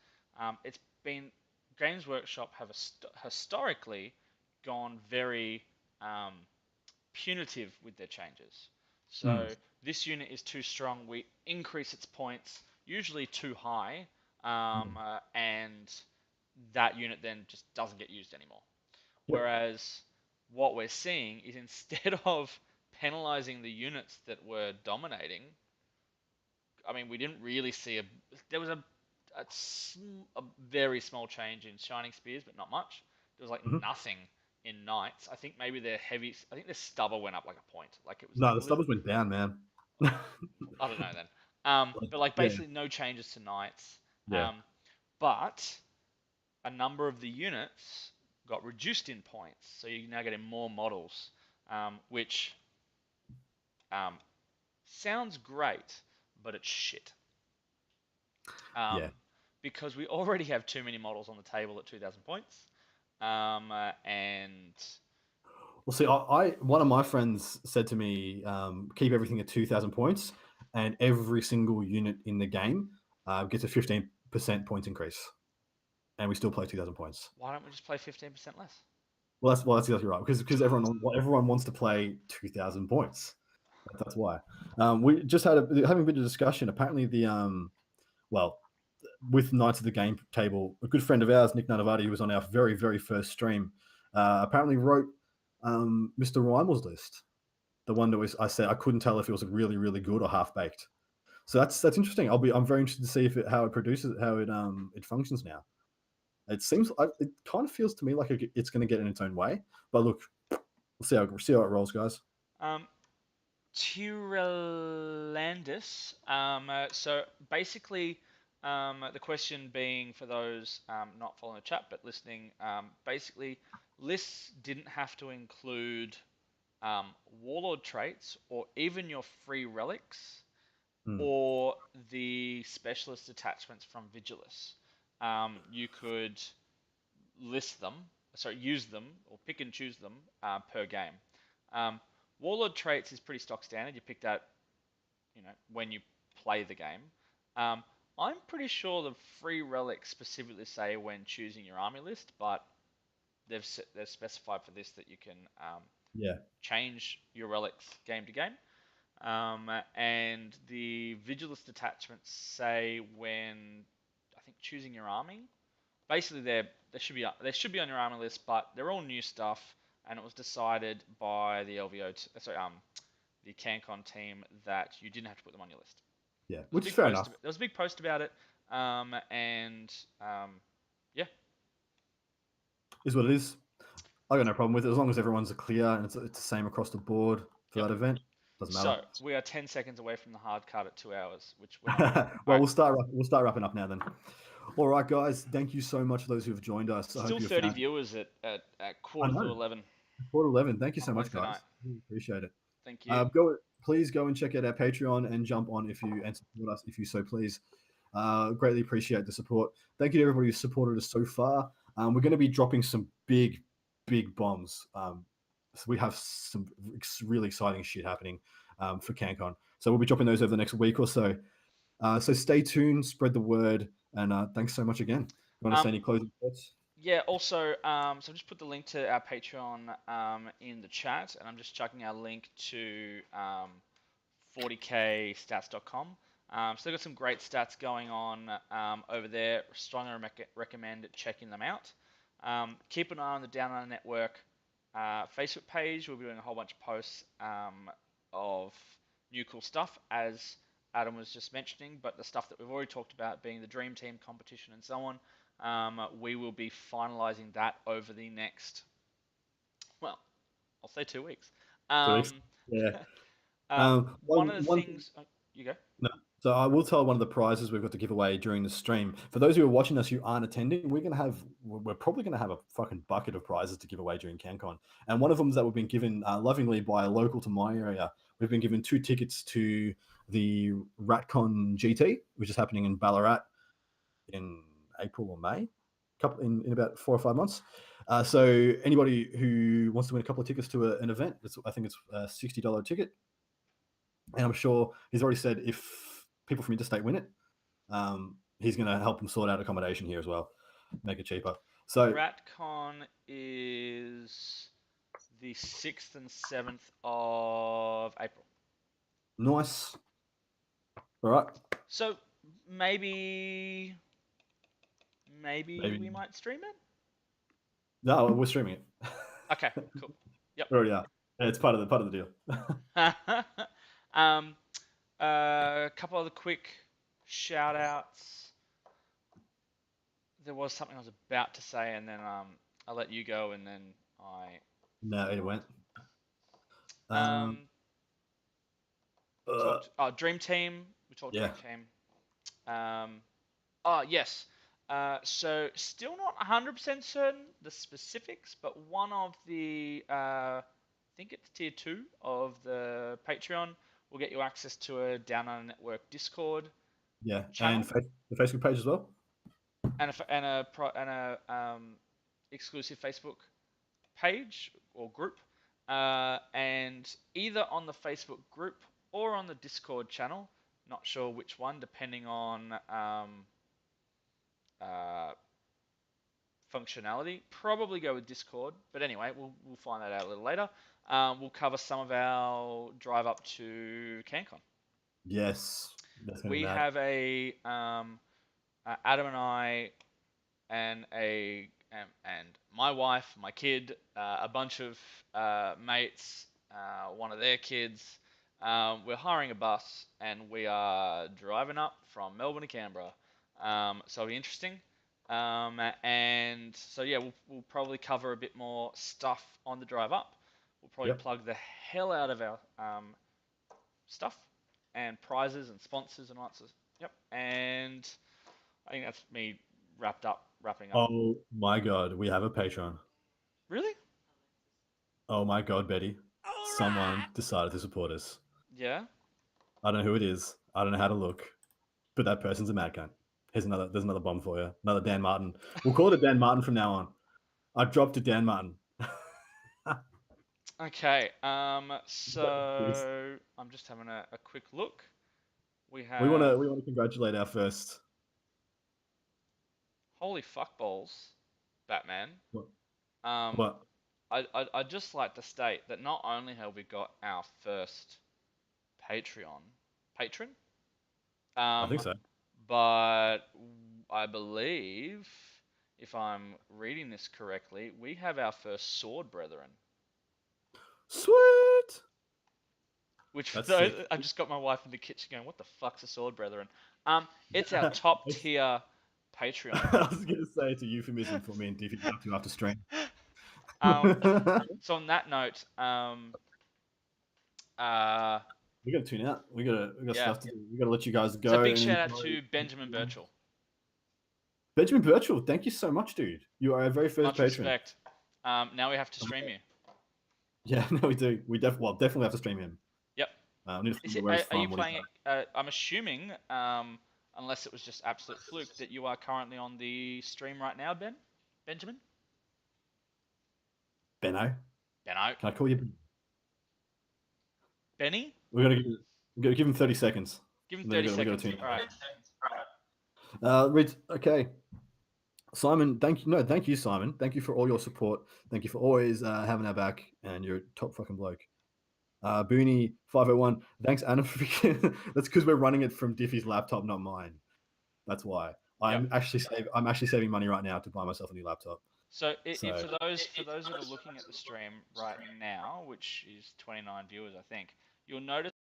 B: It's been Games Workshop have historically gone very um, punitive with their changes.
A: Mm,
B: So this unit is too strong. We increase its points, usually too high,
A: mm.
B: and that unit then just doesn't get used anymore.
A: Yep.
B: Whereas what we're seeing is instead of penalizing the units that were dominating, I mean, we didn't really see there was a very small change in Shining Spears, but not much. There was like
A: Mhm.
B: nothing in Knights. I think maybe their heavy, I think their stubber went up like a point. Like it was
A: No,
B: like
A: the stubbers went down, man.
B: I don't know then.
A: Like,
B: But like
A: yeah,
B: basically no changes to Knights.
A: yeah,
B: Um, but a number of the units got reduced in points, so you're now getting more models, which um, sounds great, but it's shit.
A: yeah.
B: Um, because we already have too many models on the table at 2,000 points, and
A: Well, see, I one of my friends said to me, keep everything at 2,000 points, and every single unit in the game gets a 15% points increase, and we still play 2,000 points.
B: why don't we just play 15% less?
A: Well, that's exactly right because everyone wants to play 2,000 points. That's why. We just had having a bit of discussion. Apparently, well, with Knights of the Game Table, a good friend of ours, Nick Nanavati, who was on our very, very first stream, apparently wrote Mr. Rymel's list. The one that was I said I couldn't tell if it was really, really good or half baked. So that's interesting. I'm very interested to see how it produces, how it functions now. It seems it kind of feels to me like it's going to get in its own way. But look, we'll see how it rolls, guys.
B: Um, Tyralandis. So basically, the question being for those not following the chat but listening, basically, lists didn't have to include warlord traits or even your free relics
A: Mm,
B: or the specialist attachments from Vigilus. You could list them, sorry, use them or pick and choose them per game. Um, Warlord traits is pretty stock standard. You pick that, when you play the game. Um, I'm pretty sure the free relics specifically say when choosing your army list, but they've specified for this that you can
A: yeah,
B: change your relics game to game. And the Vigilist attachments say when I think choosing your army. Basically, they should be on your army list, but they're all new stuff, and it was decided by the the Cancon team that you didn't have to put them on your list.
A: yeah,
B: There was a
A: which is
B: big
A: fair
B: post.
A: enough.
B: There was a big post about it, and yeah,
A: Is what it is. I got no problem with it as long as everyone's clear and it's the same across the board for
B: yep.
A: that event. Doesn't matter.
B: So we are 10 seconds away from the hard cut at 2 hours, which we're not doing. All
A: Well,
B: right,
A: we'll start wrapping up now then. All right, guys. Thank you so much for those who have joined us. I hope
B: still
A: you
B: 30
A: found.
B: viewers at
A: I
B: quarter to
A: know.
B: 11
A: Quarter 11. Thank you
B: on
A: so
B: a
A: much,
B: Wednesday night.
A: guys. Really appreciate it.
B: Thank you.
A: Please go and check out our Patreon and jump on if you and support us if you so please. Greatly appreciate the support. Thank you to everybody who's supported us so far. We're going to be dropping some big, big bombs. So we have some really exciting shit happening for CanCon. So we'll be dropping those over the next week or so. So stay tuned, spread the word, and thanks so much again. You want to say
B: Um,
A: any closing thoughts?
B: Yeah, also, so I've just put the link to our Patreon in the chat, and I'm just chucking our link to 40kstats.com. So they've got some great stats going on over there. Strongly recommend checking them out. Keep an eye on the Down Under Network Facebook page. We'll be doing a whole bunch of posts of new cool stuff, as Adam was just mentioning, but the stuff that we've already talked about, being the Dream Team competition and so on, we will be finalizing that over the next, well, I'll say 2 weeks.
A: 2 weeks.
B: Um,
A: Yeah.
B: one of the things, you go.
A: No. So I will tell one of the prizes we've got to give away during the stream. For those who are watching us who aren't attending, we're probably gonna have a fucking bucket of prizes to give away during CanCon. And one of them that we've been given lovingly by a local to my area. We've been given 2 tickets to the RatCon GT, which is happening in Ballarat in April or May, in about 4 or 5 months. So anybody who wants to win a couple of tickets to an event, I think it's a $60 ticket. And I'm sure he's already said if people from interstate win it, he's going to help them sort out accommodation here as well, make it cheaper. So
B: RatCon is the 6th and 7th of April.
A: nice. All right.
B: So maybe
A: Maybe.
B: we might stream it.
A: No, we're streaming it.
B: Okay, cool. Yep.
A: We already are. Yeah, it's part of the deal.
B: A couple other quick shout outs. There was something I was about to say, and then I let you go, and then I.
A: No, it went.
B: Um,
A: Uh,
B: talked. Dream Team. We talked
A: yeah.
B: Dream Team. Yes. So still not 100% certain the specifics, but one of the I think it's tier 2 of the Patreon will get you access to a Down Under Network Discord
A: Yeah. And
B: channel
A: the Facebook page as well.
B: and a exclusive Facebook page or group, and either on the Facebook group or on the Discord channel. Not sure which one, depending on uh, functionality. Probably go with Discord, but anyway, we'll find that out a little later. We'll cover some of our drive up to Cancon.
A: Yes, that's gonna be
B: We
A: mad.
B: have Adam and I and my wife, my kid, a bunch of mates, one of their kids. We're hiring a bus and we are driving up from Melbourne to Canberra. So it'll be interesting. And so yeah, we'll probably cover a bit more stuff on the drive up. We'll probably
A: Yep.
B: plug the hell out of our stuff and prizes and sponsors and all that sort of, yep. And I think that's me wrapping up.
A: Oh my god, we have a Patreon.
B: Really?
A: Oh my god, Betty. Someone decided to support us.
B: Yeah.
A: I don't know who it is. I don't know how to look, but that person's a mad cunt. There's another bomb for you. Another Dan Martin. We'll call it a Dan Martin from now on. I dropped a Dan Martin.
B: Okay. So I'm just having a quick look. We
A: We
B: have
A: wanna congratulate our first.
B: holy fuck balls, Batman.
A: What?
B: Um,
A: What?
B: I'd just like to state that not only have we got our first Patreon patron,
A: I think
B: um,
A: so.
B: but I believe, if I'm reading this correctly, we have our first sword brethren.
A: Sweet.
B: Which for
A: That's
B: those,
A: sick.
B: I've just got my wife in the kitchen going, "What the fuck's a sword brethren?" It's our top
A: It's-
B: tier Patreon.
A: I was gonna say it's a euphemism for me and Diffie to have to after stream.
B: um,
A: We
B: so on that note, uh,
A: gotta tune out. We got
B: yeah.
A: stuff to do. We gotta let you guys
B: So
A: go
B: big
A: and
B: shout out
A: enjoy.
B: to Benjamin Birchall.
A: Benjamin Birchall, thank you so much, dude. You are our very first
B: Much
A: patron.
B: respect. Now we have to stream you.
A: Yeah, no, we do. We definitely have to stream him.
B: Yep.
A: We need to
B: Is
A: find out
B: it,
A: where he's
B: are you
A: from, what he
B: playing
A: does.
B: it? I'm assuming, unless it was just absolute fluke, that you are currently on the stream right now, Benjamin?
A: Benno,
B: Benno?
A: can I call you?
B: Benny?
A: We gotta give him 30 seconds,
B: Give him
A: and then
B: 30
A: we gotta
B: seconds.
A: tune
B: All right.
A: Reed, okay. Simon, thank you. No, thank you, Simon. Thank you for all your support. Thank you for always having our back, and you're a top fucking bloke. Booney 501. Thanks, Anna. That's because we're running it from Diffie's laptop, not mine. That's why.
B: Yep.
A: I'm actually saving money right now to buy myself a new laptop.
B: So,
A: So
B: for those that are looking at the stream right now, which is 29 viewers, I think, you'll notice